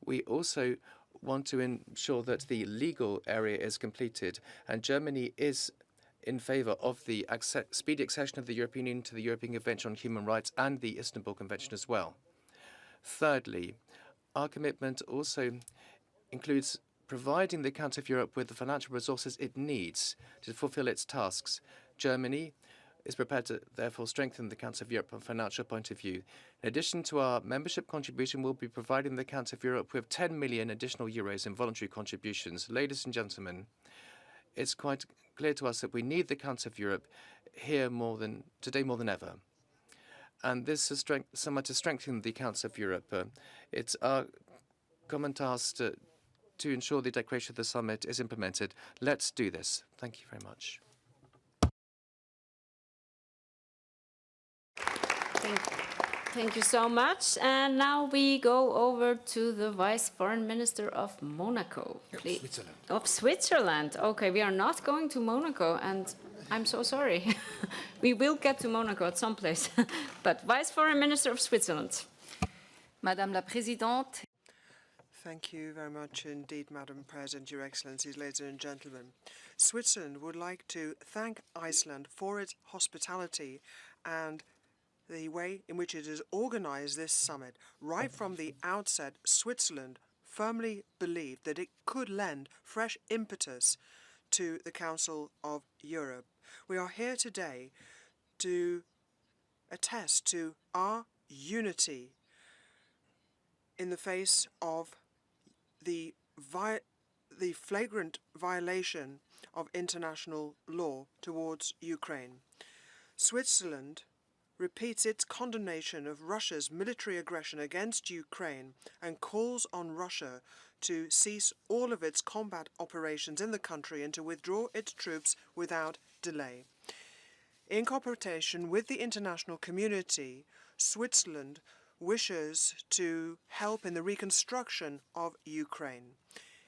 We also want to ensure that the legal area is completed, and Germany is in favor of the speedy accession of the European Union to the European Convention on Human Rights and the Istanbul Convention as well. Thirdly, our commitment also includes providing the Council of Europe with the financial resources it needs to fulfill its tasks. Germany is prepared to therefore strengthen the Council of Europe from a financial point of view. In addition to our membership contribution, we'll be providing the Council of Europe with 10 million additional euros in voluntary contributions. Ladies and gentlemen, it's quite clear to us that we need the Council of Europe here today more than ever. And this is somewhat to strengthen the Council of Europe. It's our common task to ensure the declaration of the summit is implemented. Let's do this. Thank you very much.
Thank you so much. And now we go over to the Vice Foreign Minister of Monaco. Please.
Switzerland.
Of Switzerland. Okay, we are not going to Monaco, and I'm so sorry. We will get to Monaco at some place. But Vice Foreign Minister of Switzerland.
Madame la Présidente.
Thank you very much indeed, Madam President, Your Excellencies, ladies and gentlemen. Switzerland would like to thank Iceland for its hospitality and the way in which it has organized this summit. Right from the outset, Switzerland firmly believed that it could lend fresh impetus to the Council of Europe. We are here today to attest to our unity in the face of the flagrant violation of international law towards Ukraine. Switzerland repeats its condemnation of Russia's military aggression against Ukraine and calls on Russia to cease all of its combat operations in the country and to withdraw its troops without delay. In cooperation with the international community, Switzerland wishes to help in the reconstruction of Ukraine.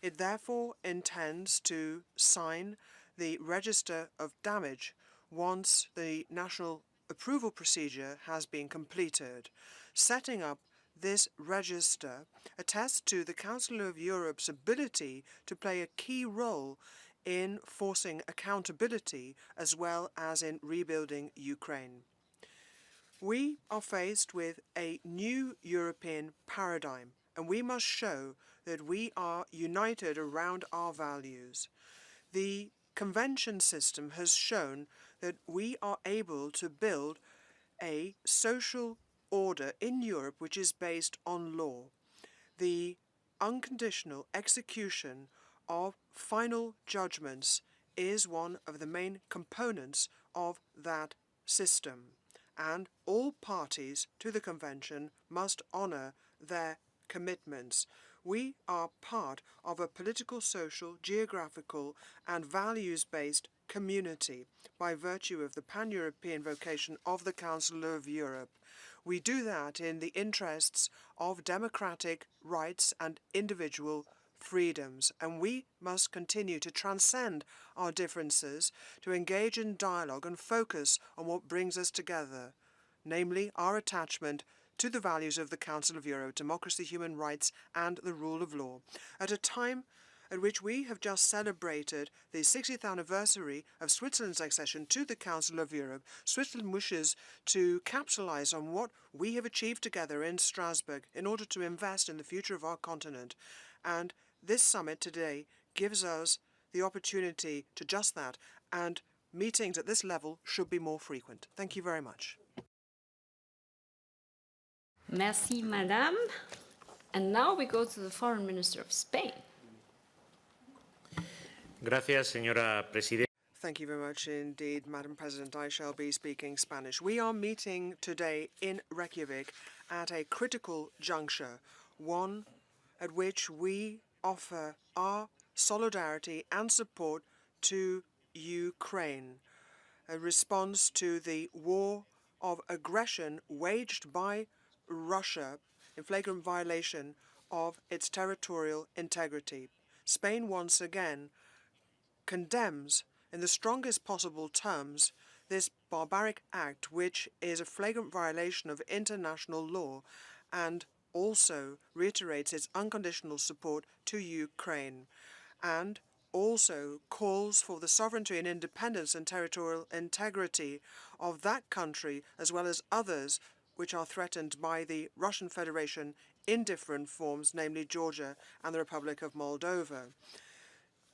It therefore intends to sign the Register of Damage once the national approval procedure has been completed. Setting up this register attests to the Council of Europe's ability to play a key role in forcing accountability as well as in rebuilding Ukraine. We are faced with a new European paradigm, and we must show that we are united around our values. The convention system has shown that we are able to build a social order in Europe which is based on law. The unconditional execution of final judgments is one of the main components of that system, and all parties to the convention must honour their commitments. We are part of a political, social, geographical and values-based community by virtue of the pan-European vocation of the Council of Europe. We do that in the interests of democratic rights and individual freedoms, and we must continue to transcend our differences, to engage in dialogue and focus on what brings us together, namely our attachment to the values of the Council of Europe, democracy, human rights and the rule of law. At a time at which we have just celebrated the 60th anniversary of Switzerland's accession to the Council of Europe, Switzerland wishes to capitalize on what we have achieved together in Strasbourg in order to invest in the future of our continent. And this summit today gives us the opportunity to just that, and meetings at this level should be more frequent. Thank you very much.
Merci, Madame. And now we go to the Foreign Minister of Spain.
Gracias, señora presidenta.
Thank you very much indeed, Madam President. I shall be speaking Spanish. We are meeting today in Reykjavik at a critical juncture, one at which we offer our solidarity and support to Ukraine, a response to the war of aggression waged by Russia in flagrant violation of its territorial integrity. Spain once again condemns in the strongest possible terms this barbaric act, which is a flagrant violation of international law, and also reiterates its unconditional support to Ukraine, and also calls for the sovereignty and independence and territorial integrity of that country, as well as others which are threatened by the Russian Federation in different forms, namely Georgia and the Republic of Moldova.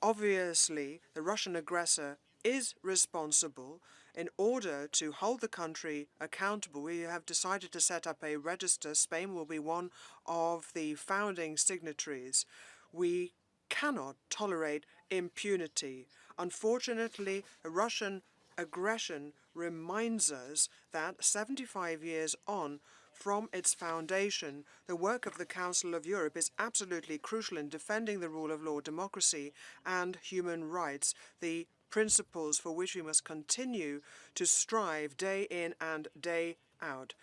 Obviously, the Russian aggressor is responsible. In order to hold the country accountable, we have decided to set up a register. Spain will be one of the founding signatories. We cannot tolerate impunity. Unfortunately, the Russian aggression reminds us that 75 years on from its foundation, the work of the Council of Europe is absolutely crucial in defending the rule of law, democracy and human rights, the principles for which we must continue to strive day in and day out.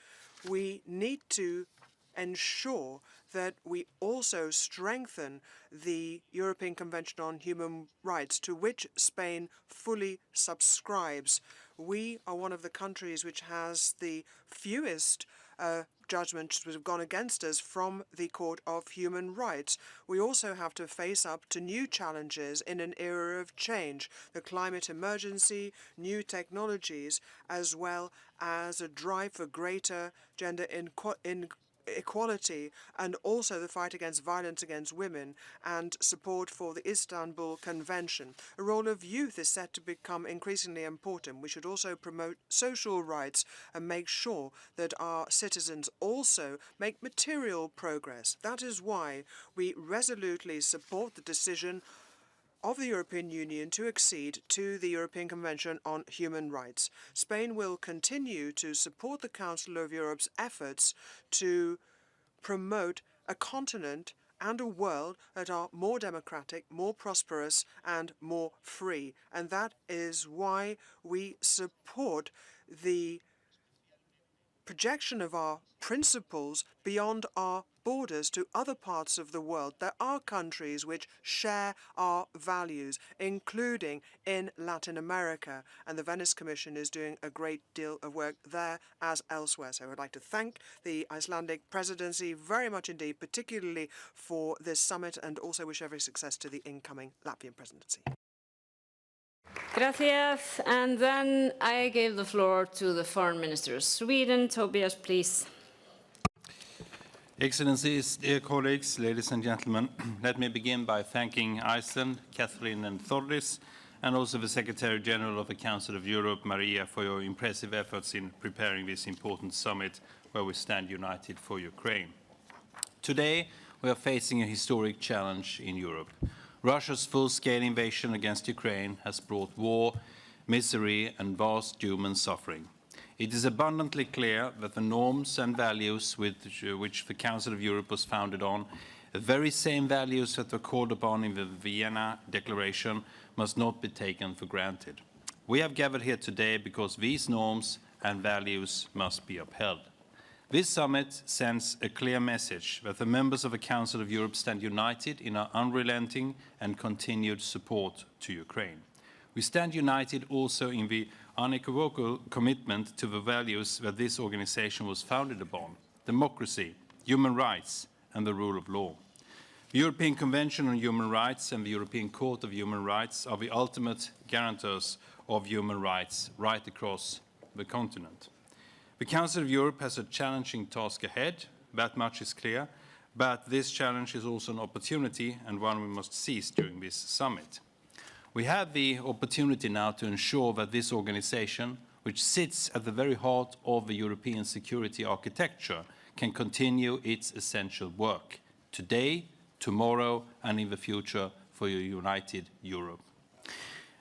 We need to ensure that we also strengthen the European Convention on Human Rights, to which Spain fully subscribes. We are one of the countries which has the fewest judgments that have gone against us from the Court of Human Rights. We also have to face up to new challenges in an era of change, the climate emergency, new technologies, as well as a drive for greater gender equality, and also the fight against violence against women and support for the Istanbul Convention. The role of youth is set to become increasingly important. We should also promote social rights and make sure that our citizens also make material progress. That is why we resolutely support the decision of the European Union to accede to the European Convention on Human Rights. Spain will continue to support the Council of Europe's efforts to promote a continent and a world that are more democratic, more prosperous, and more free. And that is why we support the projection of our principles beyond our borders to other parts of the world. There are countries which share our values, including in Latin America, and the Venice Commission is doing a great deal of work there as elsewhere. So I would like to thank the Icelandic presidency very much indeed, particularly for this summit, and also wish every success to the incoming Latvian presidency.
Gracias. And then I give the floor to the Foreign Minister of Sweden. Tobias, please.
Excellencies, dear colleagues, ladies and gentlemen, let me begin by thanking Iceland, Catherine and Thordis, and also the Secretary General of the Council of Europe, Maria, for your impressive efforts in preparing this important summit where we stand united for Ukraine. Today, we are facing a historic challenge in Europe. Russia's full-scale invasion against Ukraine has brought war, misery, and vast human suffering. It is abundantly clear that the norms and values which the Council of Europe was founded on, the very same values that were called upon in the Vienna Declaration, must not be taken for granted. We have gathered here today because these norms and values must be upheld. This summit sends a clear message that the members of the Council of Europe stand united in our unrelenting and continued support to Ukraine. We stand united also in the unequivocal commitment to the values that this organization was founded upon: democracy, human rights, and the rule of law. The European Convention on Human Rights and the European Court of Human Rights are the ultimate guarantors of human rights right across the continent. The Council of Europe has a challenging task ahead, that much is clear, but this challenge is also an opportunity and one we must seize during this summit. We have the opportunity now to ensure that this organization, which sits at the very heart of the European security architecture, can continue its essential work today, tomorrow, and in the future for a united Europe.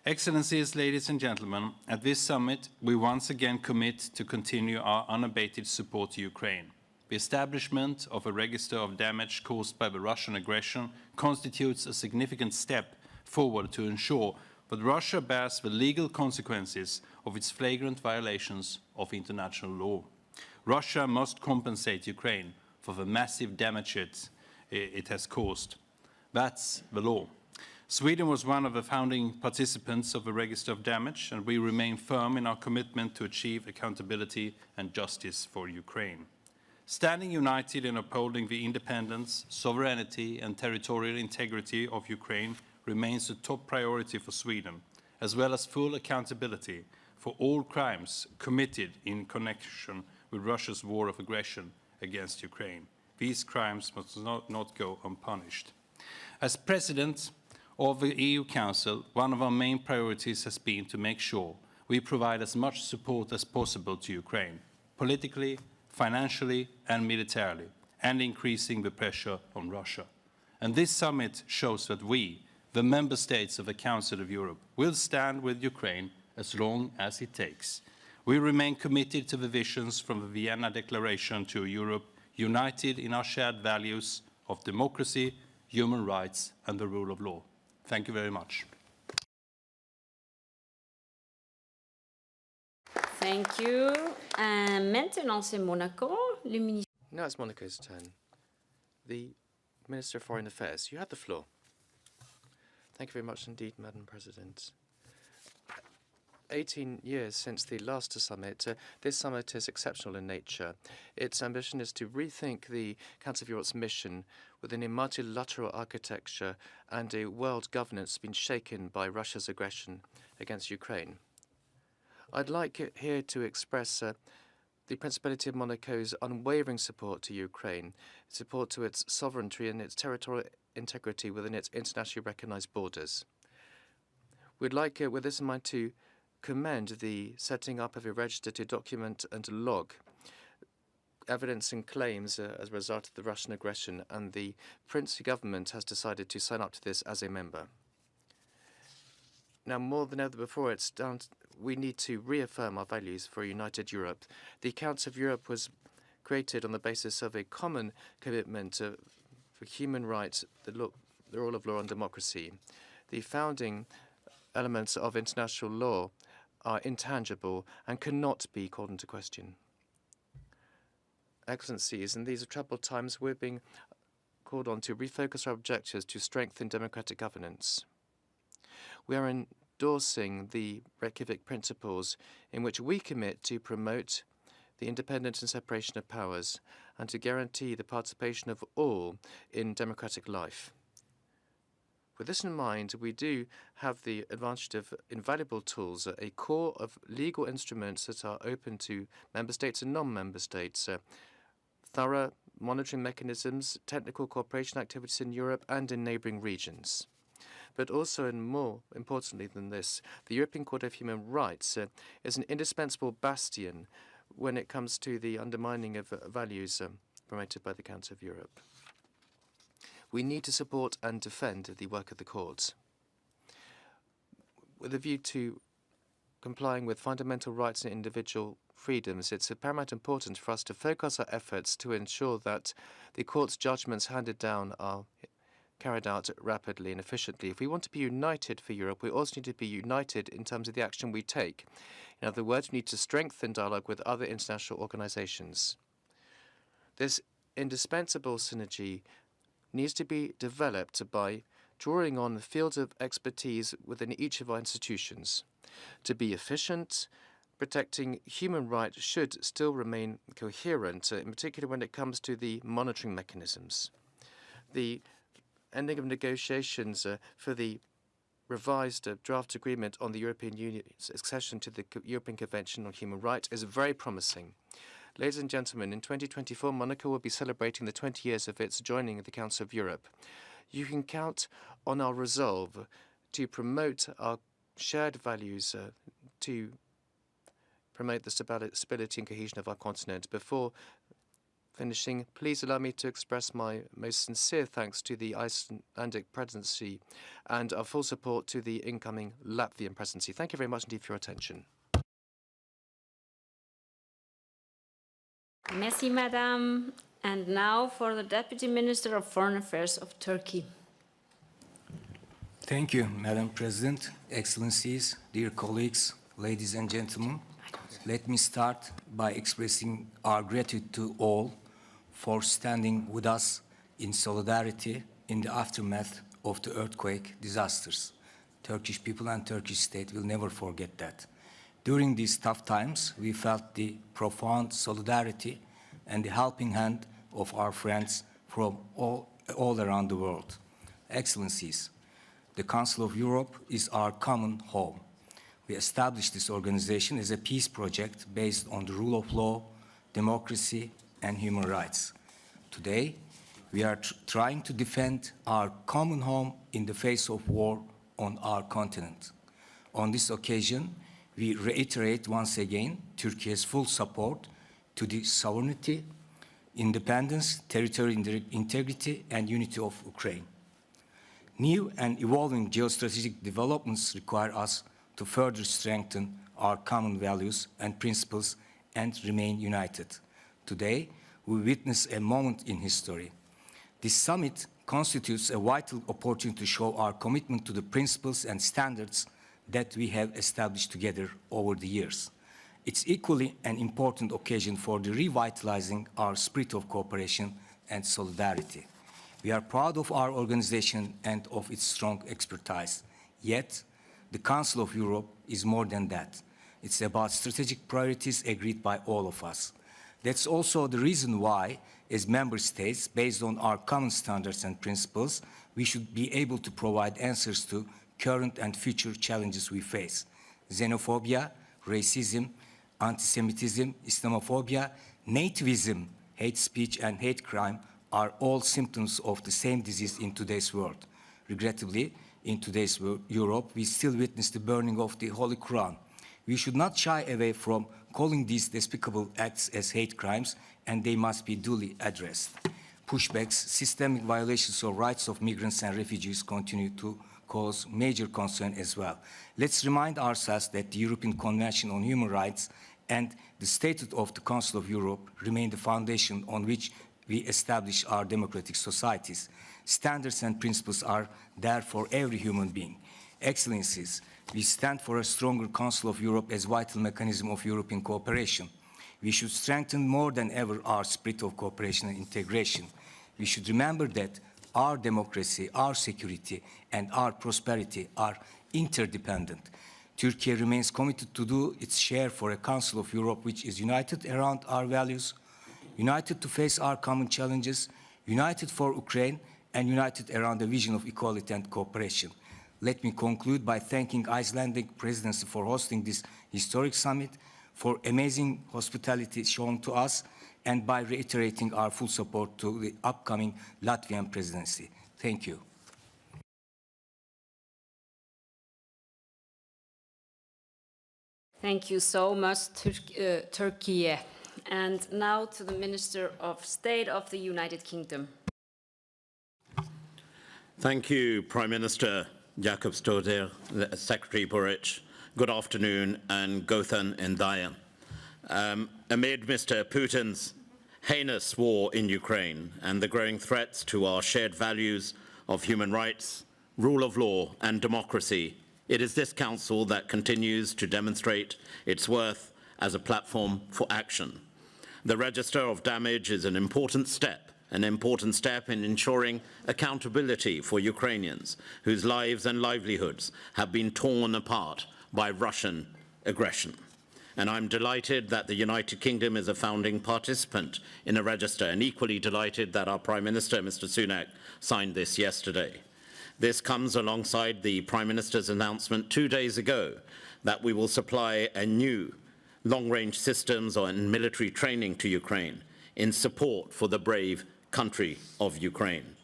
Excellencies, ladies and gentlemen, at this summit, we once again commit to continue our unabated support to Ukraine. The establishment of a register of damage caused by the Russian aggression constitutes a significant step forward to ensure that Russia bears the legal consequences of its flagrant violations of international law. Russia must compensate Ukraine for the massive damage it has caused. That's the law. Sweden was one of the founding participants of the Register of Damage, and we remain firm in our commitment to achieve accountability and justice for Ukraine. Standing united in upholding the independence, sovereignty, and territorial integrity of Ukraine remains a top priority for Sweden, as well as full accountability for all crimes committed in connection with Russia's war of aggression against Ukraine. These crimes must not go unpunished. As President of the EU Council, one of our main priorities has been to make sure we provide as much support as possible to Ukraine, politically, financially, and militarily, and increasing the pressure on Russia. And this summit shows that we, the member states of the Council of Europe, will stand with Ukraine as long as it takes. We remain committed to the visions from the Vienna Declaration to a Europe united in our shared values of democracy, human rights, and the rule of law. Thank you very much.
Thank you. Maintenant, c'est Monaco.
Now it's Monaco's turn. The Minister of Foreign Affairs, you have the floor. Thank you very much indeed, Madam President. 18 years since the last summit, this summit is exceptional in nature. Its ambition is to rethink the Council of Europe's mission within a multilateral architecture and a world governance been shaken by Russia's aggression against Ukraine. I'd like here to express the Principality of Monaco's unwavering support to Ukraine, support to its sovereignty and its territorial integrity within its internationally recognized borders. We'd like, with this in mind, to commend the setting up of a register to document and log evidence and claims as a result of the Russian aggression, and the princely government has decided to sign up to this as a member. Now, more than ever before, we need to reaffirm our values for a united Europe. The Council of Europe was created on the basis of a common commitment for human rights, the rule of law and democracy. The founding elements of international law are intangible and cannot be called into question. Excellencies, in these troubled times, we're being called on to refocus our objectives to strengthen democratic governance. We are endorsing the Reykjavik principles in which we commit to promote the independence and separation of powers and to guarantee the participation of all in democratic life. With this in mind, we do have the advantage of invaluable tools, a core of legal instruments that are open to member states and non-member states, thorough monitoring mechanisms, technical cooperation activities in Europe and in neighbouring regions. But also, and more importantly than this, the European Court of Human Rights is an indispensable bastion when it comes to the undermining of values promoted by the Council of Europe. We need to support and defend the work of the court. With a view to complying with fundamental rights and individual freedoms, it's of paramount importance for us to focus our efforts to ensure that the court's judgments handed down are carried out rapidly and efficiently. If we want to be united for Europe, we also need to be united in terms of the action we take. In other words, we need to strengthen dialogue with other international organizations. This indispensable synergy needs to be developed by drawing on the fields of expertise within each of our institutions. To be efficient, protecting human rights should still remain coherent, in particular when it comes to the monitoring mechanisms. The ending of negotiations for the revised draft agreement on the European Union's accession to the European Convention on Human Rights is very promising. Ladies and gentlemen, in 2024, Monaco will be celebrating the 20 years of its joining the Council of Europe. You can count on our resolve to promote our shared values, to promote the stability and cohesion of our continent. Before finishing, please allow me to express my most sincere thanks to the Icelandic presidency and our full support to the incoming Latvian presidency. Thank you very much indeed for your attention.
Merci, Madame. And now for the Deputy Minister of Foreign Affairs of Turkey.
Thank you, Madam President, Excellencies, dear colleagues, ladies and gentlemen. Let me start by expressing our gratitude to all for standing with us in solidarity in the aftermath of the earthquake disasters. Turkish people and Turkish state will never forget that. During these tough times, we felt the profound solidarity and the helping hand of our friends from all around the world. Excellencies, the Council of Europe is our common home. We established this organization as a peace project based on the rule of law, democracy, and human rights. Today, we are trying to defend our common home in the face of war on our continent. On this occasion, we reiterate once again Turkey's full support to the sovereignty, independence, territorial integrity, and unity of Ukraine. New and evolving geostrategic developments require us to further strengthen our common values and principles and remain united. Today, we witness a moment in history. This summit constitutes a vital opportunity to show our commitment to the principles and standards that we have established together over the years. It's equally an important occasion for the revitalizing our spirit of cooperation and solidarity. We are proud of our organization and of its strong expertise. Yet, the Council of Europe is more than that. It's about strategic priorities agreed by all of us. That's also the reason why, as member states, based on our common standards and principles, we should be able to provide answers to current and future challenges we face. Xenophobia, racism, anti-Semitism, Islamophobia, nativism, hate speech, and hate crime are all symptoms of the same disease in today's world. Regrettably, in today's Europe, we still witness the burning of the Holy Quran. We should not shy away from calling these despicable acts as hate crimes, and they must be duly addressed. Pushbacks, systemic violations of rights of migrants and refugees continue to cause major concern as well. Let's remind ourselves that the European Convention on Human Rights and the Statute of the Council of Europe remain the foundation on which we establish our democratic societies. Standards and principles are there for every human being. Excellencies, we stand for a stronger Council of Europe as vital mechanism of European cooperation. We should strengthen more than ever our spirit of cooperation and integration. We should remember that our democracy, our security, and our prosperity are interdependent. Turkey remains committed to do its share for a Council of Europe which is united around our values, united to face our common challenges, united for Ukraine, and united around a vision of equality and cooperation. Let me conclude by thanking Icelandic presidency for hosting this historic summit, for amazing hospitality shown to us, and by reiterating our full support to the upcoming Latvian presidency. Thank you.
Thank you so much, Turkey. And now to the Minister of State of the United Kingdom.
Thank you, Prime Minister Jakob Stoder, Secretary Buric. Good afternoon, and Gothan and Dayan. Amid Mr. Putin's heinous war in Ukraine and the growing threats to our shared values of human rights, rule of law, and democracy, it is this Council that continues to demonstrate its worth as a platform for action. The Register of Damage is an important step in ensuring accountability for Ukrainians whose lives and livelihoods have been torn apart by Russian aggression. And I'm delighted that the United Kingdom is a founding participant in a register, and equally delighted that our Prime Minister, Mr. Sunak, signed this yesterday. This comes alongside the Prime Minister's announcement 2 days ago that we will supply a new long-range systems and military training to Ukraine in support for the brave country of Ukraine.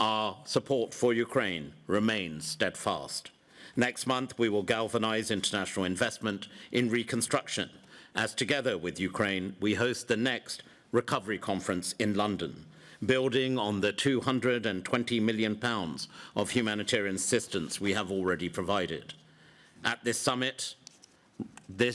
Our support for Ukraine remains steadfast. Next month, we will galvanize international investment in reconstruction, as together with Ukraine, we host the next recovery conference in London, building on the £220 million of humanitarian assistance we have already provided. At this summit,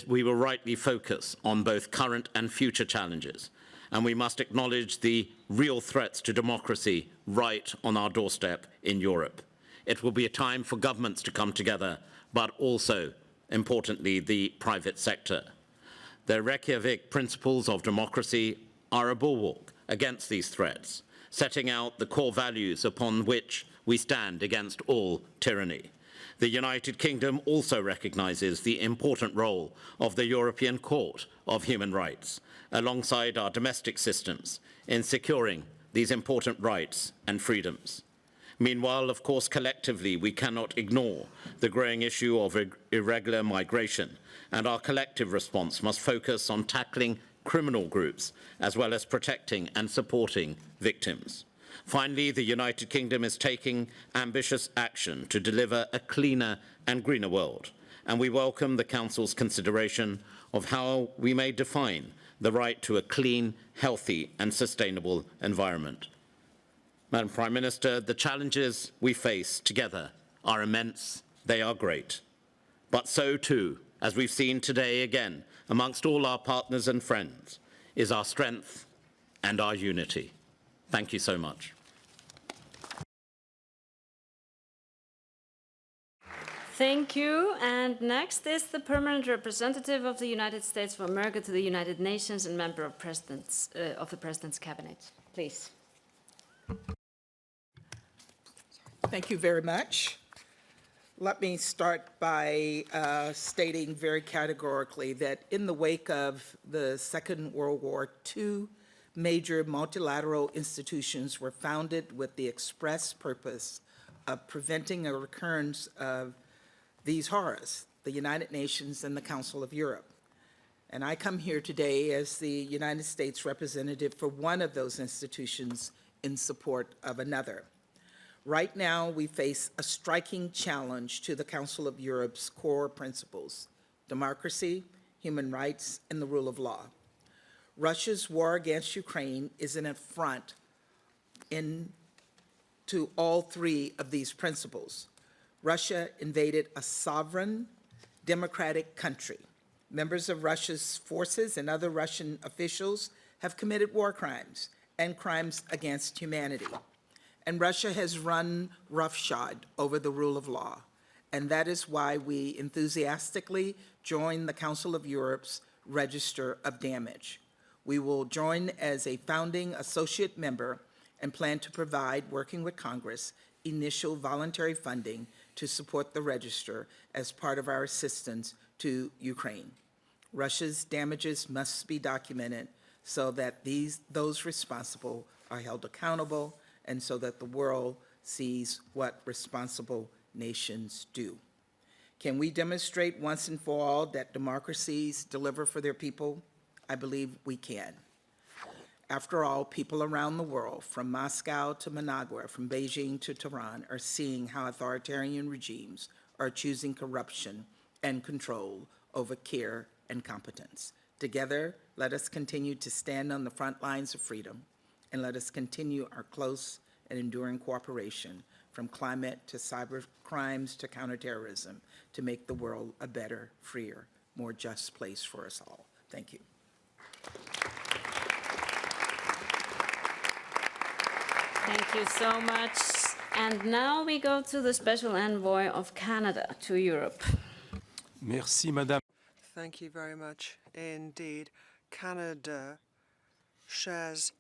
we will rightly focus on both current and future challenges, and we must acknowledge the real threats to democracy right on our doorstep in Europe. It will be a time for governments to come together, but also, importantly, the private sector. The Reykjavik principles of democracy are a bulwark against these threats, setting out the core values upon which we stand against all tyranny. The United Kingdom also recognises the important role of the European Court of Human Rights, alongside our domestic systems, in securing these important rights and freedoms. Meanwhile, of course, collectively, we cannot ignore the growing issue of irregular migration, and our collective response must focus on tackling criminal groups, as well as protecting and supporting victims. Finally, the United Kingdom is taking ambitious action to deliver a cleaner and greener world, and we welcome the Council's consideration of how we may define the right to a clean, healthy, and sustainable environment. Madam Prime Minister, the challenges we face together are immense, they are great. But so too, as we've seen today again, amongst all our partners and friends, is our strength and our unity. Thank you so much.
Thank you. And next is the permanent representative of the United States of America to the United Nations and member of the President's Cabinet. Please.
Thank you very much. Let me start by stating very categorically that in the wake of the Second World War, 2 major multilateral institutions were founded with the express purpose of preventing a recurrence of these horrors, the United Nations and the Council of Europe. And I come here today as the United States representative for one of those institutions in support of another. Right now, we face a striking challenge to the Council of Europe's core principles: democracy, human rights, and the rule of law. Russia's war against Ukraine is an affront to all 3 of these principles. Russia invaded a sovereign, democratic country. Members of Russia's forces and other Russian officials have committed war crimes and crimes against humanity. And Russia has run roughshod over the rule of law. And that is why we enthusiastically join the Council of Europe's Register of Damage. We will join as a founding associate member and plan to provide, working with Congress, initial voluntary funding to support the register as part of our assistance to Ukraine. Russia's damages must be documented so that those responsible are held accountable and so that the world sees what responsible nations do. Can we demonstrate once and for all that democracies deliver for their people? I believe we can. After all, people around the world, from Moscow to Managua, from Beijing to Tehran, are seeing how authoritarian regimes are choosing corruption and control over care and competence. Together, let us continue to stand on the front lines of freedom, and let us continue our close and enduring cooperation, from climate to cyber crimes to counterterrorism, to make the world a better, freer, more just place for us all. Thank you.
Thank you so much. And now we go to the Special Envoy of Canada to Europe.
Merci, Madame.
Thank you very much indeed. Canada shares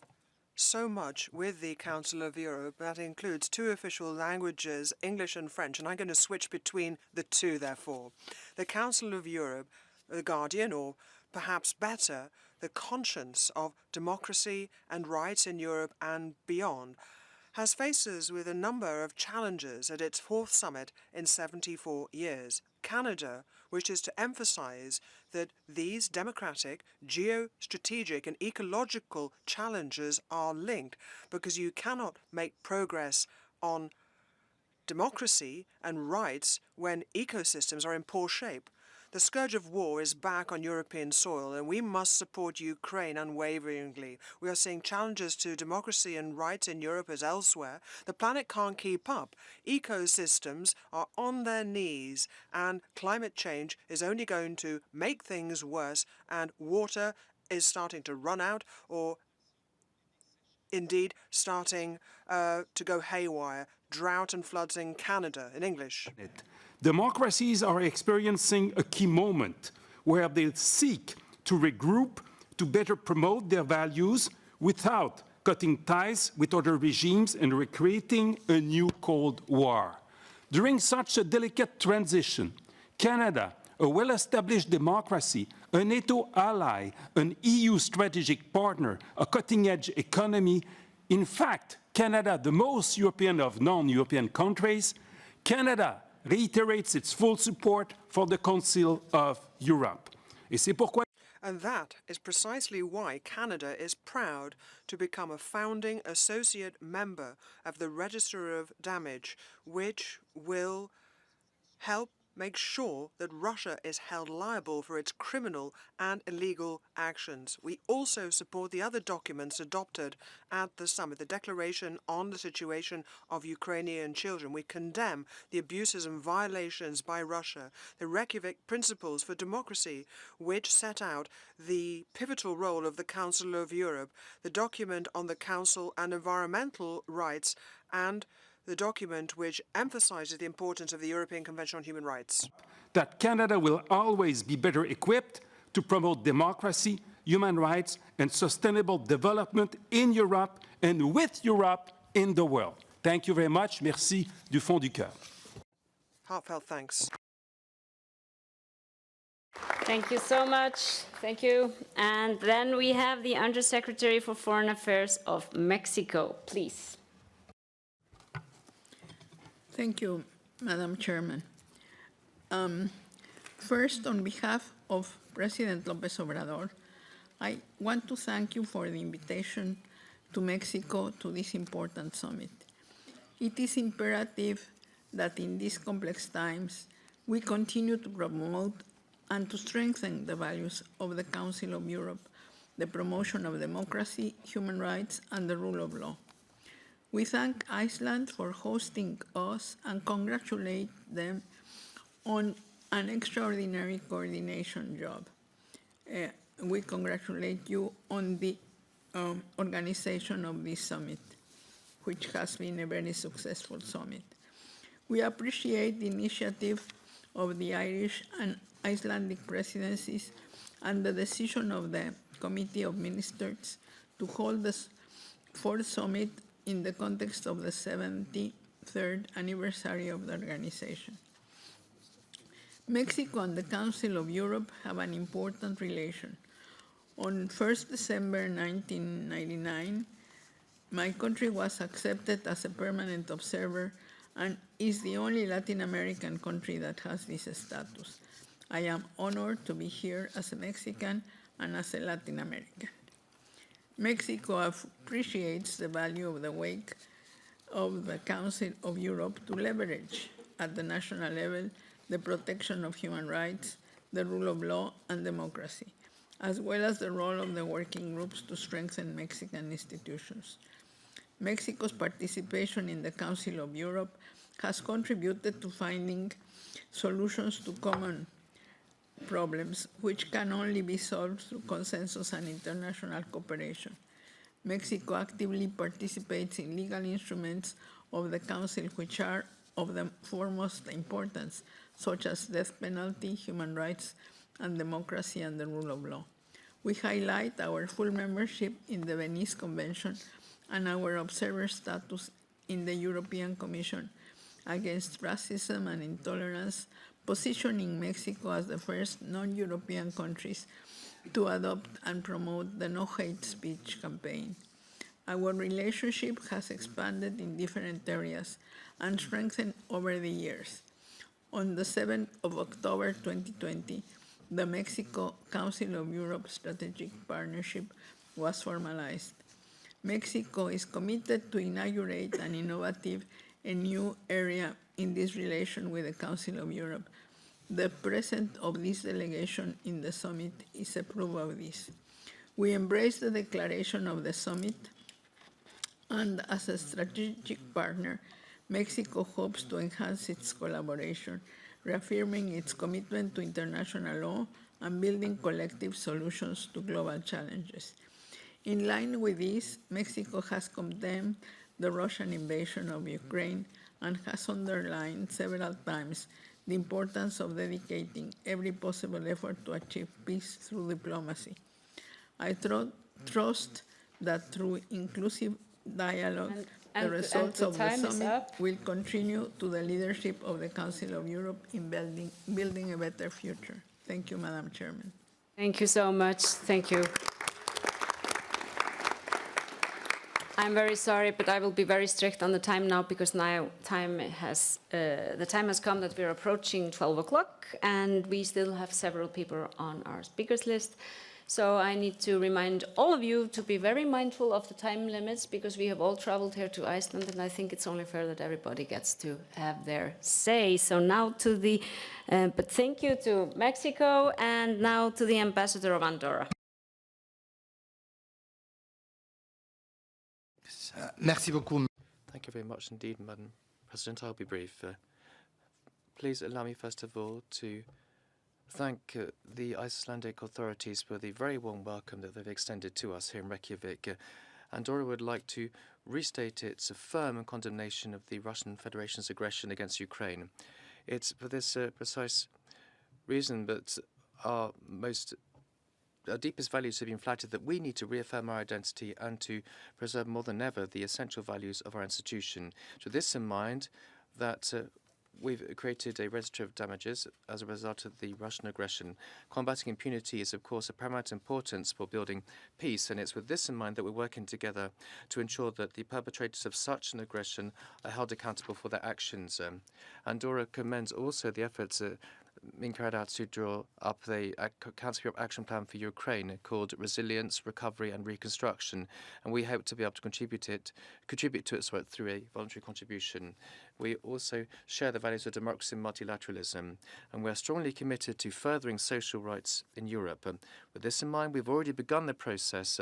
so much with the Council of Europe. That includes two official languages, English and French, and I'm going to switch between the two, therefore. The Council of Europe, the guardian, or perhaps better, the conscience of democracy and rights in Europe and beyond, has faces with a number of challenges at its fourth summit in 74 years. Canada wishes to emphasize that these democratic, geostrategic and ecological challenges are linked, because you cannot make progress on democracy and rights when ecosystems are in poor shape. The scourge of war is back on European soil, and we must support Ukraine unwaveringly. We are seeing challenges to democracy and rights in Europe as elsewhere. The planet can't keep up. Ecosystems are on their knees, and climate change is only going to make things worse, and water is starting to run out, or indeed starting to go haywire. Drought and floods in Canada, in English.
Democracies are experiencing a key moment where they seek to regroup to better promote their values without cutting ties with other regimes and recreating a new Cold War. During such a delicate transition, Canada, a well-established democracy, a NATO ally, an EU strategic partner, a cutting-edge economy, in fact, Canada, the most European of non-European countries, Canada reiterates its full support for the Council of Europe. Et c'est pourquoi
And that is precisely why Canada is proud to become a founding associate member of the Register of Damage, which will help make sure that Russia is held liable for its criminal and illegal actions. We also support the other documents adopted at the summit, the Declaration on the Situation of Ukrainian Children. We condemn the abuses and violations by Russia, the Reykjavik Principles for Democracy, which set out the pivotal role of the Council of Europe, the document on the Council and environmental rights, and the document which emphasizes the importance of the European Convention on Human Rights.
that Canada will always be better equipped to promote democracy, human rights, and sustainable development in Europe and with Europe in the world. Thank you very much. Merci du fond du cœur.
Heartfelt thanks.
Thank you so much. Thank you. And then we have the Undersecretary for Foreign Affairs of Mexico, please.
Thank you, Madam Chairman. First, on behalf of President López Obrador, I want to thank you for the invitation to Mexico to this important summit. It is imperative that in these complex times, we continue to promote and to strengthen the values of the Council of Europe, the promotion of democracy, human rights, and the rule of law. We thank Iceland for hosting us and congratulate them on an extraordinary coordination job. We congratulate you on the organization of this summit, which has been a very successful summit. We appreciate the initiative of the Irish and Icelandic presidencies and the decision of the Committee of Ministers to hold the fourth summit in the context of the 73rd anniversary of the organization. Mexico and the Council of Europe have an important relation. On 1 December 1999, My country was accepted as a permanent observer and is the only Latin American country that has this status. I am honored to be here as a Mexican and as a Latin American. Mexico appreciates the value of the wake of the Council of Europe to leverage at the national level the protection of human rights, the rule of law, and democracy, as well as the role of the working groups to strengthen Mexican institutions. Mexico's participation in the Council of Europe has contributed to finding solutions to common problems which can only be solved through consensus and international cooperation. Mexico actively participates in legal instruments of the Council which are of the foremost importance, such as death penalty, human rights, and democracy and the rule of law. We highlight our full membership in the Venice Convention and our observer status in the European Commission against racism and intolerance, positioning Mexico as the first non-European countries to adopt and promote the No Hate Speech campaign. Our relationship has expanded in different areas and strengthened over the years. On the 7th of October 2020, the Mexico Council of Europe Strategic Partnership was formalized. Mexico is committed to inaugurate an innovative and new area in this relation with the Council of Europe. The presence of this delegation in the summit is a proof of this. We embrace the declaration of the summit, and as a strategic partner, Mexico hopes to enhance its collaboration, reaffirming its commitment to international law and building collective solutions to global challenges. In line with this, Mexico has condemned the Russian invasion of Ukraine and has underlined several times the importance of dedicating every possible effort to achieve peace through diplomacy. I trust that through inclusive dialogue, the results of the summit will contribute to the leadership of the Council of Europe in building a better future. Thank you, Madam Chairman.
Thank you so much. Thank you. I'm very sorry, but I will be very strict on the time now because now the time has come that we're approaching 12 o'clock and we still have several people on our speakers list. So I need to remind all of you to be very mindful of the time limits because we have all traveled here to Iceland and I think it's only fair that everybody gets to have their say. So now to the, but thank you to Mexico and now to the Ambassador of Andorra.
Merci beaucoup. Thank you very much indeed, Madam President. I'll be brief. Please allow me first of all to thank the Icelandic authorities for the very warm welcome that they've extended to us here in Reykjavik. Andorra would like to restate its firm condemnation of the Russian Federation's aggression against Ukraine. It's for this precise reason that our deepest values have been flattered that we need to reaffirm our identity and to preserve more than ever the essential values of our institution. With this in mind, that we've created a register of damages as a result of the Russian aggression. Combating impunity is, of course, of paramount importance for building peace, and it's with this in mind that we're working together to ensure that the perpetrators of such an aggression are held accountable for their actions. Andorra commends also the efforts being carried out to draw up the Council of Europe Action Plan for Ukraine called Resilience, Recovery and Reconstruction, and we hope to be able to contribute to it through a voluntary contribution. We also share the values of democracy and multilateralism, and we are strongly committed to furthering social rights in Europe. With this in mind, we've already begun the process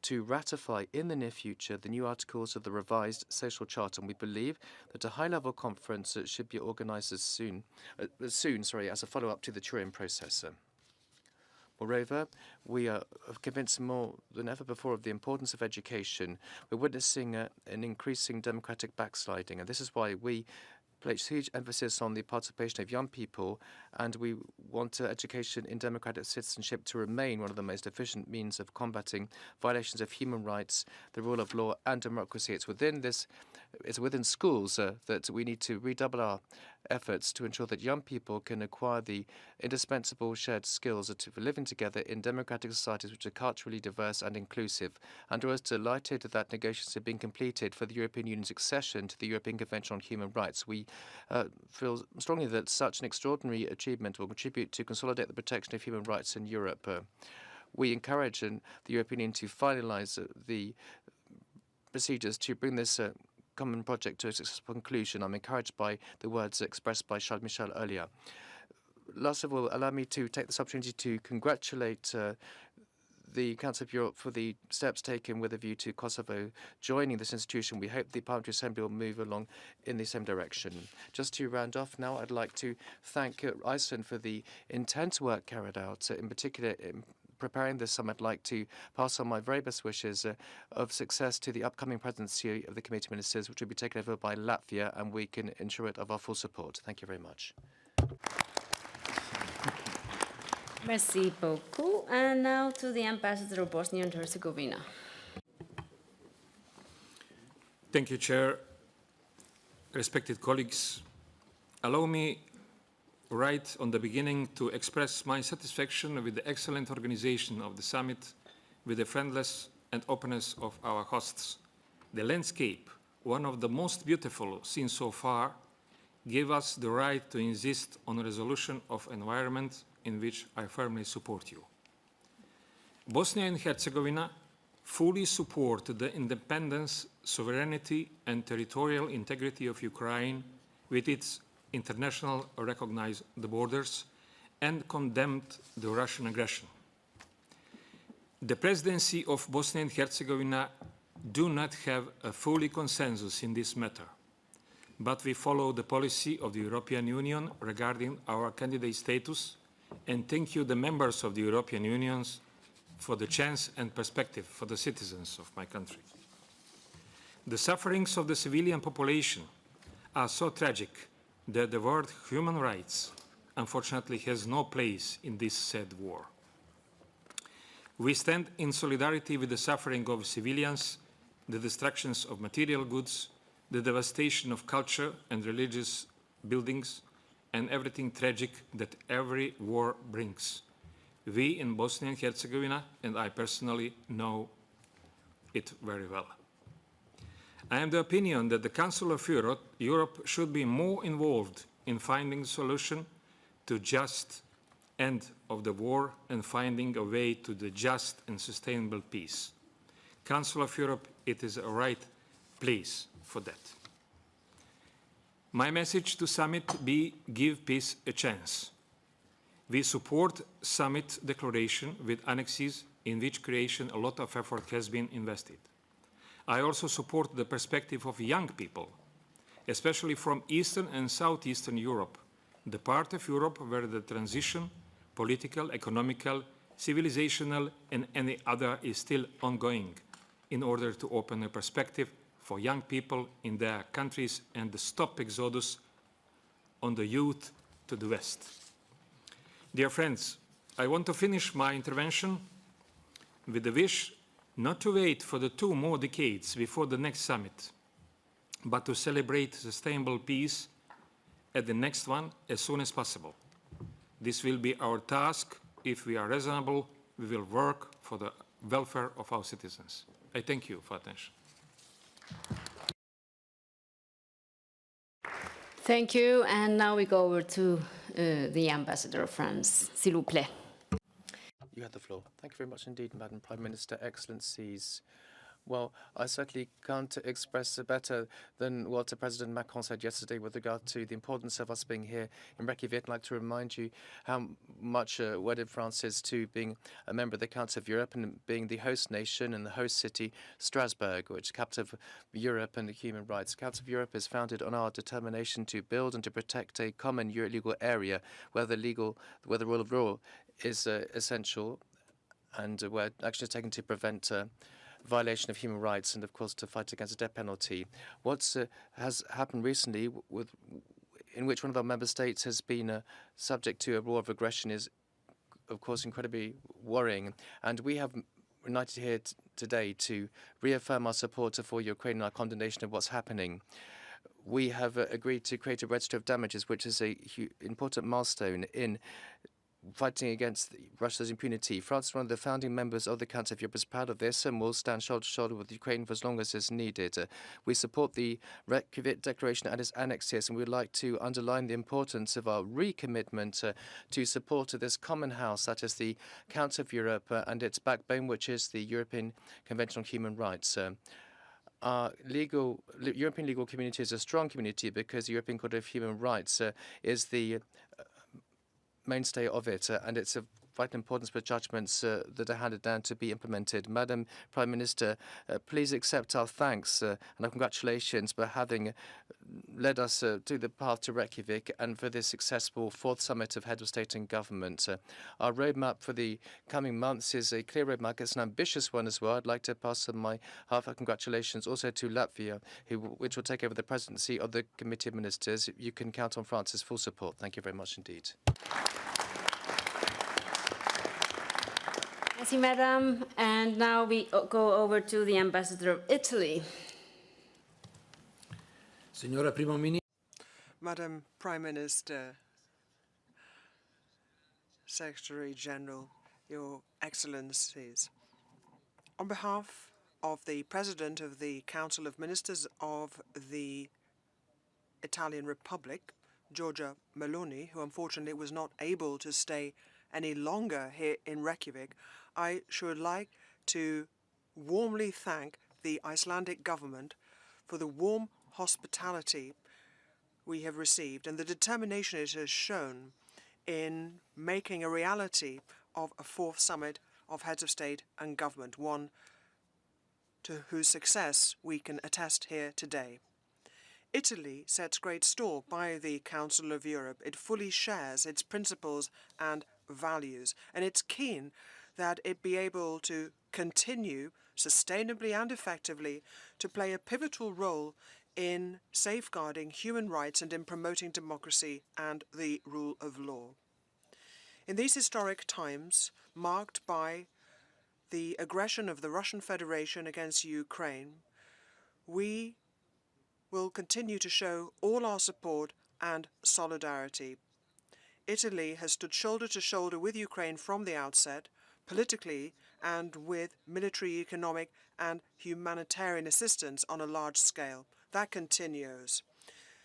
to ratify in the near future the new articles of the revised social charter, and we believe that a high-level conference should be organised as soon as a follow-up to the Turin process. Moreover, we are convinced more than ever before of the importance of education. We're witnessing an increasing democratic backsliding, and this is why we place huge emphasis on the participation of young people, and we want education in democratic citizenship to remain one of the most efficient means of combating violations of human rights, the rule of law, and democracy. It's within this it's within schools that we need to redouble our efforts to ensure that young people can acquire the indispensable shared skills for living together in democratic societies which are culturally diverse and inclusive. And I was delighted that negotiations have been completed for the European Union's accession to the European Convention on Human Rights. We feel strongly that such an extraordinary achievement will contribute to consolidate the protection of human rights in Europe. We encourage the European Union to finalise the procedures to bring this common project to a successful conclusion. I'm encouraged by the words expressed by Charles Michel earlier. Last of all, allow me to take this opportunity to congratulate the Council of Europe for the steps taken with a view to Kosovo joining this institution. We hope the Parliamentary Assembly will move along in the same direction. Just to round off now, I'd like to thank Iceland for the intense work carried out, in particular in preparing this summit. I'd like to pass on my very best wishes of success to the upcoming presidency of the Committee of Ministers, which will be taken over by Latvia, and we can ensure it of our full support. Thank you very much.
Merci beaucoup. And now to the Ambassador of Bosnia and Herzegovina.
Thank you, Chair. Respected colleagues, allow me right on the beginning to express my satisfaction with the excellent organization of the summit, with the friendliness and openness of our hosts. The landscape, one of the most beautiful seen so far, gave us the right to insist on a resolution of environment in which I firmly support you. Bosnia and Herzegovina fully support the independence, sovereignty and territorial integrity of Ukraine with its international recognized the borders and condemned the Russian aggression. The presidency of Bosnia and Herzegovina do not have a fully consensus in this matter, but we follow the policy of the European Union regarding our candidate status, and thank you the members of the European Union for the chance and perspective for the citizens of my country. The sufferings of the civilian population are so tragic that the word human rights unfortunately has no place in this sad war. We stand in solidarity with the suffering of civilians, the destructions of material goods, the devastation of culture and religious buildings, and everything tragic that every war brings. We in Bosnia and Herzegovina, and I personally, know it very well. I am the opinion that the Council of Europe should be more involved in finding a solution to just end of the war and finding a way to the just and sustainable peace. Council of Europe, it is a right place for that. My message to summit be give peace a chance. We support summit declaration with annexes in which creation a lot of effort has been invested. I also support the perspective of young people, especially from Eastern and Southeastern Europe, the part of Europe where the transition, political, economical, civilizational, and any other is still ongoing, in order to open a perspective for young people in their countries and the stop exodus on the youth to the West. Dear friends, I want to finish my intervention with the wish not to wait for the 2 more decades before the next summit, but to celebrate sustainable peace at the next one as soon as possible. This will be our task. If we are reasonable, we will work for the welfare of our citizens. I thank you for attention.
Thank you. And now we go over to the Ambassador of France. S'il vous plaît.
You have the floor. Thank you very much indeed, Madam Prime Minister, Excellencies. Well, I certainly can't express better than what President Macron said yesterday with regard to the importance of us being here in Reykjavik. I'd like to remind you how much wedded France is to being a member of the Council of Europe and being the host nation and the host city, Strasbourg, which is capital of Europe and human rights. The Council of Europe is founded on our determination to build and to protect a common legal area where the rule of law is essential, and where action is taken to prevent violation of human rights and, of course, to fight against the death penalty. What has happened recently, in which one of our member states has been subject to a war of aggression, is, of course, incredibly worrying. And we have united here today to reaffirm our support for Ukraine and our condemnation of what's happening. We have agreed to create a register of damages, which is an important milestone in fighting against Russia's impunity. France is one of the founding members of the Council of Europe, is proud of this and will stand shoulder to shoulder with Ukraine for as long as is needed. We support the Reykjavik Declaration and its annexes, and we would like to underline the importance of our recommitment to support this common house, that is the Council of Europe and its backbone, which is the European Convention on Human Rights. Our European legal community is a strong community because the European Court of Human Rights is the mainstay of it, and it's of vital importance for judgments that are handed down to be implemented. Madam Prime Minister, please accept our thanks and our congratulations for having led us to the path to Reykjavik and for this successful fourth summit of heads of state and government. Our roadmap for the coming months is a clear roadmap. It's an ambitious one as well. I'd like to pass on my heartfelt congratulations also to Latvia, which will take over the presidency of the Committee of Ministers. You can count on France's full support. Thank you very much indeed.
Thank you, Madam. And now we go over to the Ambassador of Italy.
Signora Primo Ministro.
Madam Prime Minister, Secretary General, Your Excellencies, on behalf of the President of the Council of Ministers of the Italian Republic, Giorgia Meloni, who unfortunately was not able to stay any longer here in Reykjavik, I should like to warmly thank the Icelandic government for the warm hospitality we have received and the determination it has shown in making a reality of a fourth summit of heads of state and government, one to whose success we can attest here today. Italy sets great store by the Council of Europe. It fully shares its principles and values, and it's keen that it be able to continue sustainably and effectively to play a pivotal role in safeguarding human rights and in promoting democracy and the rule of law. In these historic times, marked by the aggression of the Russian Federation against Ukraine, we will continue to show all our support and solidarity. Italy has stood shoulder to shoulder with Ukraine from the outset, politically and with military, economic and humanitarian assistance on a large scale. That continues.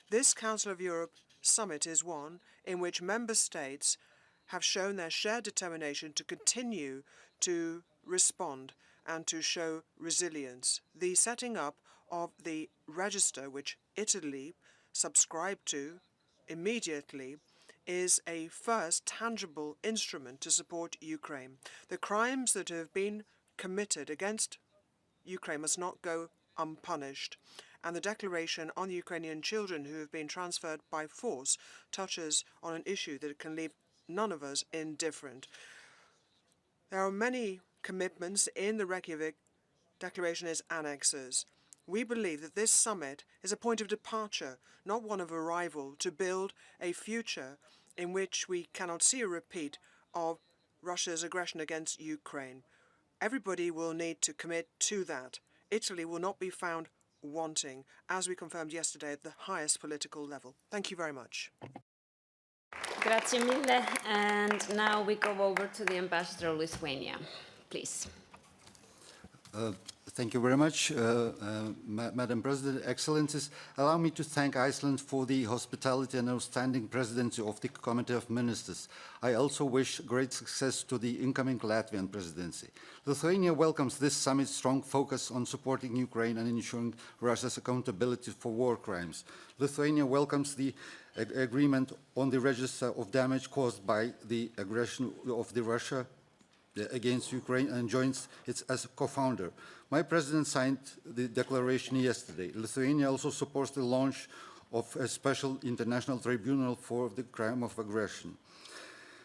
This Council of Europe summit is one in which member states have shown their shared determination to continue to respond and to show resilience. The setting up of the register, which Italy subscribed to immediately, is a first tangible instrument to support Ukraine. The crimes that have been committed against Ukraine must not go unpunished, and the declaration on the Ukrainian children who have been transferred by force touches on an issue that can leave none of us indifferent. There are many commitments in the Reykjavik Declaration as annexes. We believe that this summit is a point of departure, not one of arrival, to build a future in which we cannot see a repeat of Russia's aggression against Ukraine. Everybody will need to commit to that. Italy will not be found wanting, as we confirmed yesterday at the highest political level. Thank you very much.
Grazie mille. And now we go over to the Ambassador of Lithuania. Please.
Thank you very much, Madam President, Excellencies. Allow me to thank Iceland for the hospitality and outstanding presidency of the Committee of Ministers. I also wish great success to the incoming Latvian presidency. Lithuania welcomes this summit's strong focus on supporting Ukraine and ensuring Russia's accountability for war crimes. Lithuania welcomes the agreement on the register of damage caused by the aggression of Russia against Ukraine and joins it as a co-founder. My president signed the declaration yesterday. Lithuania also supports the launch of a special international tribunal for the crime of aggression.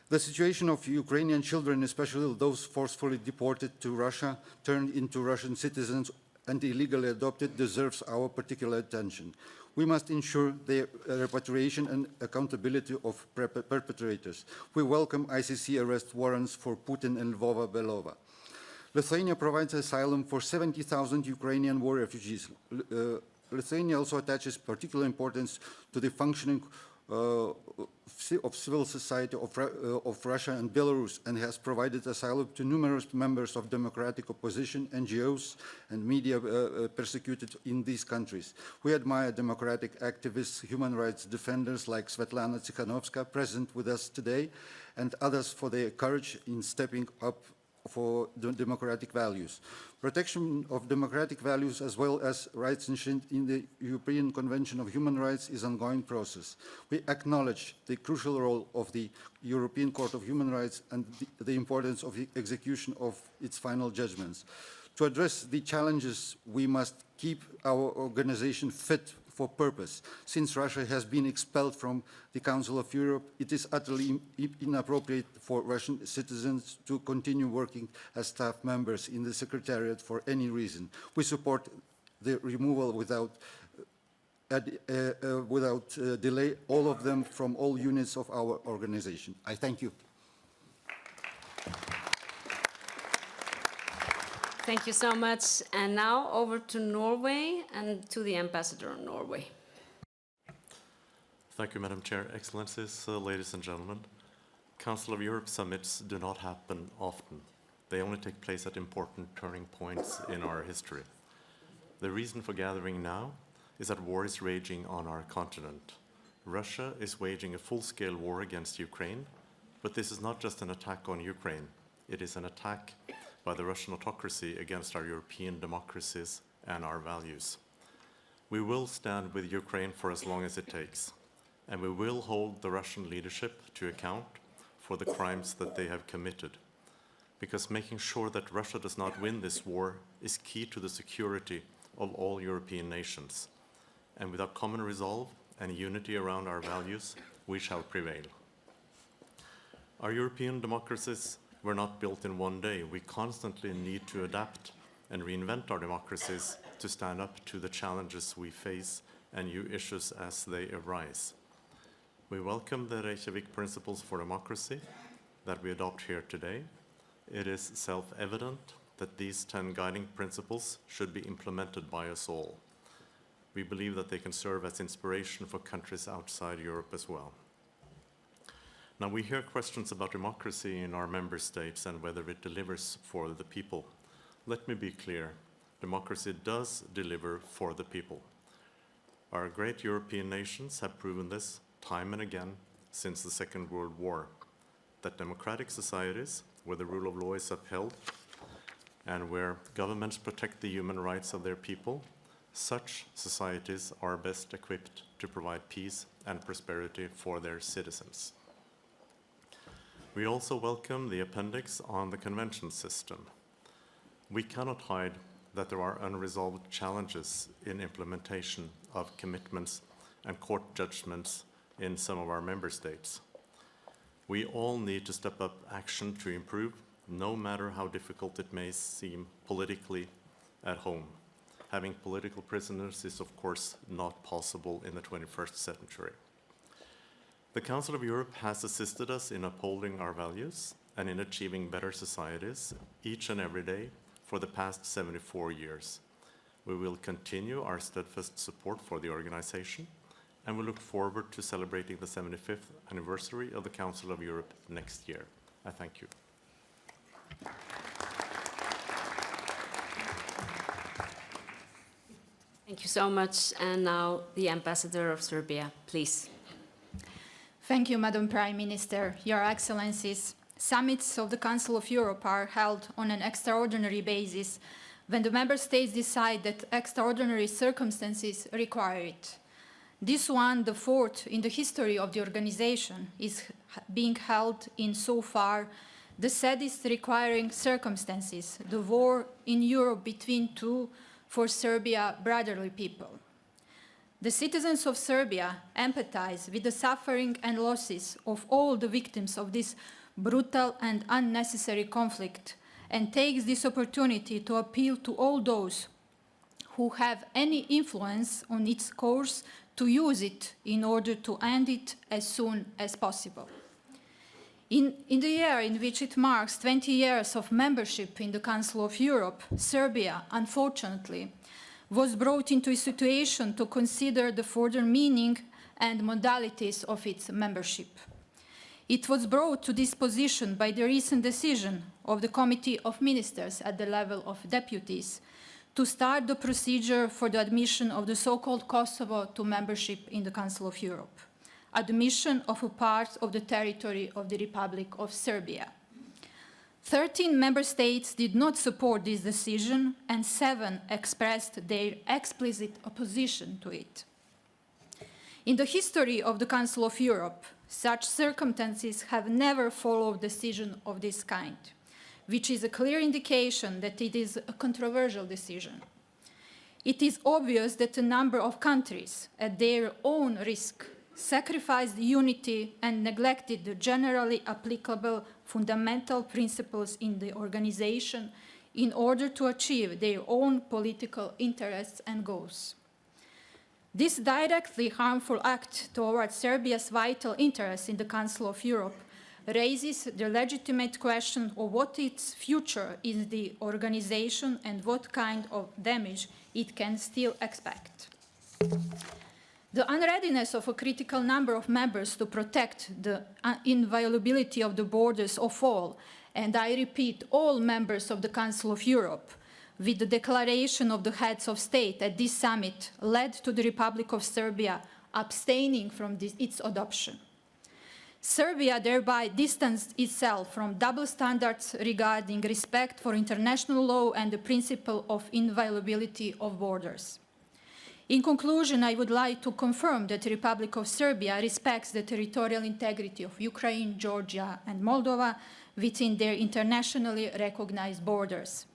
The situation of Ukrainian children, especially those forcefully deported to Russia, turned into Russian citizens and illegally adopted, deserves our particular attention. We must ensure their repatriation and accountability of perpetrators. We welcome ICC arrest warrants for Putin and Lvova Belova. Lithuania provides asylum for 70,000 Ukrainian war refugees. Lithuania also attaches particular importance to the functioning of civil society of Russia and Belarus, and has provided asylum to numerous members of democratic opposition, NGOs, and media persecuted in these countries. We admire democratic activists, human rights defenders like Svetlana Tsikhanovska, present with us today, and others for their courage in stepping up for the democratic values. Protection of democratic values as well as rights enshrined in the European Convention of Human Rights is an ongoing process. We acknowledge the crucial role of the European Court of Human Rights and the importance of the execution of its final judgments. To address the challenges, we must keep our organization fit for purpose. Since Russia has been expelled from the Council of Europe, it is utterly inappropriate for Russian citizens to continue working as staff members in the Secretariat for any reason. We support the removal without delay, all of them from all units of our organization. I thank you.
Thank you so much. And now over to Norway and to the Ambassador of Norway.
Thank you, Madam Chair. Excellencies, ladies and gentlemen. Council of Europe summits do not happen often. They only take place at important turning points in our history. The reason for gathering now is that war is raging on our continent. Russia is waging a full-scale war against Ukraine, but this is not just an attack on Ukraine. It is an attack by the Russian autocracy against our European democracies and our values. We will stand with Ukraine for as long as it takes, and we will hold the Russian leadership to account for the crimes that they have committed, because making sure that Russia does not win this war is key to the security of all European nations. And without common resolve and unity around our values, we shall prevail. Our European democracies were not built in one day. We constantly need to adapt and reinvent our democracies to stand up to the challenges we face and new issues as they arise. We welcome the Reykjavik Principles for Democracy that we adopt here today. It is self-evident that these 10 guiding principles should be implemented by us all. We believe that they can serve as inspiration for countries outside Europe as well. Now, we hear questions about democracy in our member states and whether it delivers for the people. Let me be clear. Democracy does deliver for the people. Our great European nations have proven this time and again since the Second World War, that democratic societies where the rule of law is upheld and where governments protect the human rights of their people, such societies are best equipped to provide peace and prosperity for their citizens. We also welcome the appendix on the convention system. We cannot hide that there are unresolved challenges in implementation of commitments and court judgments in some of our member states. We all need to step up action to improve, no matter how difficult it may seem politically at home. Having political prisoners is, of course, not possible in the 21st century. The Council of Europe has assisted us in upholding our values and in achieving better societies each and every day for the past 74 years. We will continue our steadfast support for the organization, and we look forward to celebrating the 75th anniversary of the Council of Europe next year. I thank you.
Thank you so much. And now the Ambassador of Serbia, please.
Thank you, Madam Prime Minister. Your Excellencies, summits of the Council of Europe are held on an extraordinary basis when the member states decide that extraordinary circumstances require it. This one, the fourth in the history of the organization, is being held in so far the saddest requiring circumstances, the war in Europe between two, for Serbia, brotherly people. The citizens of Serbia empathize with the suffering and losses of all the victims of this brutal and unnecessary conflict and takes this opportunity to appeal to all those who have any influence on its course to use it in order to end it as soon as possible. In the year in which it marks 20 years of membership in the Council of Europe, Serbia, unfortunately, was brought into a situation to consider the further meaning and modalities of its membership. It was brought to this position by the recent decision of the Committee of Ministers at the level of deputies to start the procedure for the admission of the so-called Kosovo to membership in the Council of Europe, admission of a part of the territory of the Republic of Serbia. 13 member states did not support this decision, and 7 expressed their explicit opposition to it. In the history of the Council of Europe, such circumstances have never followed decision of this kind, which is a clear indication that it is a controversial decision. It is obvious that a number of countries, at their own risk, sacrificed unity and neglected the generally applicable fundamental principles in the organization in order to achieve their own political interests and goals. This directly harmful act towards Serbia's vital interests in the Council of Europe raises the legitimate question of what its future in the organization and what kind of damage it can still expect. The unreadiness of a critical number of members to protect the inviolability of the borders of all, and I repeat, all members of the Council of Europe, with the declaration of the heads of state at this summit led to the Republic of Serbia abstaining from its adoption. Serbia thereby distanced itself from double standards regarding respect for international law and the principle of inviolability of borders. In conclusion, I would like to confirm that the Republic of Serbia respects the territorial integrity of Ukraine, Georgia, and Moldova within their internationally recognized borders.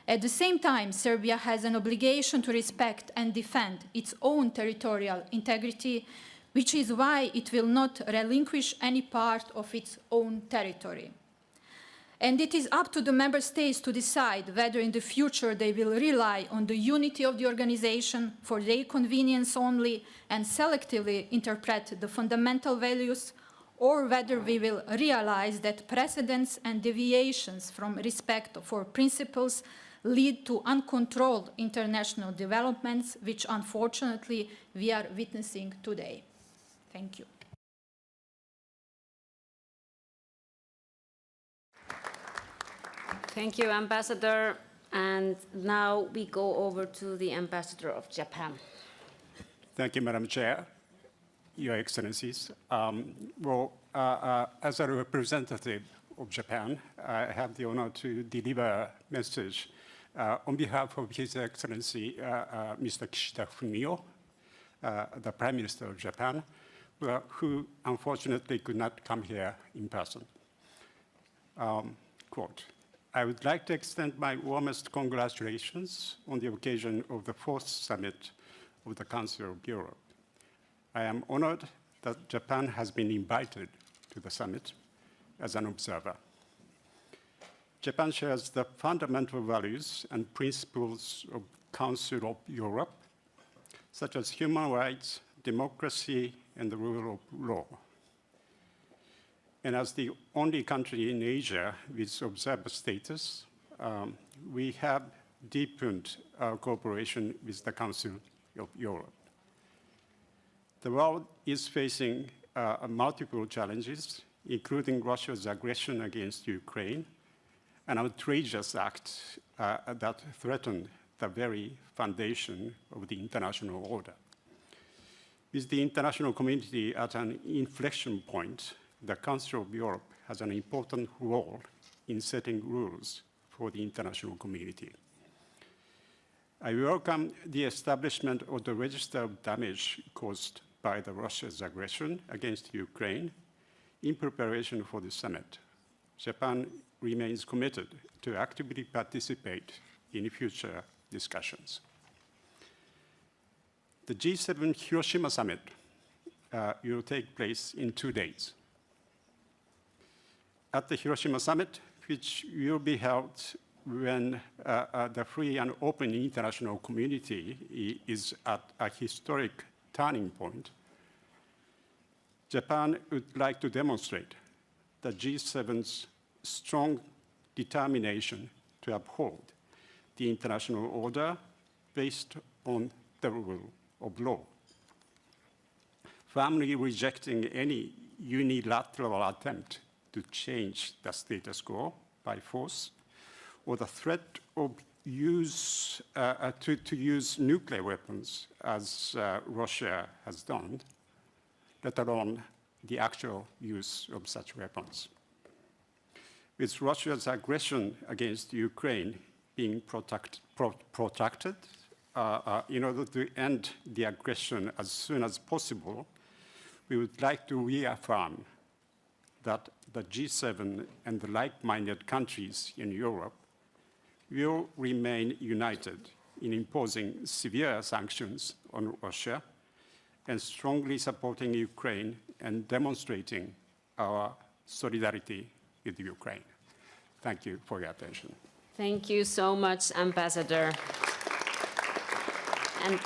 At the same time, Serbia has an obligation to respect and defend its own territorial integrity, which is why it will not relinquish any part of its own territory. And it is up to the member states to decide whether in the future they will rely on the unity of the organization for their convenience only and selectively interpret the fundamental values, or whether we will realize that precedents and deviations from respect for principles lead to uncontrolled international developments, which unfortunately we are witnessing today. Thank you.
Thank you, Ambassador. And now we go over to the Ambassador of Japan.
Thank you, Madam Chair, Your Excellencies. As a representative of Japan, I have the honor to deliver a message on behalf of His Excellency, Mr. Kishida Fumio, the Prime Minister of Japan, who unfortunately could not come here in person. Quote, I would like to extend my warmest congratulations on the occasion of the 4th summit of the Council of Europe. I am honored that Japan has been invited to the summit as an observer. Japan shares the fundamental values and principles of Council of Europe, such as human rights, democracy, and the rule of law. And as the only country in Asia with observer status, we have deepened our cooperation with the Council of Europe. The world is facing multiple challenges, including Russia's aggression against Ukraine, an outrageous act that threatened the very foundation of the international order. With the international community at an inflection point, the Council of Europe has an important role in setting rules for the international community. I welcome the establishment of the register of damage caused by Russia's aggression against Ukraine in preparation for the summit. Japan remains committed to actively participate in future discussions. The G7 Hiroshima summit will take place in 2 days. At the Hiroshima summit, which will be held when the free and open international community is at a historic turning point, Japan would like to demonstrate the G7's strong determination to uphold the international order based on the rule of law, firmly rejecting any unilateral attempt to change the status quo by force or the threat of to use nuclear weapons as Russia has done, let alone the actual use of such weapons. With Russia's aggression against Ukraine being protracted, in order to end the aggression as soon as possible, we would like to reaffirm that the G7 and the like-minded countries in Europe will remain united in imposing severe sanctions on Russia and strongly supporting Ukraine and demonstrating our solidarity with Ukraine. Thank you for your attention.
Thank you so much, Ambassador. And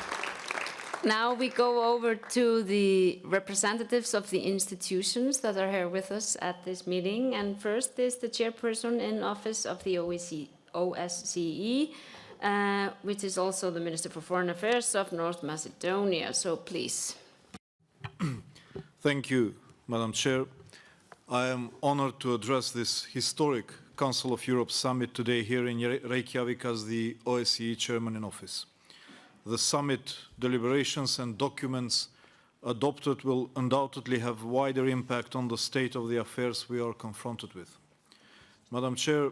now we go over to the representatives of the institutions that are here with us at this meeting. And first is the chairperson in office of the OSCE, which is also the Minister for Foreign Affairs of North Macedonia. So please.
Thank you, Madam Chair. I am honored to address this historic Council of Europe summit today here in Reykjavik as the OSCE chairman in office. The summit deliberations and documents adopted will undoubtedly have wider impact on the state of the affairs we are confronted with. Madam Chair,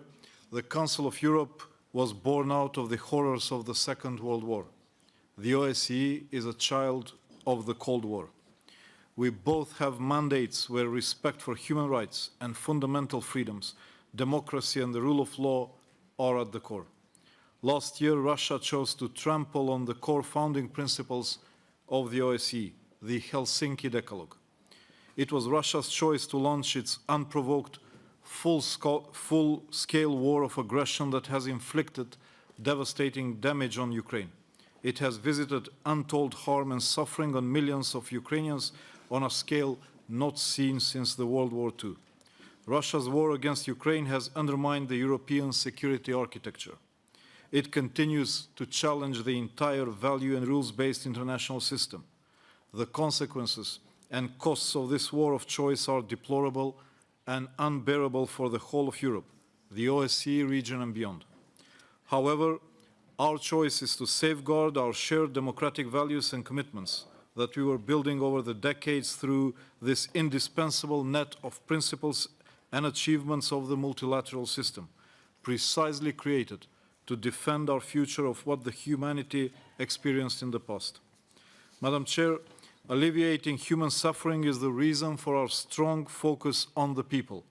the Council of Europe was born out of the horrors of the Second World War. The OSCE is a child of the Cold War. We both have mandates where respect for human rights and fundamental freedoms, democracy and the rule of law are at the core. Last year, Russia chose to trample on the core founding principles of the OSCE, the Helsinki Decalogue. It was Russia's choice to launch its unprovoked, full-scale war of aggression that has inflicted devastating damage on Ukraine. It has visited untold harm and suffering on millions of Ukrainians on a scale not seen since the World War II. Russia's war against Ukraine has undermined the European security architecture. It continues to challenge the entire value and rules-based international system. The consequences and costs of this war of choice are deplorable and unbearable for the whole of Europe, the OSCE region and beyond. However, our choice is to safeguard our shared democratic values and commitments that we were building over the decades through this indispensable net of principles and achievements of the multilateral system, precisely created to defend our future of what the humanity experienced in the past. Madam Chair, alleviating human suffering is the reason for our strong focus on the people.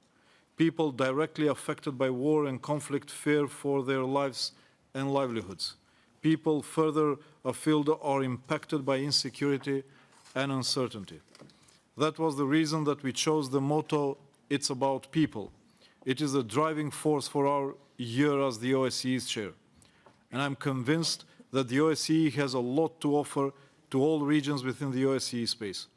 People directly affected by war and conflict fear for their lives and livelihoods. People further afield are impacted by insecurity and uncertainty. That was the reason that we chose the motto, "It's about people." It is the driving force for our year as the OSCE's chair. And I'm convinced that the OSCE has a lot to offer to all regions within the OSCE space.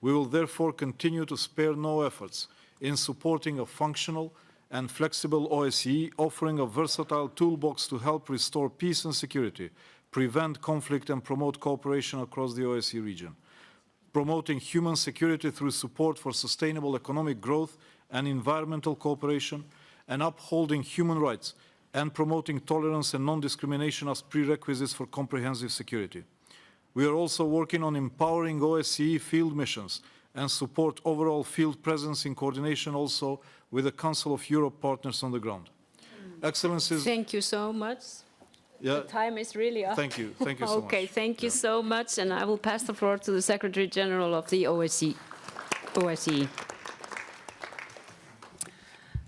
We will therefore continue to spare no efforts in supporting a functional and flexible OSCE, offering a versatile toolbox to help restore peace and security, prevent conflict and promote cooperation across the OSCE region. Promoting human security through support for sustainable economic growth and environmental cooperation, and upholding human rights and promoting tolerance and non-discrimination as prerequisites for comprehensive security. We are also working on empowering OSCE field missions and support overall field presence in coordination also with the Council of Europe partners on the ground. Excellencies.
Thank you so much.
Yeah.
The time is really up.
Thank you. Thank you so much.
Okay, thank you so much. And I will pass the floor to the Secretary General of the OSCE.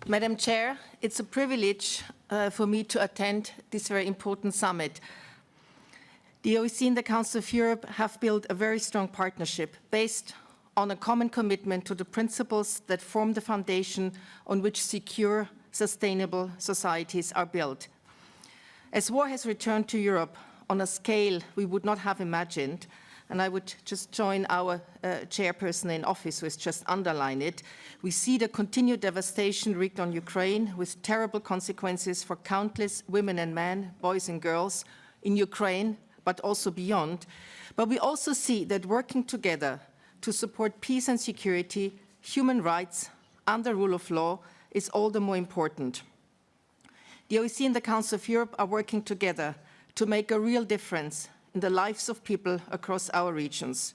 Madam Chair, it's a privilege for me to attend this very important summit. The OSCE and the Council of Europe have built a very strong partnership based on a common commitment to the principles that form the foundation on which secure, sustainable societies are built. As war has returned to Europe on a scale we would not have imagined, and I would just join our chairperson in office who has just underlined it. We see the continued devastation wreaked on Ukraine with terrible consequences for countless women and men, boys and girls in Ukraine, but also beyond. But we also see that working together to support peace and security, human rights, and the rule of law is all the more important. The OSCE and the Council of Europe are working together to make a real difference in the lives of people across our regions.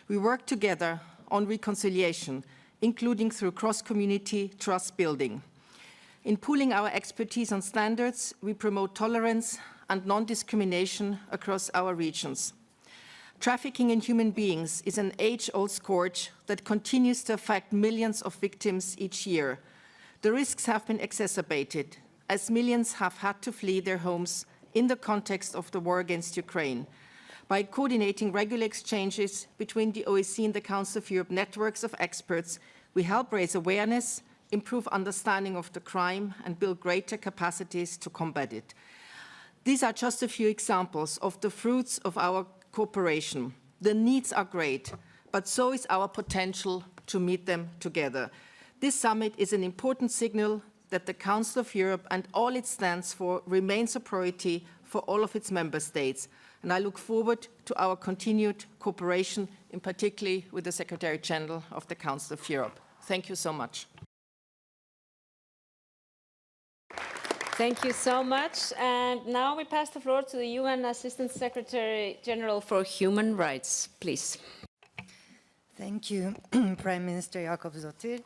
We work together on reconciliation, including through cross-community trust building. In pooling our expertise on standards, we promote tolerance and non-discrimination across our regions. Trafficking in human beings is an age-old scourge that continues to affect millions of victims each year. The risks have been exacerbated as millions have had to flee their homes in the context of the war against Ukraine. By coordinating regular exchanges between the OSCE and the Council of Europe networks of experts, we help raise awareness, improve understanding of the crime, and build greater capacities to combat it. These are just a few examples of the fruits of our cooperation. The needs are great, but so is our potential to meet them together. This summit is an important signal that the Council of Europe and all it stands for remains a priority for all of its member states. And I look forward to our continued cooperation, in particular with the Secretary General of the Council of Europe. Thank you so much.
Thank you so much. And now we pass the floor to the UN Assistant Secretary General for Human Rights, please.
Thank you, Prime Minister Jakobsdottir.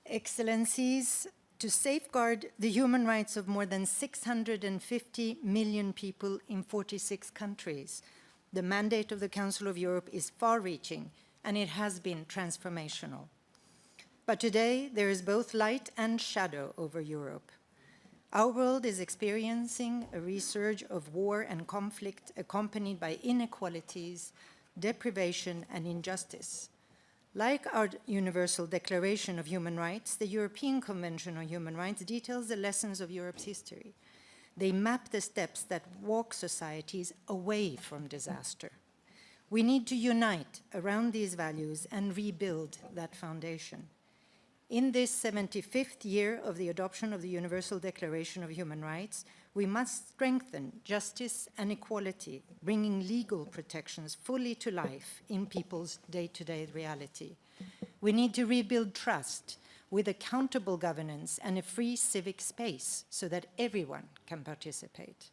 Excellencies, to safeguard the human rights of more than 650 million people in 46 countries, the mandate of the Council of Europe is far-reaching, and it has been transformational. But today, there is both light and shadow over Europe. Our world is experiencing a resurge of war and conflict accompanied by inequalities, deprivation, and injustice. Like our Universal Declaration of Human Rights, the European Convention on Human Rights details the lessons of Europe's history. They map the steps that walk societies away from disaster. We need to unite around these values and rebuild that foundation. In this 75th year of the adoption of the Universal Declaration of Human Rights, we must strengthen justice and equality, bringing legal protections fully to life in people's day-to-day reality. We need to rebuild trust with accountable governance and a free civic space so that everyone can participate.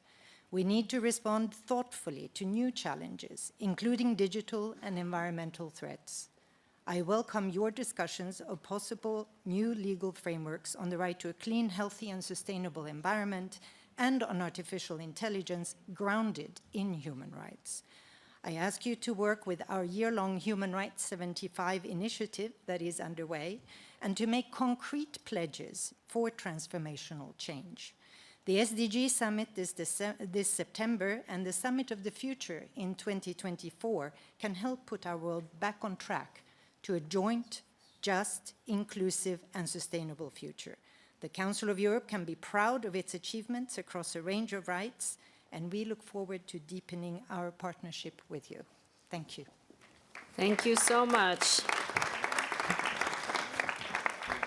We need to respond thoughtfully to new challenges, including digital and environmental threats. I welcome your discussions of possible new legal frameworks on the right to a clean, healthy, and sustainable environment and on artificial intelligence grounded in human rights. I ask you to work with our year-long Human Rights 75 initiative that is underway and to make concrete pledges for transformational change. The SDG Summit this September and the Summit of the Future in 2024 can help put our world back on track to a joint, just, inclusive, and sustainable future. The Council of Europe can be proud of its achievements across a range of rights, and we look forward to deepening our partnership with you. Thank you.
Thank you so much.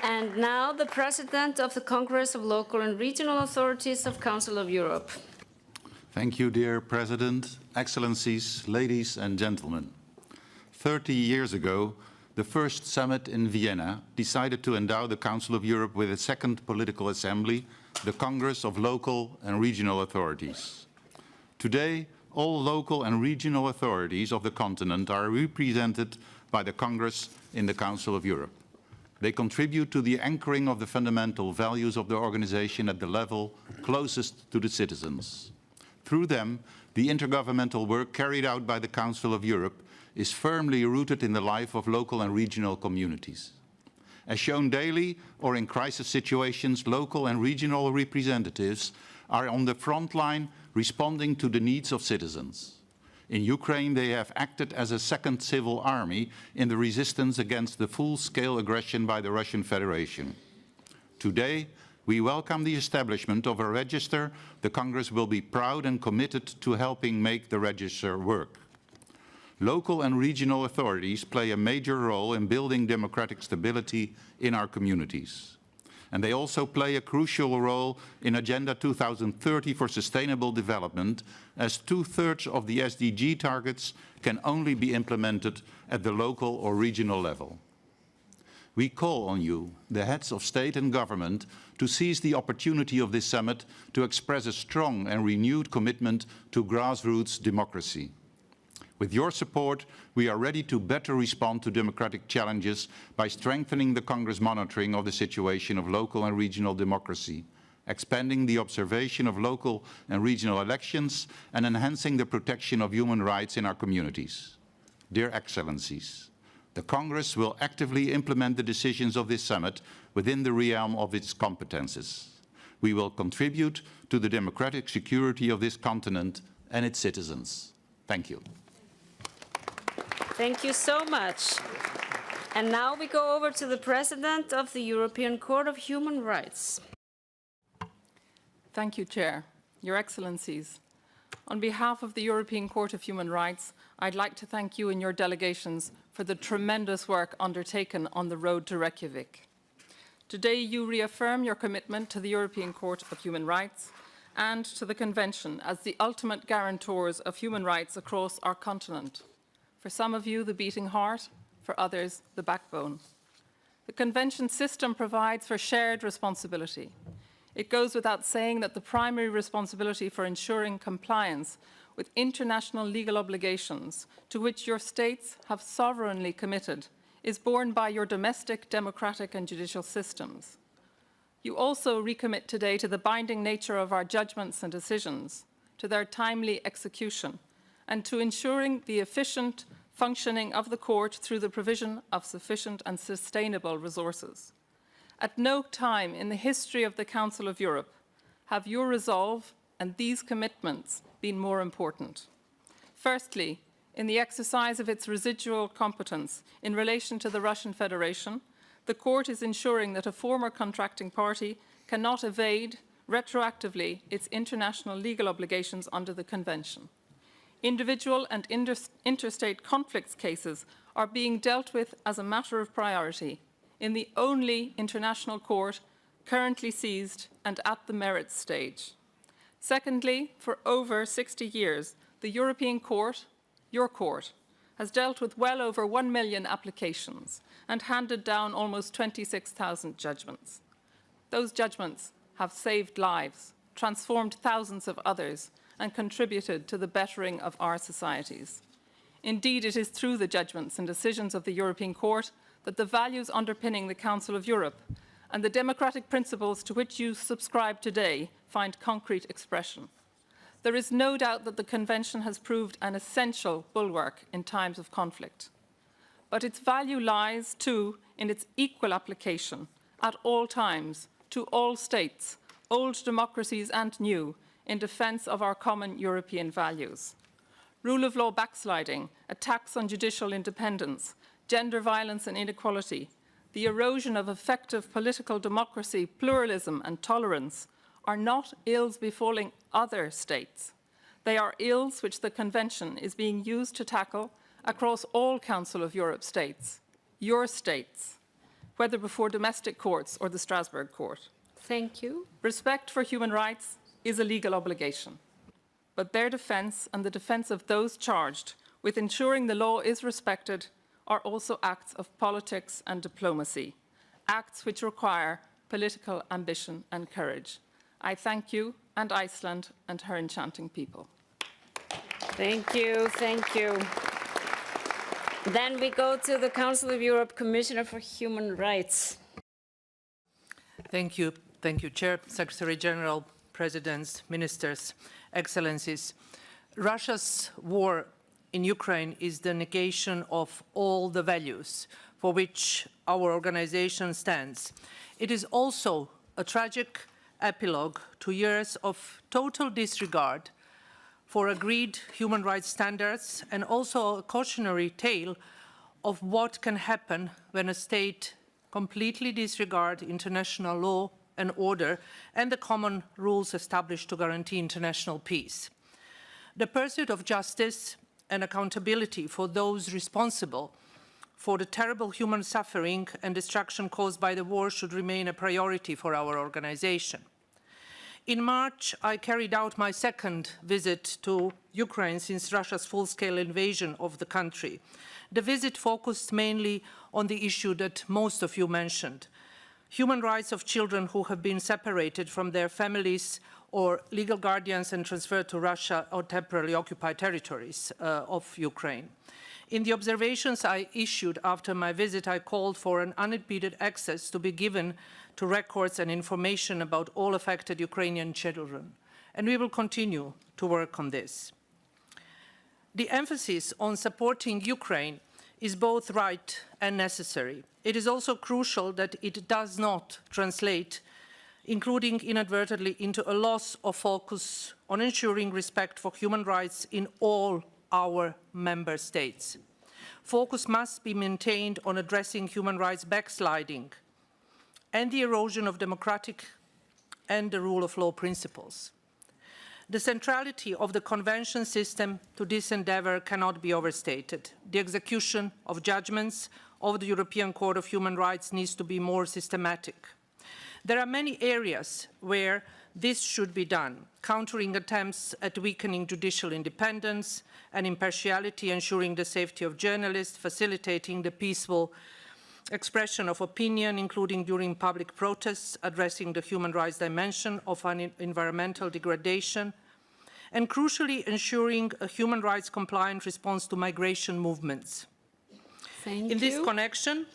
And now the President of the Congress of Local and Regional Authorities of Council of Europe.
Thank you, dear President, Excellencies, ladies and gentlemen. 30 years ago, the first summit in Vienna decided to endow the Council of Europe with a second political assembly, the Congress of Local and Regional Authorities. Today, all local and regional authorities of the continent are represented by the Congress in the Council of Europe. They contribute to the anchoring of the fundamental values of the organization at the level closest to the citizens. Through them, the intergovernmental work carried out by the Council of Europe is firmly rooted in the life of local and regional communities. As shown daily or in crisis situations, local and regional representatives are on the front line responding to the needs of citizens. In Ukraine, they have acted as a second civil army in the resistance against the full-scale aggression by the Russian Federation. Today, we welcome the establishment of a register. The Congress will be proud and committed to helping make the register work. Local and regional authorities play a major role in building democratic stability in our communities. And they also play a crucial role in Agenda 2030 for Sustainable Development, as 2/3 of the SDG targets can only be implemented at the local or regional level. We call on you, the heads of state and government, to seize the opportunity of this summit to express a strong and renewed commitment to grassroots democracy. With your support, we are ready to better respond to democratic challenges by strengthening the Congress monitoring of the situation of local and regional democracy, expanding the observation of local and regional elections, and enhancing the protection of human rights in our communities. Dear Excellencies, the Congress will actively implement the decisions of this summit within the realm of its competences. We will contribute to the democratic security of this continent and its citizens. Thank you.
Thank you so much. And now we go over to the President of the European Court of Human Rights.
Thank you, Chair. Your Excellencies, on behalf of the European Court of Human Rights, I'd like to thank you and your delegations for the tremendous work undertaken on the road to Reykjavik. Today, you reaffirm your commitment to the European Court of Human Rights and to the Convention as the ultimate guarantors of human rights across our continent. For some of you, the beating heart, for others, the backbone. The Convention system provides for shared responsibility. It goes without saying that the primary responsibility for ensuring compliance with international legal obligations to which your states have sovereignly committed is borne by your domestic, democratic and judicial systems. You also recommit today to the binding nature of our judgments and decisions, to their timely execution, and to ensuring the efficient functioning of the court through the provision of sufficient and sustainable resources. At no time in the history of the Council of Europe have your resolve and these commitments been more important. Firstly, in the exercise of its residual competence in relation to the Russian Federation, the court is ensuring that a former contracting party cannot evade retroactively its international legal obligations under the Convention. Individual and interstate conflicts cases are being dealt with as a matter of priority in the only international court currently seized and at the merits stage. Secondly, for over 60 years, the European Court, your court, has dealt with well over 1 million applications and handed down almost 26,000 judgments. Those judgments have saved lives, transformed thousands of others, and contributed to the bettering of our societies. Indeed, it is through the judgments and decisions of the European Court that the values underpinning the Council of Europe and the democratic principles to which you subscribe today find concrete expression. There is no doubt that the Convention has proved an essential bulwark in times of conflict. But its value lies, too, in its equal application at all times to all states, old democracies and new, in defence of our common European values. Rule of law backsliding, attacks on judicial independence, gender violence and inequality, the erosion of effective political democracy, pluralism and tolerance are not ills befalling other states. They are ills which the Convention is being used to tackle across all Council of Europe states, your states, whether before domestic courts or the Strasbourg Court.
Thank you.
Respect for human rights is a legal obligation, but their defence and the defence of those charged with ensuring the law is respected are also acts of politics and diplomacy, acts which require political ambition and courage. I thank you and Iceland and her enchanting people.
Thank you, thank you. Then we go to the Council of Europe Commissioner for Human Rights.
Thank you, Chair, Secretary General, Presidents, Ministers, Excellencies. Russia's war in Ukraine is the negation of all the values for which our organization stands. It is also a tragic epilogue to years of total disregard for agreed human rights standards and also a cautionary tale of what can happen when a state completely disregards international law and order and the common rules established to guarantee international peace. The pursuit of justice and accountability for those responsible for the terrible human suffering and destruction caused by the war should remain a priority for our organization. In March, I carried out my second visit to Ukraine since Russia's full-scale invasion of the country. The visit focused mainly on the issue that most of you mentioned, human rights of children who have been separated from their families or legal guardians and transferred to Russia or temporarily occupied territories of Ukraine. In the observations I issued after my visit, I called for an unimpeded access to be given to records and information about all affected Ukrainian children, and we will continue to work on this. The emphasis on supporting Ukraine is both right and necessary. It is also crucial that it does not translate, including inadvertently, into a loss of focus on ensuring respect for human rights in all our member states. Focus must be maintained on addressing human rights backsliding and the erosion of democratic and the rule of law principles. The centrality of the convention system to this endeavor cannot be overstated. The execution of judgments of the European Court of Human Rights needs to be more systematic. There are many areas where this should be done, countering attempts at weakening judicial independence and impartiality, ensuring the safety of journalists, facilitating the peaceful expression of opinion, including during public protests, addressing the human rights dimension of environmental degradation, and crucially ensuring a human rights compliant response to migration movements. In this connection,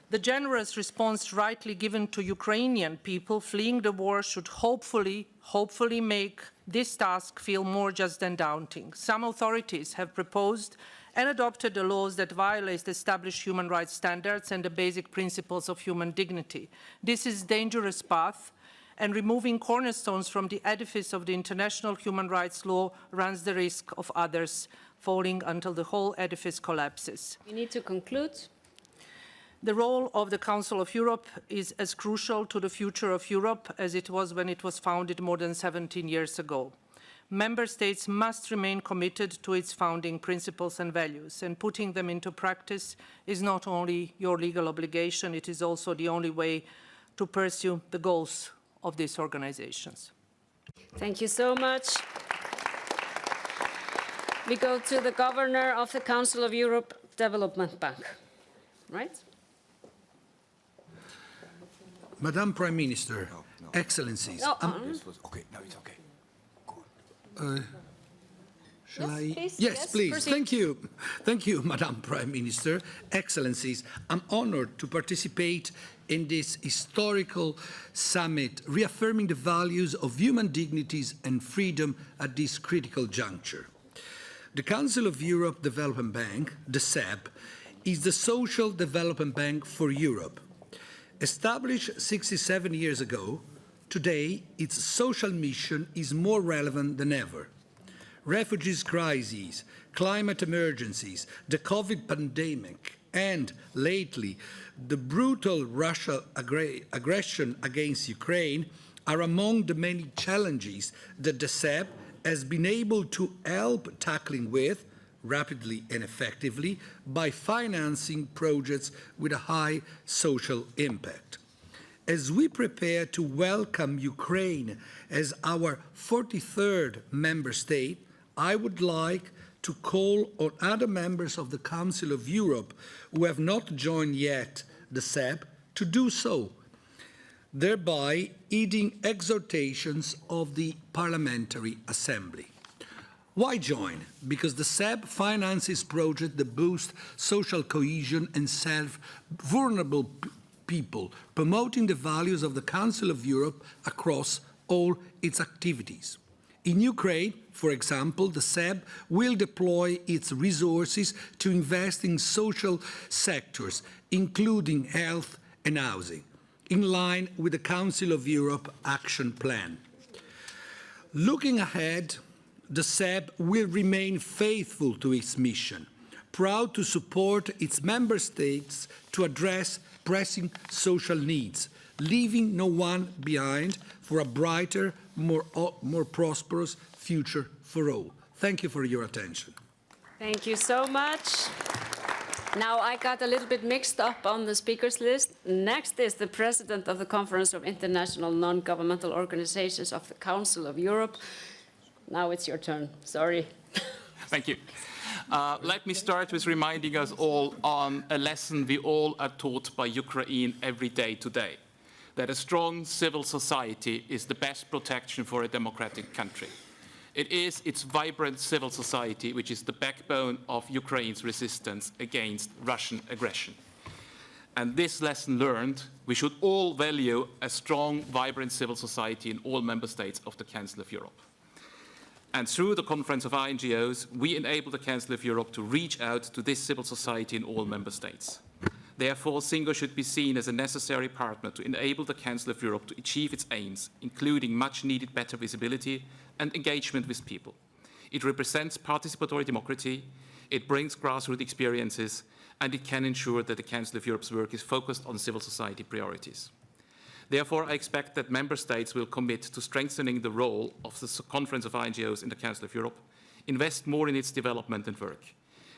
the generous response rightly given to Ukrainian people fleeing the war should hopefully make this task feel more just than daunting. Some authorities have proposed and adopted the laws that violate established human rights standards and the basic principles of human dignity. This is a dangerous path, and removing cornerstones from the edifice of the international human rights law runs the risk of others falling until the whole edifice collapses.
We need to conclude.
The role of the Council of Europe is as crucial to the future of Europe as it was when it was founded more than 17 years ago. Member States must remain committed to its founding principles and values, and putting them into practice is not only your legal obligation, it is also the only way to pursue the goals of these organizations.
Thank you so much. We go to the Governor of the Council of Europe Development Bank, right?
Madam Prime Minister, Excellencies.
Okay, now it's okay.
Shall I?
Please.
Yes, please.
Proceed.
Thank you. Thank you, Madam Prime Minister. Excellencies, I'm honored to participate in this historical summit, reaffirming the values of human dignities and freedom at this critical juncture. The Council of Europe Development Bank, the CEB, is the Social Development Bank for Europe. Established 67 years ago, today its social mission is more relevant than ever. Refugees crises, climate emergencies, the COVID pandemic, and lately the brutal Russian aggression against Ukraine are among the many challenges that the CEB has been able to help tackling with rapidly and effectively by financing projects with a high social impact. As we prepare to welcome Ukraine as our 43rd member state, I would like to call on other members of the Council of Europe who have not joined yet the CEB to do so, thereby heeding exhortations of the Parliamentary Assembly. Why join? Because the CEB finances projects that boost social cohesion and serve vulnerable people, promoting the values of the Council of Europe across all its activities. In Ukraine, for example, the CEB will deploy its resources to invest in social sectors, including health and housing, in line with the Council of Europe Action Plan. Looking ahead, the CEB will remain faithful to its mission, proud to support its member states to address pressing social needs, leaving no one behind for a brighter, more prosperous future for all. Thank you for your attention.
Thank you so much. Now I got a little bit mixed up on the speakers list. Next is the President of the Conference of International Non-Governmental Organizations of the Council of Europe. Now it's your turn. Sorry.
Thank you. Let me start with reminding us all on a lesson we all are taught by Ukraine every day today, that a strong civil society is the best protection for a democratic country. It is its vibrant civil society which is the backbone of Ukraine's resistance against Russian aggression. And this lesson learned, we should all value a strong, vibrant civil society in all member states of the Council of Europe. And through the Conference of INGOs, we enable the Council of Europe to reach out to this civil society in all member states. Therefore, CINGO should be seen as a necessary partner to enable the Council of Europe to achieve its aims, including much-needed better visibility and engagement with people. It represents participatory democracy, it brings grassroots experiences, and it can ensure that the Council of Europe's work is focused on civil society priorities. Therefore, I expect that member states will commit to strengthening the role of the Conference of INGOs in the Council of Europe, invest more in its development and work.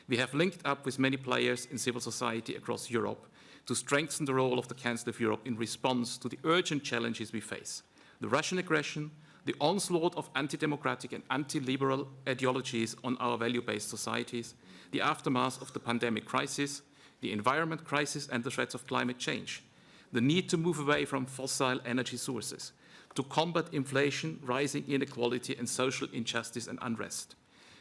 We have linked up with many players in civil society across Europe to strengthen the role of the Council of Europe in response to the urgent challenges we face: the Russian aggression, the onslaught of anti-democratic and anti-liberal ideologies on our value-based societies, the aftermath of the pandemic crisis, the environment crisis and the threats of climate change, the need to move away from fossil energy sources, to combat inflation, rising inequality and social injustice and unrest.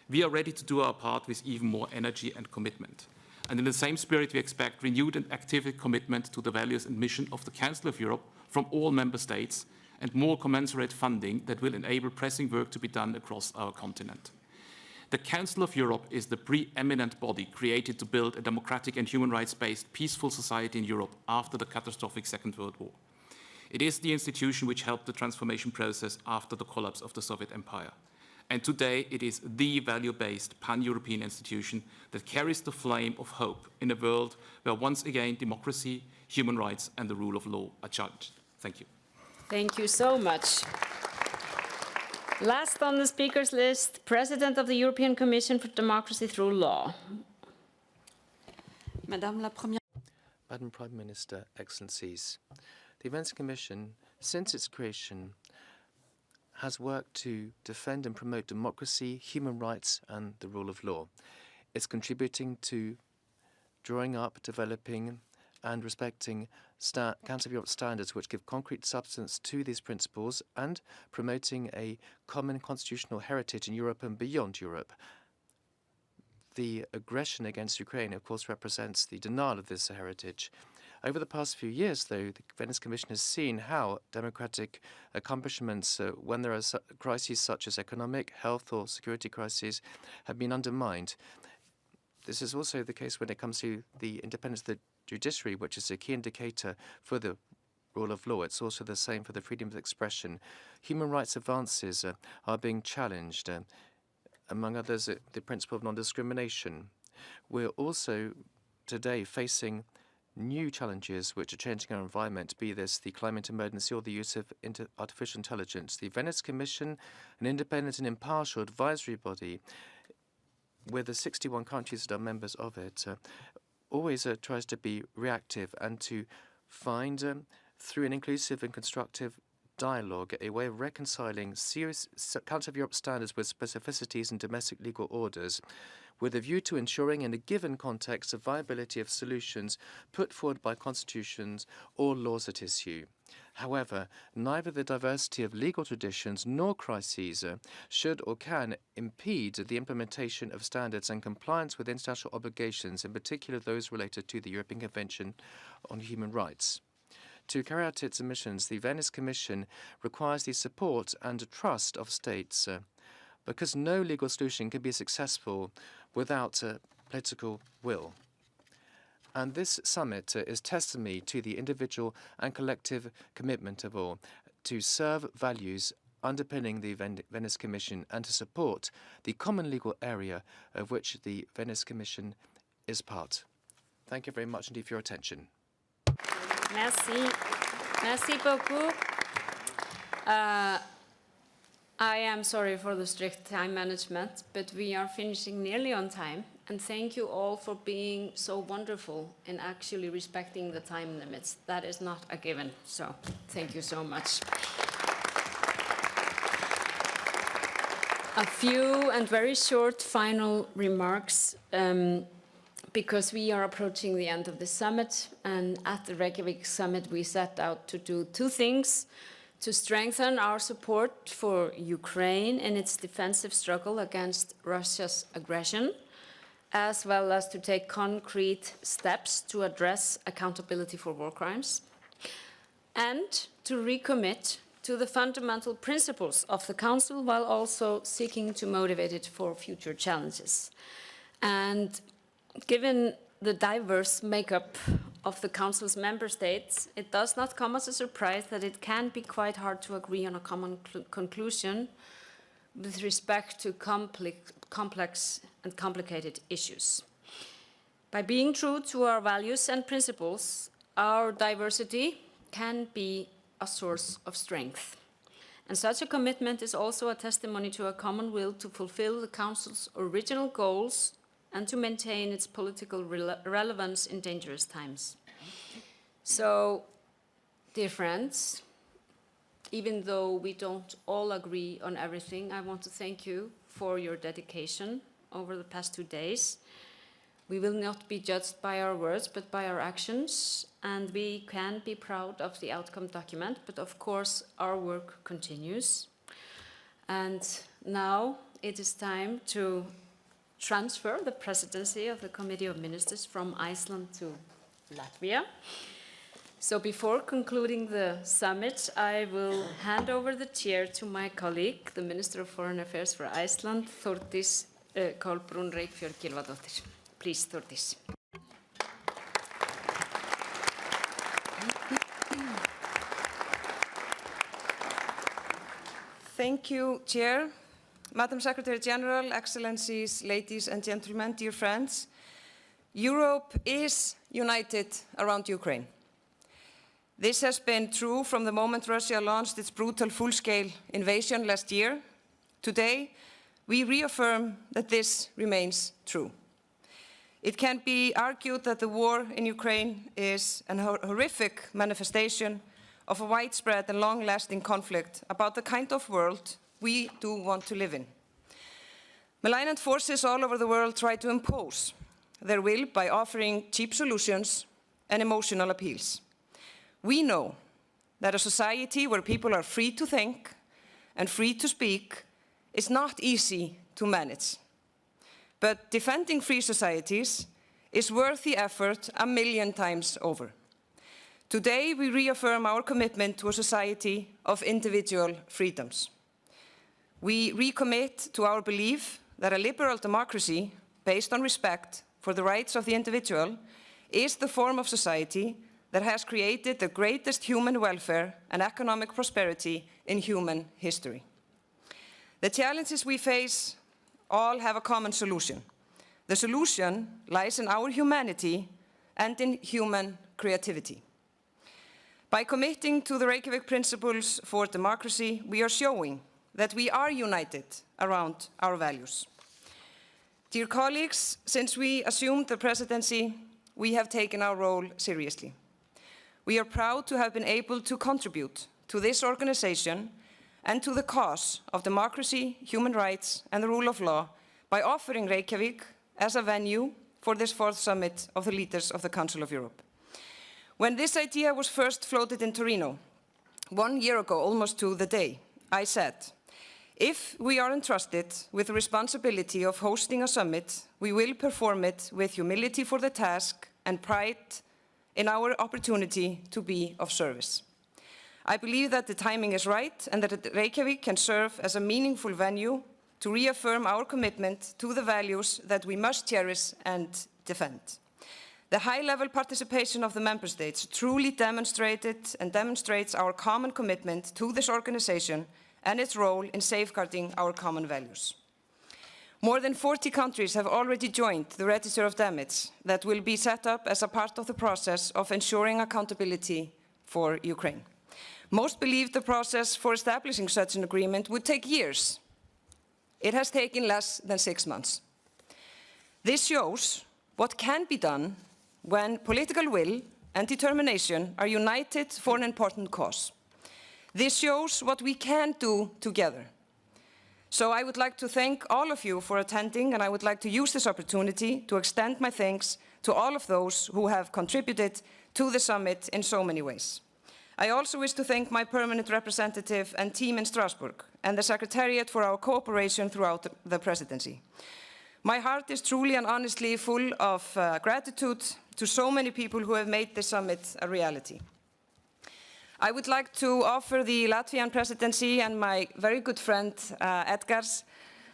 We are ready to do our part with even more energy and commitment. And in the same spirit, we expect renewed and active commitment to the values and mission of the Council of Europe from all member states and more commensurate funding that will enable pressing work to be done across our continent. The Council of Europe is the preeminent body created to build a democratic and human rights-based peaceful society in Europe after the catastrophic Second World War. It is the institution which helped the transformation process after the collapse of the Soviet Empire. And today it is the value-based pan-European institution that carries the flame of hope in a world where once again democracy, human rights and the rule of law are challenged. Thank you.
Thank you so much. Last on the speakers list, President of the European Commission for Democracy Through Law.
Madam Prime Minister, Excellencies, the Venice Commission, since its creation, has worked to defend and promote democracy, human rights and the rule of law. It's contributing to drawing up, developing and respecting Council of Europe standards which give concrete substance to these principles and promoting a common constitutional heritage in Europe and beyond Europe. The aggression against Ukraine, of course, represents the denial of this heritage. Over the past few years, though, the Venice Commission has seen how democratic accomplishments, when there are crises such as economic, health or security crises, have been undermined. This is also the case when it comes to the independence of the judiciary, which is a key indicator for the rule of law. It's also the same for the freedom of expression. Human rights advances are being challenged, among others, the principle of non-discrimination. We're also today facing new challenges which are changing our environment, be this the climate emergency or the use of artificial intelligence. The Venice Commission, an independent and impartial advisory body with the 61 countries that are members of it, always tries to be reactive and to find, through an inclusive and constructive dialogue, a way of reconciling serious Council of Europe standards with specificities in domestic legal orders, with a view to ensuring in a given context the viability of solutions put forward by constitutions or laws at issue. However, neither the diversity of legal traditions nor crises should or can impede the implementation of standards and compliance with international obligations, in particular those related to the European Convention on Human Rights. To carry out its missions, the Venice Commission requires the support and trust of states, because no legal solution can be successful without political will. And this summit is testimony to the individual and collective commitment of all to serve values underpinning the Venice Commission and to support the common legal area of which the Venice Commission is part. Thank you very much indeed for your attention.
Merci. Merci beaucoup. I am sorry for the strict time management, but we are finishing nearly on time. and thank you all for being so wonderful in actually respecting the time limits. That is not a given, so thank you so much. A few and very short final remarks, because we are approaching the end of the summit, and at the Reykjavik summit we set out to do two things: to strengthen our support for Ukraine in its defensive struggle against Russia's aggression, as well as to take concrete steps to address accountability for war crimes, and to recommit to the fundamental principles of the Council while also seeking to motivate it for future challenges. And given the diverse makeup of the Council's member states, it does not come as a surprise that it can be quite hard to agree on a common conclusion with respect to complex and complicated issues. By being true to our values and principles, our diversity can be a source of strength. And such a commitment is also a testimony to a common will to fulfill the Council's original goals and to maintain its political relevance in dangerous times. So, dear friends, even though we don't all agree on everything, I want to thank you for your dedication over the past 2 days. We will not be judged by our words, but by our actions, and we can be proud of the outcome document, but of course our work continues. And now it is time to transfer the presidency of the Committee of Ministers from Iceland to Latvia. So before concluding the summit, I will hand over the chair to my colleague, the Minister of Foreign Affairs for Iceland, Þórdís Kolbrún Reykfjörð Gylfadóttir. Please, Þórdís.
Thank you, Chair. Madam Secretary General, Excellencies, ladies and gentlemen, dear friends, Europe is united around Ukraine. This has been true from the moment Russia launched its brutal full-scale invasion last year. Today, we reaffirm that this remains true. It can be argued that the war in Ukraine is a horrific manifestation of a widespread and long-lasting conflict about the kind of world we do want to live in. Malignant forces all over the world try to impose their will by offering cheap solutions and emotional appeals. We know that a society where people are free to think and free to speak is not easy to manage. But defending free societies is worth the effort 1,000,000 times over. Today, we reaffirm our commitment to a society of individual freedoms. We recommit to our belief that a liberal democracy based on respect for the rights of the individual is the form of society that has created the greatest human welfare and economic prosperity in human history. The challenges we face all have a common solution. The solution lies in our humanity and in human creativity. By committing to the Reykjavik principles for democracy, we are showing that we are united around our values. Dear colleagues, since we assumed the presidency, we have taken our role seriously. We are proud to have been able to contribute to this organization and to the cause of democracy, human rights, and the rule of law by offering Reykjavik as a venue for this 4th summit of the leaders of the Council of Europe. When this idea was first floated in Torino, 1 year ago, almost to the day, I said, if we are entrusted with the responsibility of hosting a summit, we will perform it with humility for the task and pride in our opportunity to be of service. I believe that the timing is right and that Reykjavik can serve as a meaningful venue to reaffirm our commitment to the values that we must cherish and defend. The high-level participation of the member states truly demonstrates our common commitment to this organization and its role in safeguarding our common values. More than 40 countries have already joined the Register of Damage that will be set up as a part of the process of ensuring accountability for Ukraine. Most believed the process for establishing such an agreement would take years. It has taken less than 6 months. This shows what can be done when political will and determination are united for an important cause. This shows what we can do together. So I would like to thank all of you for attending, and I would like to use this opportunity to extend my thanks to all of those who have contributed to the summit in so many ways. I also wish to thank my permanent representative and team in Strasbourg and the Secretariat for our cooperation throughout the presidency. My heart is truly and honestly full of gratitude to so many people who have made this summit a reality. I would like to offer the Latvian presidency and my very good friend Edgar's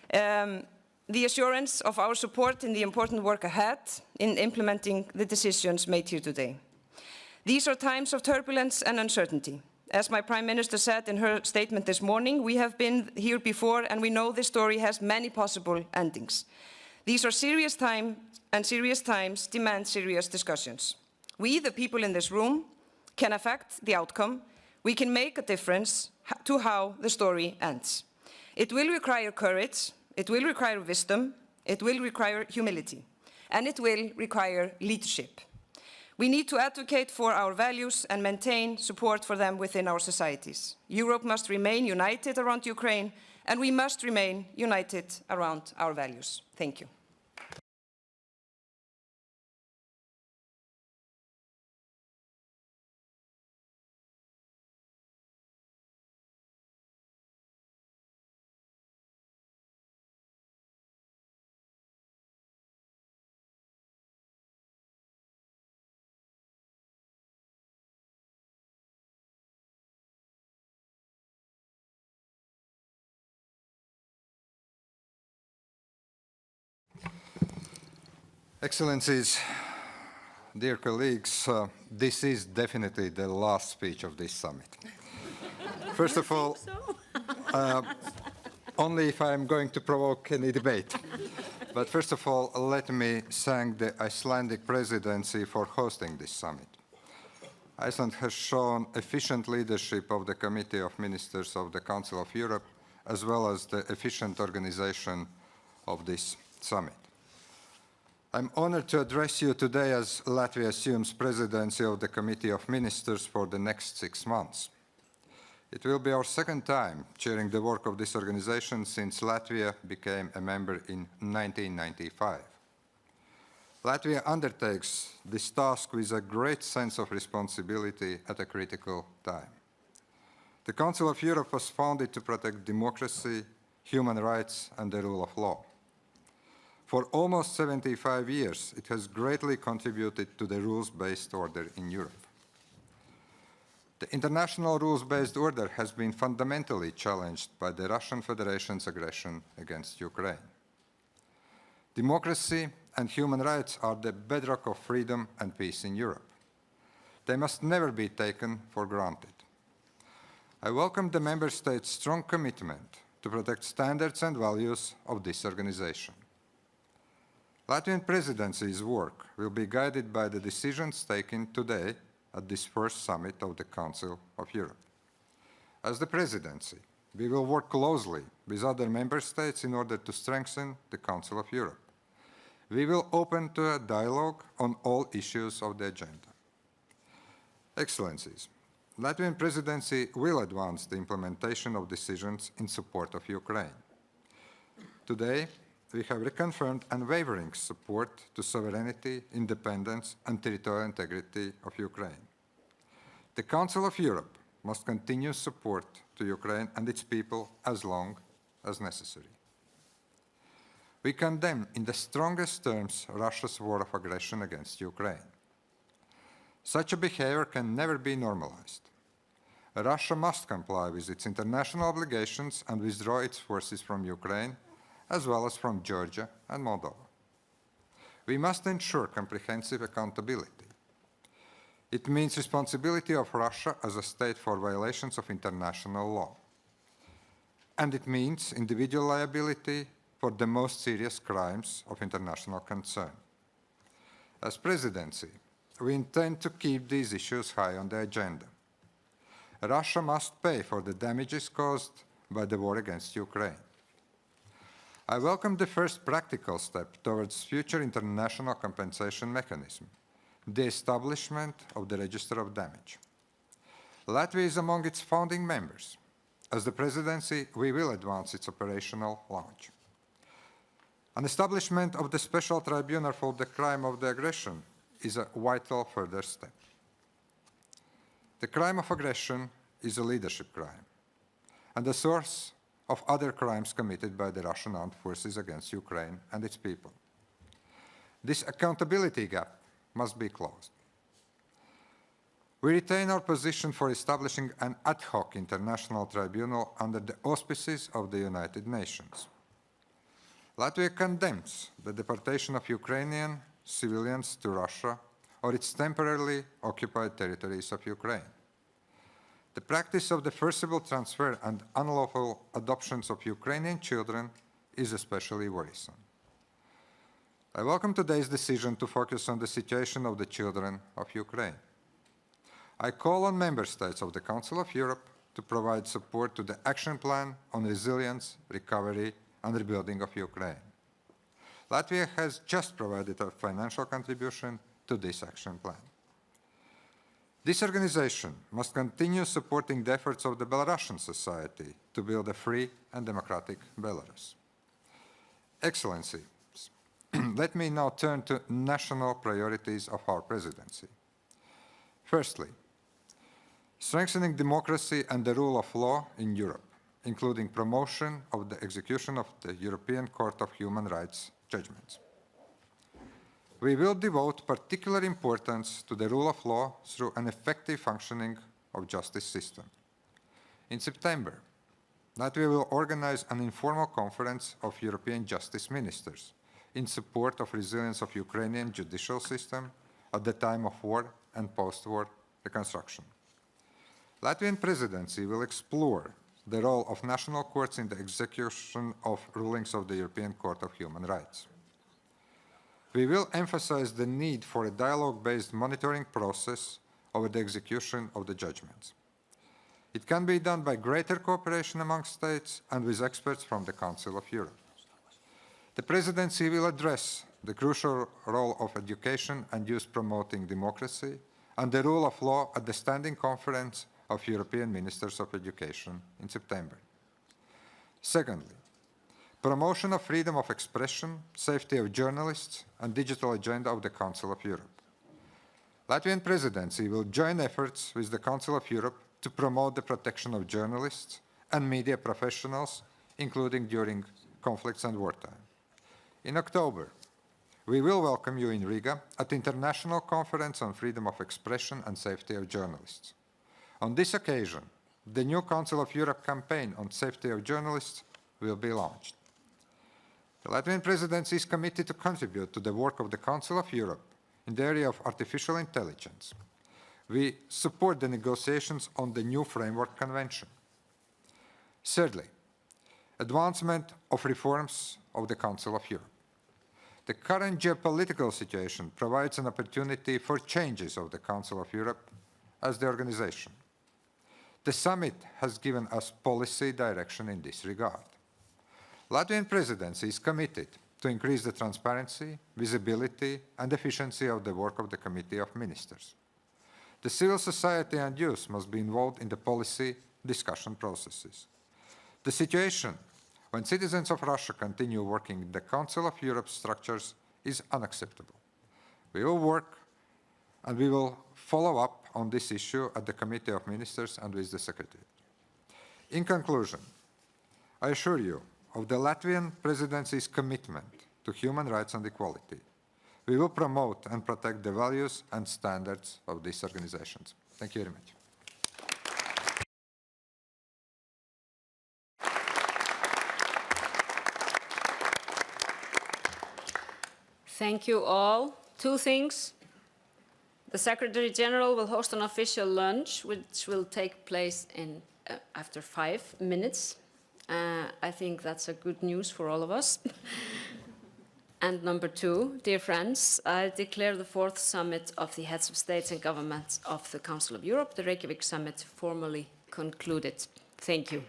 the assurance of our support in the important work ahead in implementing the decisions made here today. These are times of turbulence and uncertainty. As my Prime Minister said in her statement this morning, we have been here before and we know this story has many possible endings. These are serious times, and serious times demand serious discussions. We, the people in this room, can affect the outcome. We can make a difference to how the story ends. It will require courage, it will require wisdom, it will require humility, and it will require leadership. We need to advocate for our values and maintain support for them within our societies. Europe must remain united around Ukraine, and we must remain united around our values. Thank you.
Excellencies, dear colleagues, this is definitely the last speech of this summit. First of all, only if I'm going to provoke any debate. But first of all, let me thank the Icelandic presidency for hosting this summit. Iceland has shown efficient leadership of the Committee of Ministers of the Council of Europe, as well as the efficient organization of this summit. I'm honored to address you today as Latvia assumes presidency of the Committee of Ministers for the next 6 months. It will be our second time chairing the work of this organization since Latvia became a member in 1995. Latvia undertakes this task with a great sense of responsibility at a critical time. The Council of Europe was founded to protect democracy, human rights, and the rule of law. For almost 75 years, it has greatly contributed to the rules-based order in Europe. The international rules-based order has been fundamentally challenged by the Russian Federation's aggression against Ukraine. Democracy and human rights are the bedrock of freedom and peace in Europe. They must never be taken for granted. I welcome the Member States' strong commitment to protect standards and values of this organization. Latvian presidency's work will be guided by the decisions taken today at this first summit of the Council of Europe. As the presidency, we will work closely with other member states in order to strengthen the Council of Europe. We will open to a dialogue on all issues of the agenda. Excellencies, Latvian presidency will advance the implementation of decisions in support of Ukraine. Today, we have reconfirmed unwavering support to sovereignty, independence, and territorial integrity of Ukraine. The Council of Europe must continue support to Ukraine and its people as long as necessary. We condemn in the strongest terms Russia's war of aggression against Ukraine. Such a behavior can never be normalized. Russia must comply with its international obligations and withdraw its forces from Ukraine, as well as from Georgia and Moldova. We must ensure comprehensive accountability. It means responsibility of Russia as a state for violations of international law. And it means individual liability for the most serious crimes of international concern. As presidency, we intend to keep these issues high on the agenda. Russia must pay for the damages caused by the war against Ukraine. I welcome the first practical step towards future international compensation mechanism, the establishment of the Register of Damage. Latvia is among its founding members. As the presidency, we will advance its operational launch. An establishment of the Special Tribunal for the crime of the aggression is a vital further step. The crime of aggression is a leadership crime and the source of other crimes committed by the Russian armed forces against Ukraine and its people. This accountability gap must be closed. We retain our position for establishing an ad hoc international tribunal under the auspices of the United Nations. Latvia condemns the deportation of Ukrainian civilians to Russia or its temporarily occupied territories of Ukraine. The practice of the forcible transfer and unlawful adoptions of Ukrainian children is especially worrisome. I welcome today's decision to focus on the situation of the children of Ukraine. I call on member states of the Council of Europe to provide support to the action plan on resilience, recovery, and rebuilding of Ukraine. Latvia has just provided a financial contribution to this action plan. This organization must continue supporting the efforts of the Belarusian society to build a free and democratic Belarus. Excellencies, let me now turn to national priorities of our presidency. Firstly, strengthening democracy and the rule of law in Europe, including promotion of the execution of the European Court of Human Rights judgments. We will devote particular importance to the rule of law through an effective functioning of justice system. In September, Latvia will organize an informal conference of European justice ministers in support of resilience of Ukrainian judicial system at the time of war and post-war reconstruction. Latvian presidency will explore the role of national courts in the execution of rulings of the European Court of Human Rights. We will emphasize the need for a dialogue-based monitoring process over the execution of the judgments. It can be done by greater cooperation among states and with experts from the Council of Europe. The presidency will address the crucial role of education and youth promoting democracy and the rule of law at the Standing Conference of European Ministers of Education in September. Secondly, promotion of freedom of expression, safety of journalists, and digital agenda of the Council of Europe. Latvian presidency will join efforts with the Council of Europe to promote the protection of journalists and media professionals, including during conflicts and wartime. In October, we will welcome you in Riga at the International Conference on Freedom of Expression and Safety of Journalists. On this occasion, the new Council of Europe campaign on safety of journalists will be launched. The Latvian presidency is committed to contribute to the work of the Council of Europe in the area of artificial intelligence. We support the negotiations on the new Framework Convention. Thirdly, advancement of reforms of the Council of Europe. The current geopolitical situation provides an opportunity for changes of the Council of Europe as the organization. The summit has given us policy direction in this regard. Latvian presidency is committed to increase the transparency, visibility, and efficiency of the work of the Committee of Ministers. The civil society and youth must be involved in the policy discussion processes. The situation when citizens of Russia continue working in the Council of Europe structures is unacceptable. We will work and we will follow up on this issue at the Committee of Ministers and with the Secretary. In conclusion, I assure you of the Latvian presidency's commitment to human rights and equality. We will promote and protect the values and standards of these organizations. Thank you very much.
Thank you all. Two things. The Secretary General will host an official lunch, which will take place in after 5 minutes. I think that's a good news for all of us. And number two, dear friends, I declare the 4th summit of the heads of states and governments of the Council of Europe, the Reykjavik summit, formally concluded. Thank you.